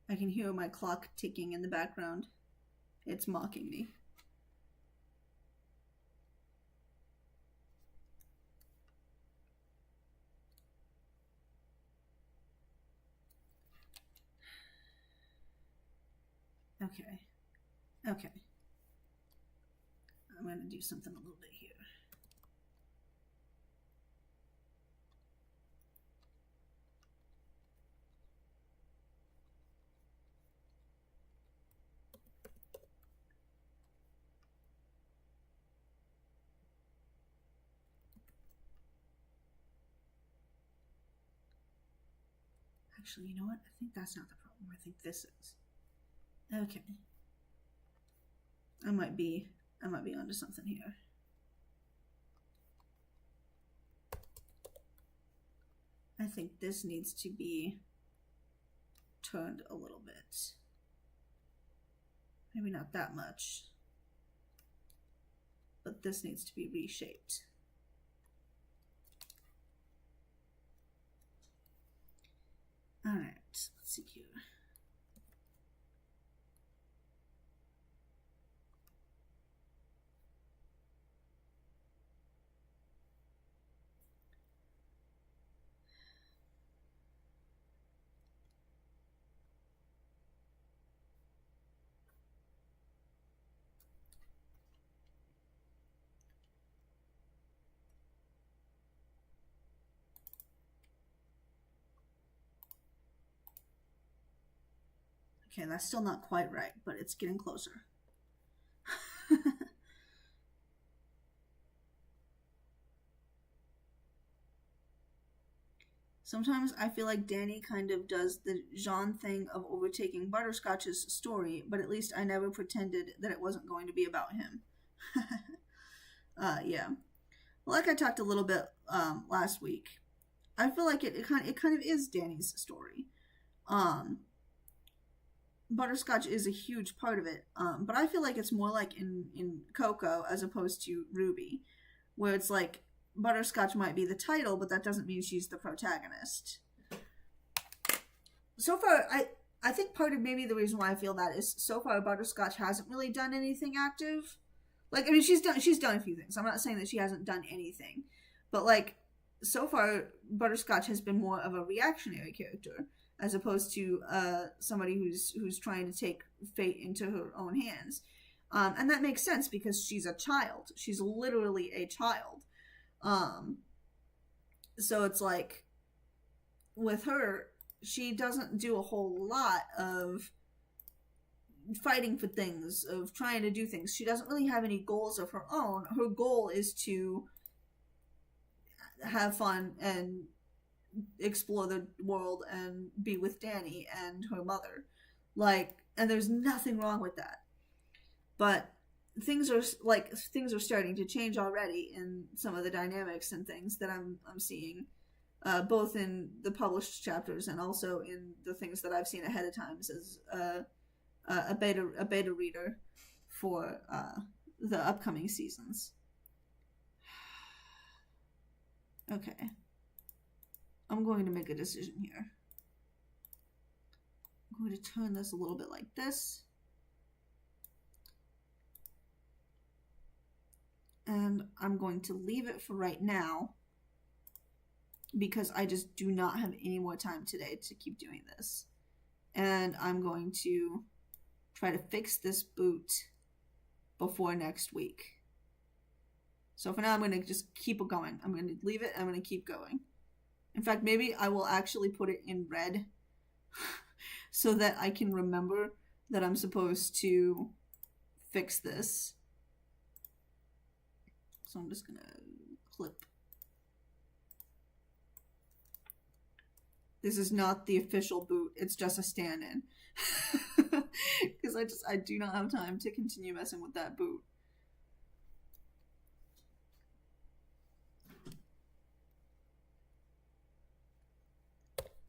I can hear my clock ticking in the background. It's mocking me. Okay. Okay. I'm going to do something a little bit here. Actually, you know what? I think that's not the problem. I think this is. Okay. I might be onto something here. I think this needs to be turned a little bit. Maybe not that much. But this needs to be reshaped. All right, let's see here. Okay, that's still not quite right, but it's getting closer. Sometimes I feel like Danny kind of does the Jean thing of overtaking Butterscotch's story, but at least I never pretended that it wasn't going to be about him. Yeah. Like I talked a little bit last week, I feel like it kind of is Danny's story. Butterscotch is a huge part of it, but I feel like it's more like in Coco as opposed to Ruby, where it's like Butterscotch might be the title, but that doesn't mean she's the protagonist. So far, I think part of maybe the reason why I feel that is so far Butterscotch hasn't really done anything active. Like, I mean, she's done a few things. I'm not saying that she hasn't done anything, but like so far Butterscotch has been more of a reactionary character as opposed to somebody who's trying to take fate into her own hands. And that makes sense because she's a child. She's literally a child. So it's like with her, she doesn't do a whole lot of fighting for things, of trying to do things. She doesn't really have any goals of her own. Her goal is to have fun and explore the world and be with Danny and her mother. Like, and there's nothing wrong with that. But things are starting to change already in some of the dynamics and things that I'm seeing both in the published chapters and also in the things that I've seen ahead of time as a beta reader for the upcoming seasons. Okay. I'm going to make a decision here. I'm going to turn this a little bit like this. And I'm going to leave it for right now because I just do not have any more time today to keep doing this. And I'm going to try to fix this boot before next week. So for now, I'm going to just keep it going. I'm going to leave it. I'm going to keep going. In fact, maybe I will actually put it in red so that I can remember that I'm supposed to fix this. So I'm just going to clip. This is not the official boot. It's just a stand-in. Because I do not have time to continue messing with that boot.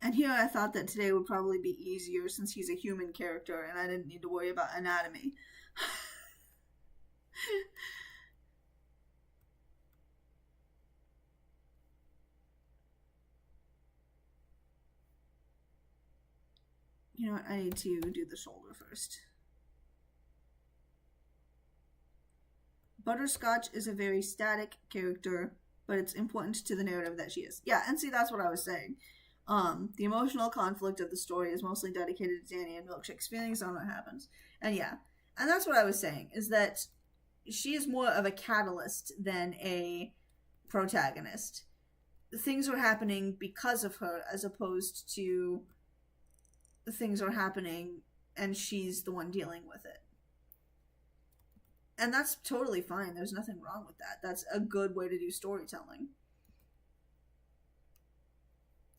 And here I thought that today would probably be easier since he's a human character and I didn't need to worry about anatomy. You know what? I need to do the shoulder first. Butterscotch is a very static character, but it's important to the narrative that she is. Yeah, and see, that's what I was saying. The emotional conflict of the story is mostly dedicated to Danny and Milkshake's feelings on what happens. And yeah, and that's what I was saying, is that she is more of a catalyst than a protagonist. Things are happening because of her, as opposed to things are happening and she's the one dealing with it. And that's totally fine. There's nothing wrong with that. That's a good way to do storytelling.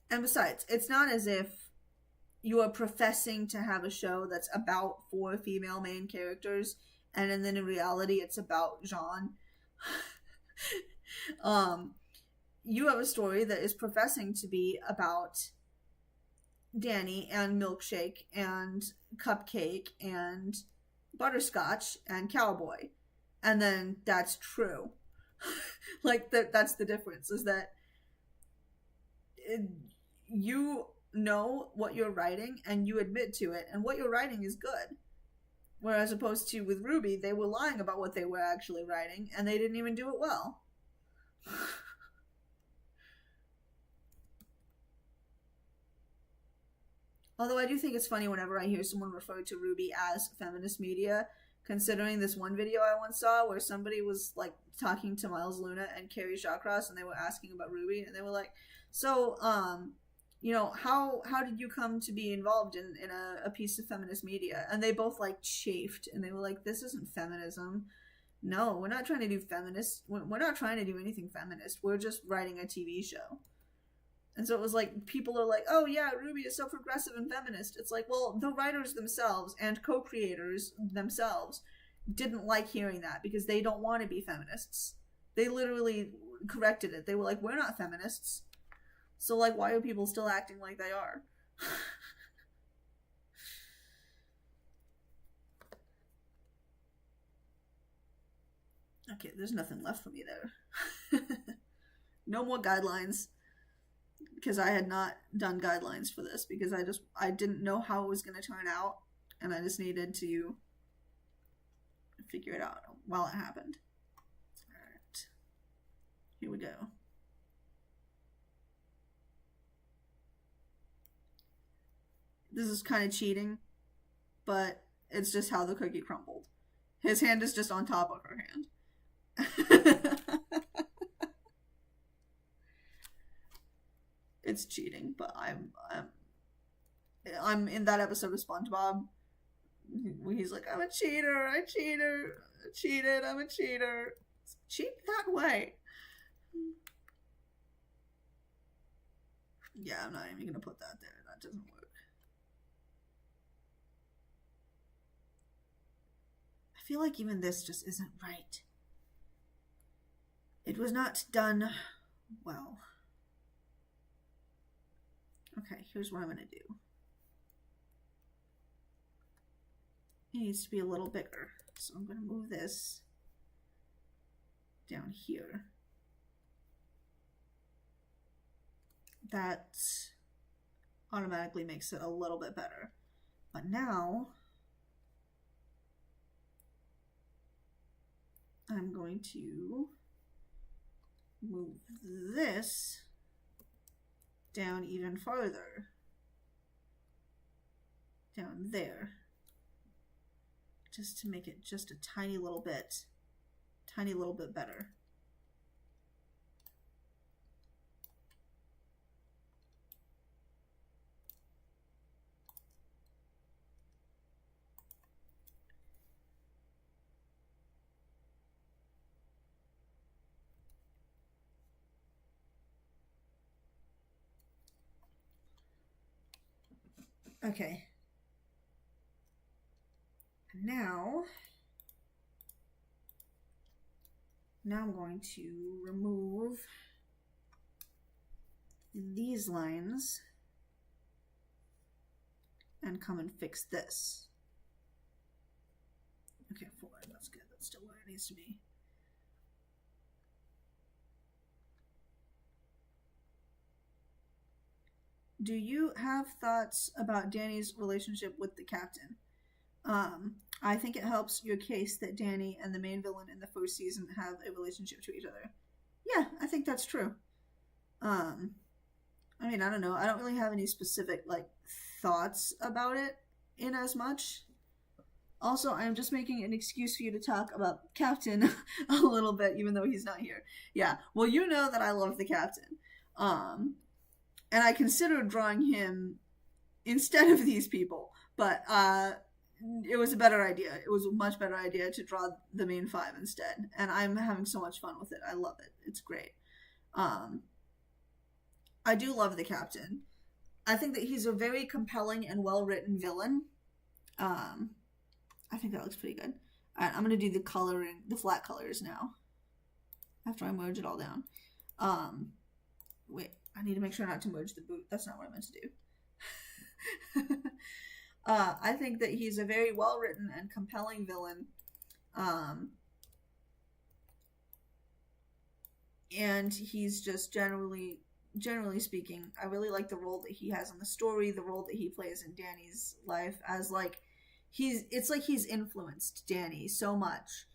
And besides, it's not as if you are professing to have a show that's about 4 female main characters, and then in reality it's about Jean. You have a story that is professing to be about Danny and Milkshake and Cupcake and Butterscotch and Cowboy. And then that's true. Like, that's the difference, is that you know what you're writing and you admit to it, and what you're writing is good. Whereas opposed to with Ruby, they were lying about what they were actually writing, and they didn't even do it well. Although I do think it's funny whenever I hear someone refer to Ruby as feminist media, considering this one video I once saw where somebody was like talking to Miles Luna and Carrie Shawcross, and they were asking about Ruby, and they were like, so, you know, how did you come to be involved in a piece of feminist media? And they both like chafed, and they were like, this isn't feminism. No, we're not trying to do feminist. We're not trying to do anything feminist. We're just writing a TV show. And so it was like, people are like, oh yeah, Ruby is so progressive and feminist. It's like, well, the writers themselves and co-creators themselves didn't like hearing that because they don't want to be feminists. They literally corrected it. They were like, we're not feminists. So like, why are people still acting like they are? Okay, there's nothing left for me there. No more guidelines. Because I had not done guidelines for this, because I didn't know how it was going to turn out, and I just needed to figure it out while it happened. Alright. Here we go. This is kind of cheating, but it's just how the cookie crumbled. His hand is just on top of her hand. It's cheating, but I'm in that episode of SpongeBob. He's like, I'm a cheater, I cheated, I'm a cheater. Cheat that way. Yeah, I'm not even gonna put that there. That doesn't work. I feel like even this just isn't right. It was not done well. Okay, here's what I'm going to do. It needs to be a little bigger. So I'm going to move this down here. That automatically makes it a little bit better. But now I'm going to move this down even farther. Down there. Just to make it just a tiny little bit better. Okay. Now I'm going to remove these lines and come and fix this. Okay, 4, that's good. That's still where it needs to be. Do you have thoughts about Danny's relationship with the captain? I think it helps your case that Danny and the main villain in the first season have a relationship to each other. Yeah, I think that's true. I mean, I don't know. I don't really have any specific, like, thoughts about it in as much. Also, I'm just making an excuse for you to talk about Captain a little bit, even though he's not here. Yeah, well, you know that I love the Captain. And I considered drawing him instead of these people, but, it was a better idea. It was a much better idea to draw the main 5 instead. And I'm having so much fun with it. I love it. It's great. I do love the Captain. I think that he's a very compelling and well-written villain. I think that looks pretty good. All right, I'm going to do the coloring, the flat colors now. After I merge it all down. Wait, I need to make sure not to merge the boot. That's not what I meant to do. I think that he's a very well-written and compelling villain. And he's just generally speaking, I really like the role that he has in the story, the role that he plays in Danny's life as, like, it's like he's influenced Danny so much.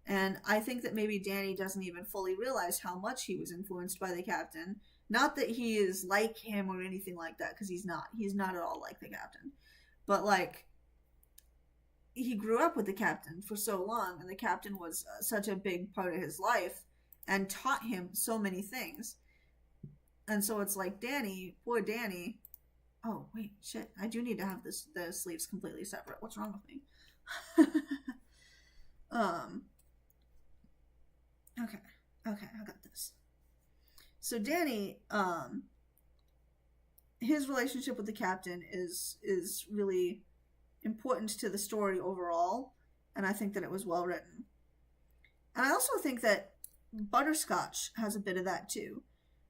And I think that maybe Danny doesn't even fully realize how much he was influenced by the Captain. Not that he is like him or anything like that, because he's not. He's not at all like the Captain. But, like, he grew up with the Captain for so long, and the Captain was such a big part of his life and taught him so many things. And so it's like Danny, poor Danny. Oh, wait, shit. I do need to have the sleeves completely separate. What's wrong with me? Okay, I got this. So Danny, his relationship with the Captain is really important to the story overall, and I think that it was well written. And I also think that Butterscotch has a bit of that too.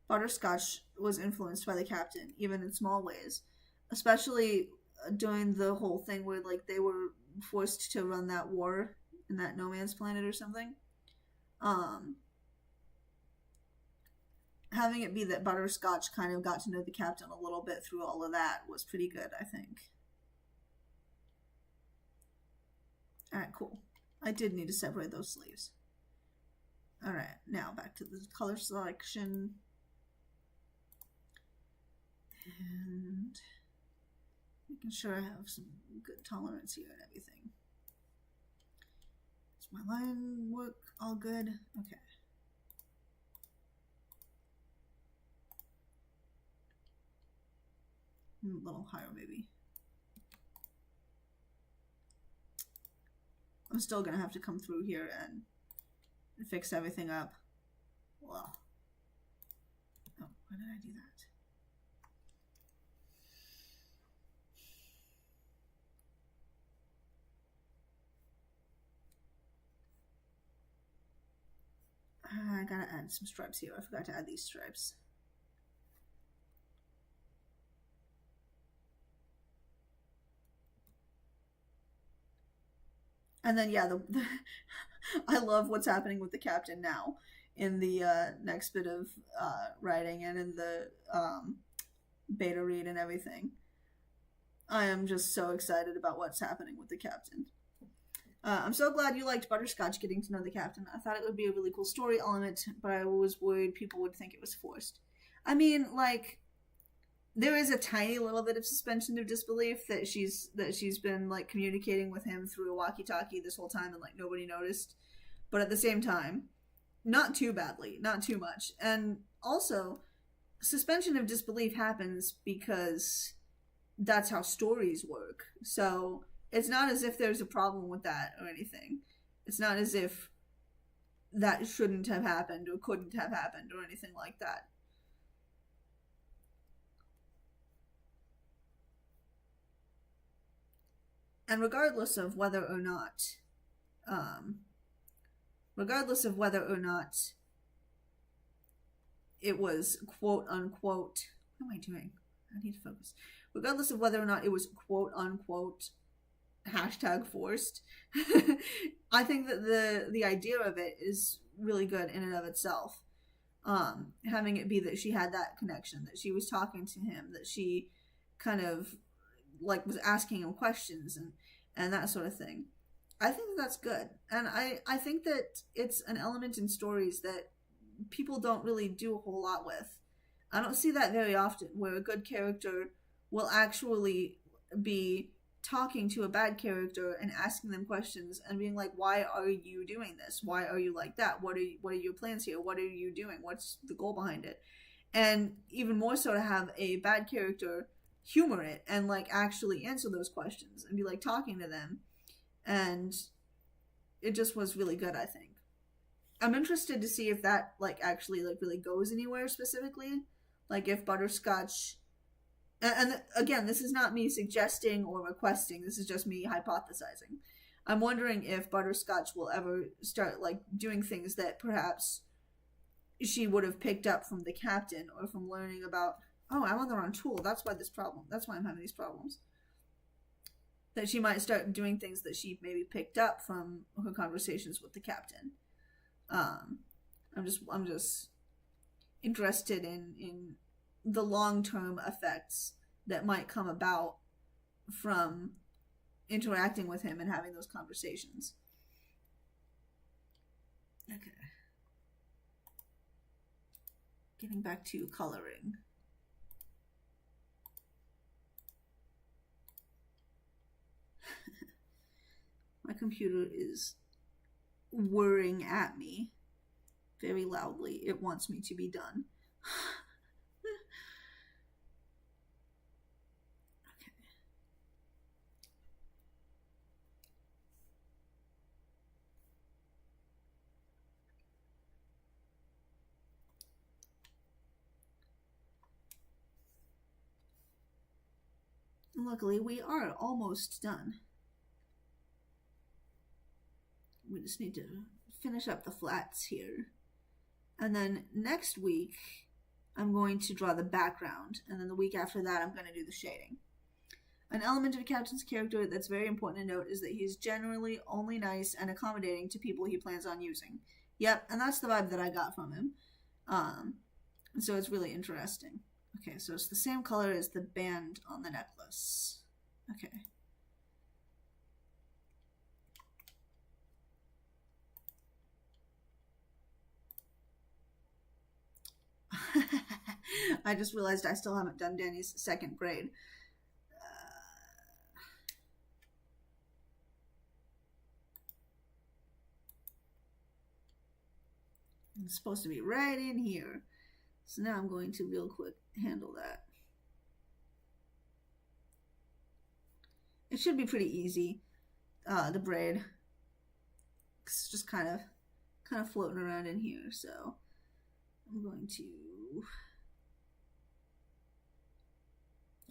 Butterscotch was influenced by the Captain, even in small ways, especially during the whole thing where, like, they were forced to run that war in that no man's planet or something. Having it be that Butterscotch kind of got to know the Captain a little bit through all of that was pretty good, I think. Alright, cool. I did need to separate those sleeves. Alright, now back to the color selection. And making sure I have some good tolerance here and everything. Does my line work all good? Okay. A little higher, maybe. I'm still gonna have to come through here and fix everything up. Well. Oh, why did I do that? I gotta add some stripes here. I forgot to add these stripes. And then yeah, the I love what's happening with the captain now in the next bit of writing and in the beta read and everything. I am just so excited about what's happening with the captain. I'm so glad you liked Butterscotch getting to know the captain. I thought it would be a really cool story element, but I was worried people would think it was forced. I mean, like, there is a tiny little bit of suspension of disbelief that she's been like communicating with him through a walkie-talkie this whole time and like nobody noticed. But at the same time, not too badly, not too much. And also, suspension of disbelief happens because that's how stories work. So it's not as if there's a problem with that or anything. It's not as if that shouldn't have happened or couldn't have happened or anything like that. And regardless of whether or not it was quote unquote, what am I doing? I need to focus. Regardless of whether or not it was quote unquote hashtag forced, I think that the idea of it is really good in and of itself. Having it be that she had that connection, that she was talking to him, that she kind of like was asking him questions and that sort of thing. I think that that's good, and I think that it's an element in stories that people don't really do a whole lot with. I don't see that very often, where a good character will actually be talking to a bad character and asking them questions and being like, "Why are you doing this? Why are you like that? What are your plans here? What are you doing? What's the goal behind it?" And even more so to have a bad character humor it and like actually answer those questions and be like talking to them, and it just was really good. I think I'm interested to see if that like actually like really goes anywhere specifically, like if Butterscotch, and again, this is not me suggesting or requesting, this is just me hypothesizing. I'm wondering if Butterscotch will ever start like doing things that perhaps she would have picked up from the captain or from learning about, oh, I'm on the wrong tool, that's why I'm having these problems. That she might start doing things that she maybe picked up from her conversations with the captain. I'm just interested in the long-term effects that might come about from interacting with him and having those conversations. Okay. Getting back to coloring. My computer is whirring at me very loudly. It wants me to be done. Okay. Luckily, we are almost done. We just need to finish up the flats here. And then next week, I'm going to draw the background. And then the week after that, I'm going to do the shading. An element of the captain's character that's very important to note is that he's generally only nice and accommodating to people he plans on using. Yep, and that's the vibe that I got from him. So it's really interesting. Okay, so it's the same color as the band on the necklace. Okay. I just realized I still haven't done Danny's second grade. It's supposed to be right in here. So now I'm going to real quick handle that. It should be pretty easy, the braid. It's just kind of floating around in here, so I'm going to...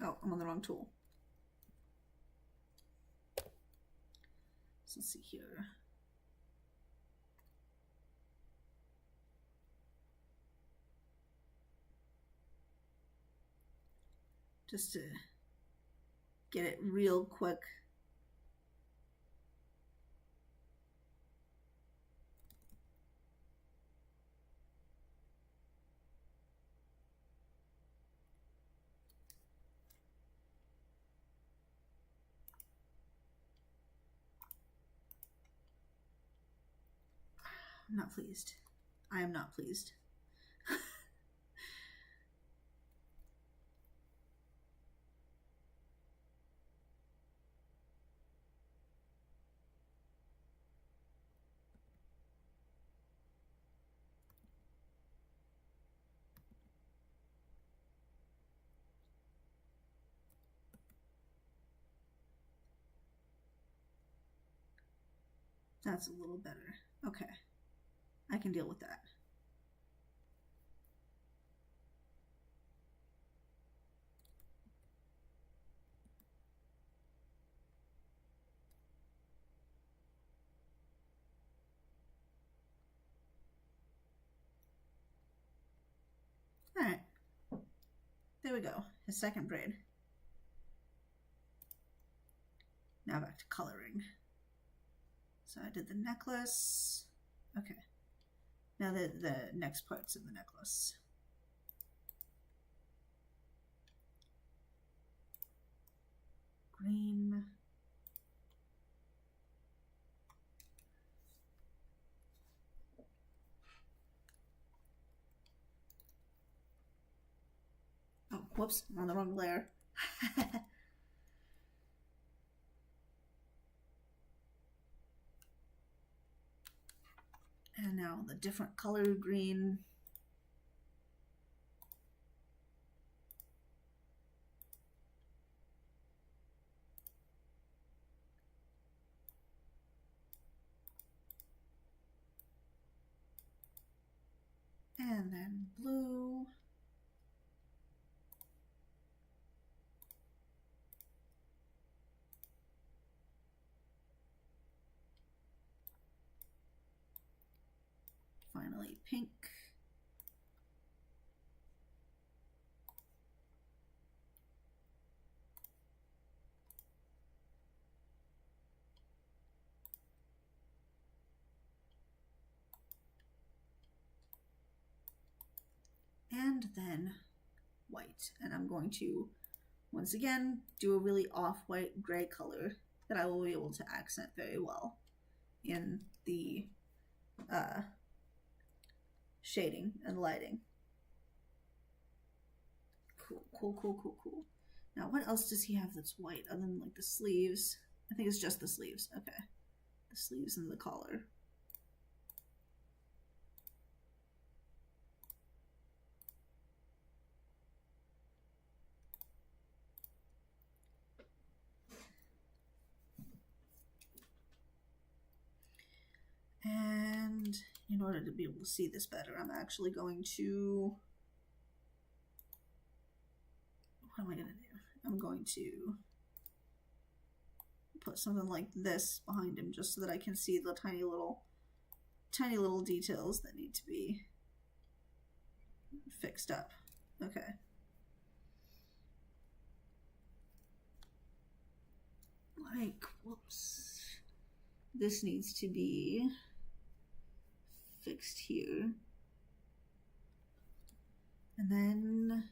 Oh, I'm on the wrong tool. So let's see here. Just to get it real quick. I'm not pleased. I am not pleased. That's a little better. Okay. I can deal with that. All right. There we go. His second braid. Now back to coloring. So I did the necklace. Okay. Now the next parts of the necklace. Green. Oh, whoops, I'm on the wrong layer. And now the different color green. And then blue. Finally, pink. And then white. And I'm going to, once again, do a really off-white gray color that I will be able to accent very well in the shading and lighting. Cool, cool, cool, cool, cool. Now, what else does he have that's white other than like the sleeves? I think it's just the sleeves. Okay. The sleeves and the collar. And in order to be able to see this better, I'm actually going to, what am I going to do? I'm going to put something like this behind him just so that I can see the tiny little details that need to be fixed up. Okay. Like, whoops. This needs to be fixed here. And then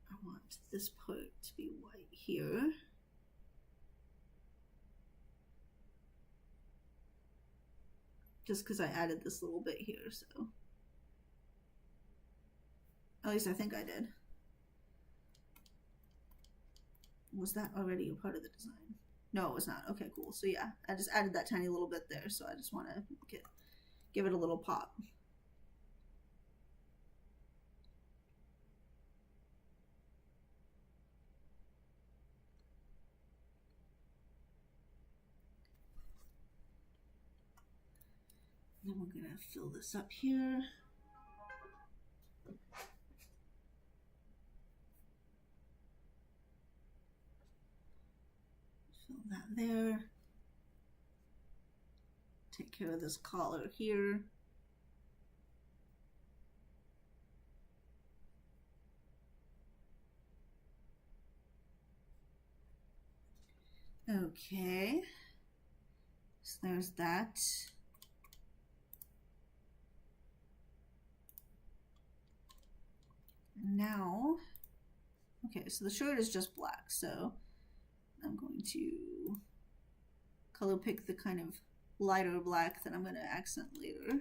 I want this part to be white here. Just because I added this little bit here, so. At least I think I did. Was that already a part of the design? No, it was not. Okay, cool. So yeah, I just added that tiny little bit there, so I just want to give it a little pop. Then we're gonna fill this up here. Fill that there. Take care of this collar here. Okay. So there's that. Now, okay, so the shirt is just black, so I'm going to color pick the kind of lighter black that I'm going to accent later.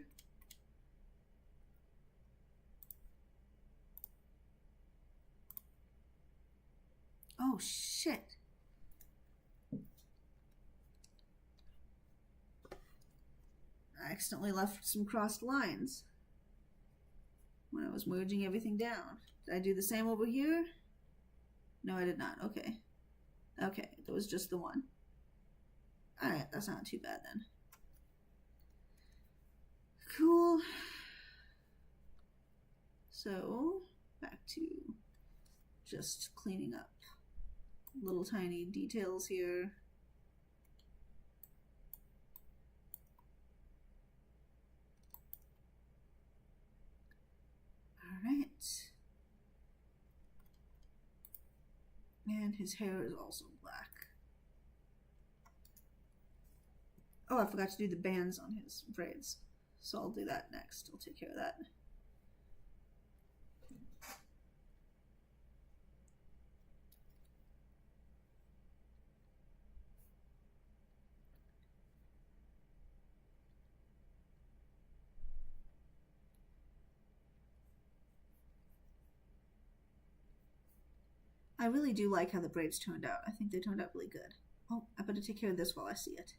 Oh, shit. I accidentally left some crossed lines when I was merging everything down. Did I do the same over here? No, I did not. Okay. Okay, that was just the one. Alright, that's not too bad then. Cool. So, back to just cleaning up little tiny details here. Alright. And his hair is also black. Oh, I forgot to do the bands on his braids. So I'll do that next. I'll take care of that. I really do like how the braids turned out. I think they turned out really good. Oh, I better take care of this while I see it.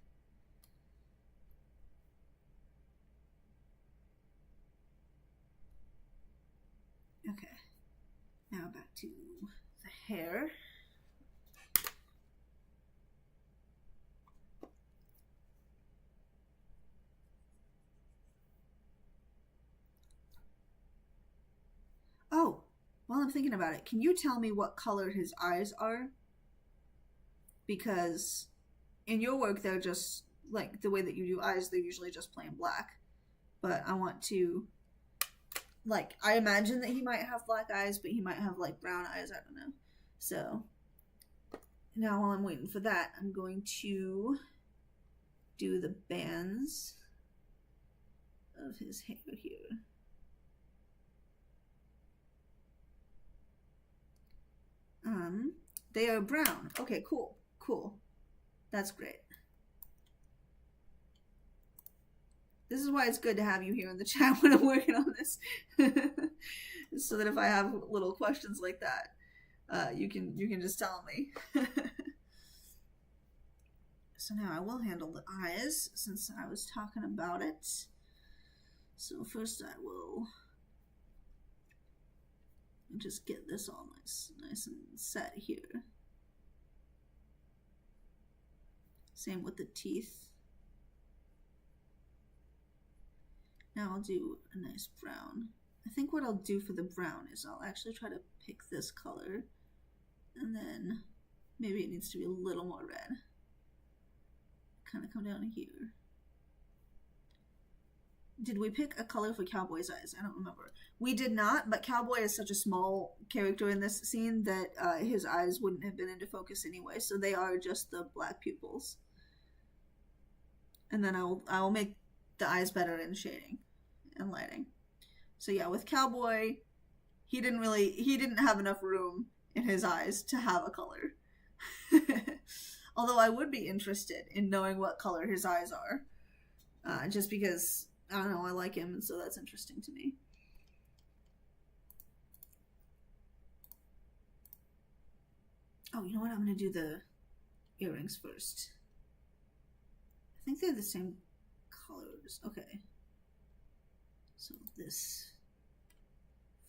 Okay, now back to the hair. Oh, while I'm thinking about it, can you tell me what color his eyes are? Because in your work, they're just, like, the way that you do eyes, they're usually just plain black. But I want to, like, I imagine that he might have black eyes, but he might have, like, brown eyes, I don't know. So, now while I'm waiting for that, I'm going to do the bands of his hair here. They are brown. Okay, cool, cool. That's great. This is why it's good to have you here in the chat when I'm working on this. So that if I have little questions like that, you can just tell me. So now I will handle the eyes since I was talking about it. So first I will just get this all nice and set here. Same with the teeth. Now I'll do a nice brown. I think what I'll do for the brown is I'll actually try to pick this color, and then maybe it needs to be a little more red. Kind of come down here. Did we pick a color for Cowboy's eyes? I don't remember. We did not, but Cowboy is such a small character in this scene that his eyes wouldn't have been into focus anyway, so they are just the black pupils. And then I will make the eyes better in shading and lighting. So yeah, with Cowboy, he didn't have enough room in his eyes to have a color. Although I would be interested in knowing what color his eyes are. Just because, I don't know, I like him, and so that's interesting to me. Oh, you know what? I'm going to do the earrings first. I think they're the same colors. Okay. So this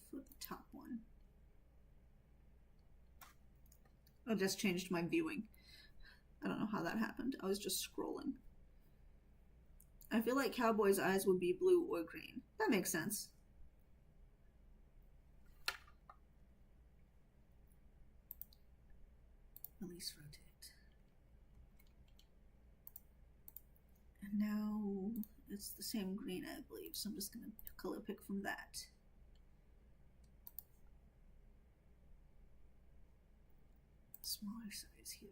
for the top one. I just changed my viewing. I don't know how that happened. I was just scrolling. I feel like Cowboy's eyes would be blue or green. That makes sense. Release rotate. And now it's the same green, I believe, so I'm just going to color pick from that. Smaller size here.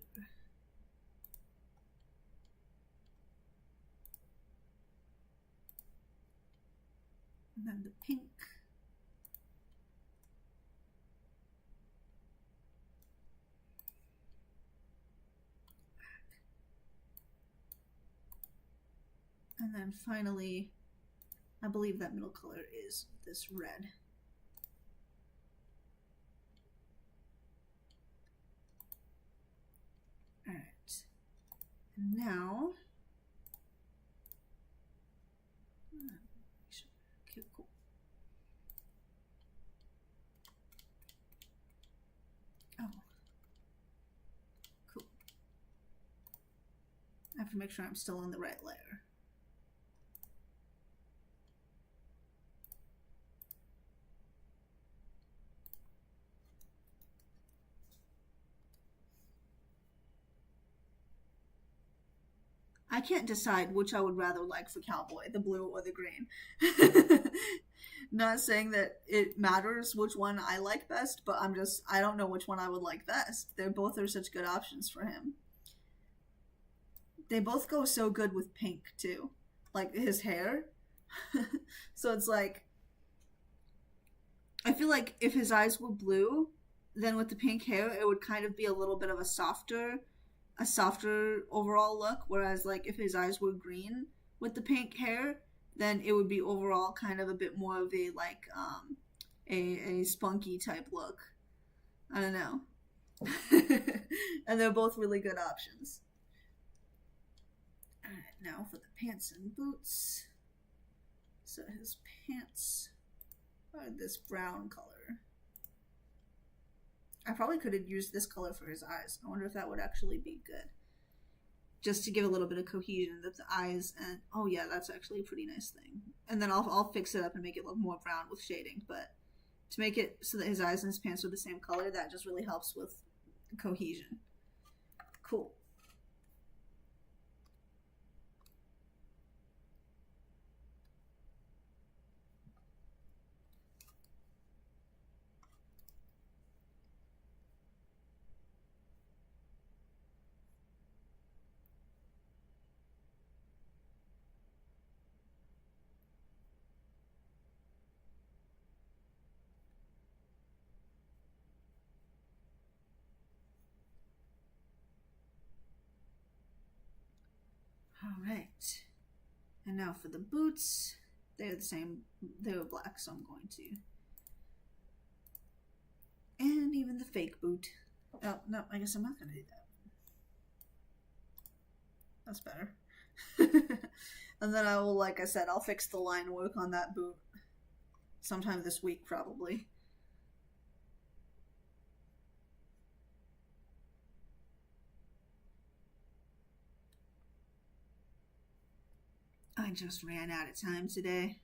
And then the pink. And finally, I believe that middle color is this red. All right. And now, okay, cool. Oh, cool. I have to make sure I'm still on the right layer. I can't decide which I would rather like for cowboy, the blue or the green. Not saying that it matters which one I like best, but I don't know which one I would like best. They both are such good options for him. They both go so good with pink too, like his hair. So it's like, I feel like if his eyes were blue, then with the pink hair, it would kind of be a little bit of a softer overall look. Whereas like if his eyes were green with the pink hair, then it would be overall kind of a bit more of a like a spunky type look. I don't know. And they're both really good options. All right, now for the pants and boots. So his pants are this brown color. I probably could have used this color for his eyes. I wonder if that would actually be good. Just to give a little bit of cohesion to the eyes, and oh yeah, that's actually a pretty nice thing. And then I'll fix it up and make it look more brown with shading, but to make it so that his eyes and his pants are the same color, that just really helps with cohesion. Cool. All right. And now for the boots, they're the same. They were black, so I'm going to. And even the fake boot. Oh, no, I guess I'm not going to do that. That's better. And then I will, like I said, I'll fix the line work on that boot sometime this week, probably. I just ran out of time today.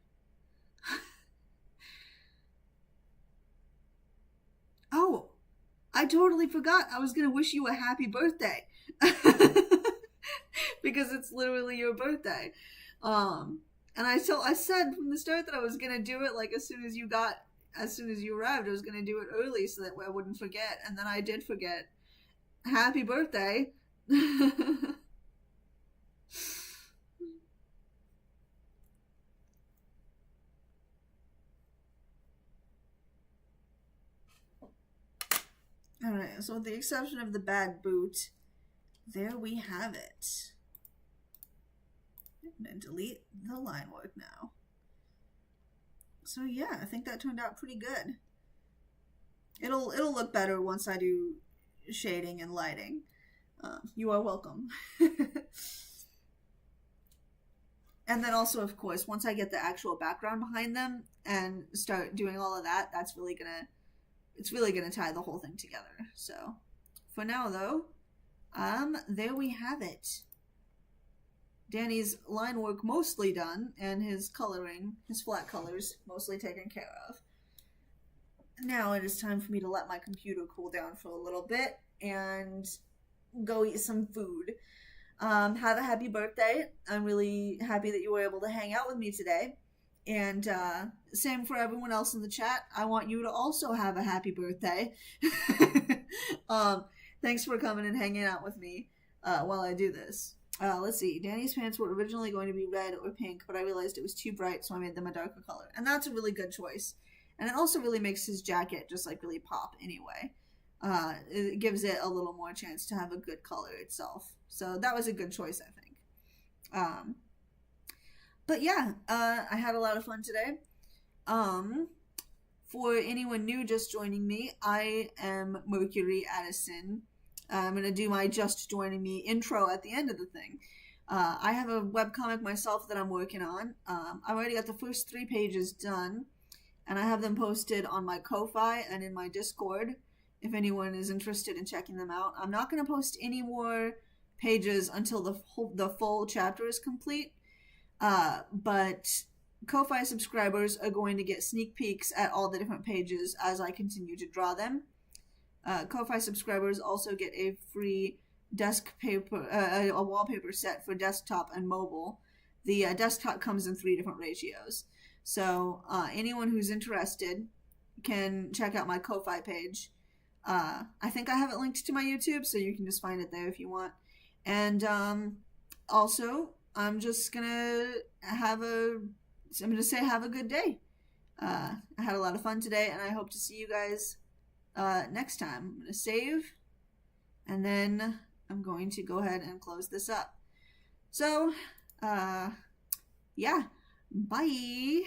Oh, I totally forgot. I was going to wish you a happy birthday. Because it's literally your birthday. And I said from the start that I was going to do it like as soon as you arrived, I was going to do it early so that I wouldn't forget. And then I did forget. Happy birthday. Alright, so with the exception of the bad boot, there we have it. I'm going to delete the line work now. So yeah, I think that turned out pretty good. It'll look better once I do shading and lighting. You are welcome. And then also, of course, once I get the actual background behind them and start doing all of that, it's really gonna tie the whole thing together. So for now though, there we have it. Danny's line work mostly done, and his coloring, his flat colors, mostly taken care of. Now it is time for me to let my computer cool down for a little bit and go eat some food. Have a happy birthday. I'm really happy that you were able to hang out with me today. And same for everyone else in the chat. I want you to also have a happy birthday. Thanks for coming and hanging out with me while I do this. Let's see. Danny's pants were originally going to be red or pink, but I realized it was too bright, so I made them a darker color. And that's a really good choice. And it also really makes his jacket just like really pop anyway. It gives it a little more chance to have a good color itself. So that was a good choice, I think. But yeah, I had a lot of fun today. For anyone new just joining me, I am Mercury Addison. I'm going to do my just joining me intro at the end of the thing. I have a webcomic myself that I'm working on. I've already got the first 3 pages done, and I have them posted on my Ko-Fi and in my Discord if anyone is interested in checking them out. I'm not going to post any more pages until the full chapter is complete, but Ko-Fi subscribers are going to get sneak peeks at all the different pages as I continue to draw them. Ko-Fi subscribers also get a free desk paper, a wallpaper set for desktop and mobile. The desktop comes in 3 different ratios. So anyone who's interested can check out my Ko-Fi page. I think I have it linked to my YouTube, so you can just find it there if you want. And also, I'm just gonna have a good day. I had a lot of fun today, and I hope to see you guys next time. I'm gonna save, and then I'm going to go ahead and close this up. So, yeah, bye.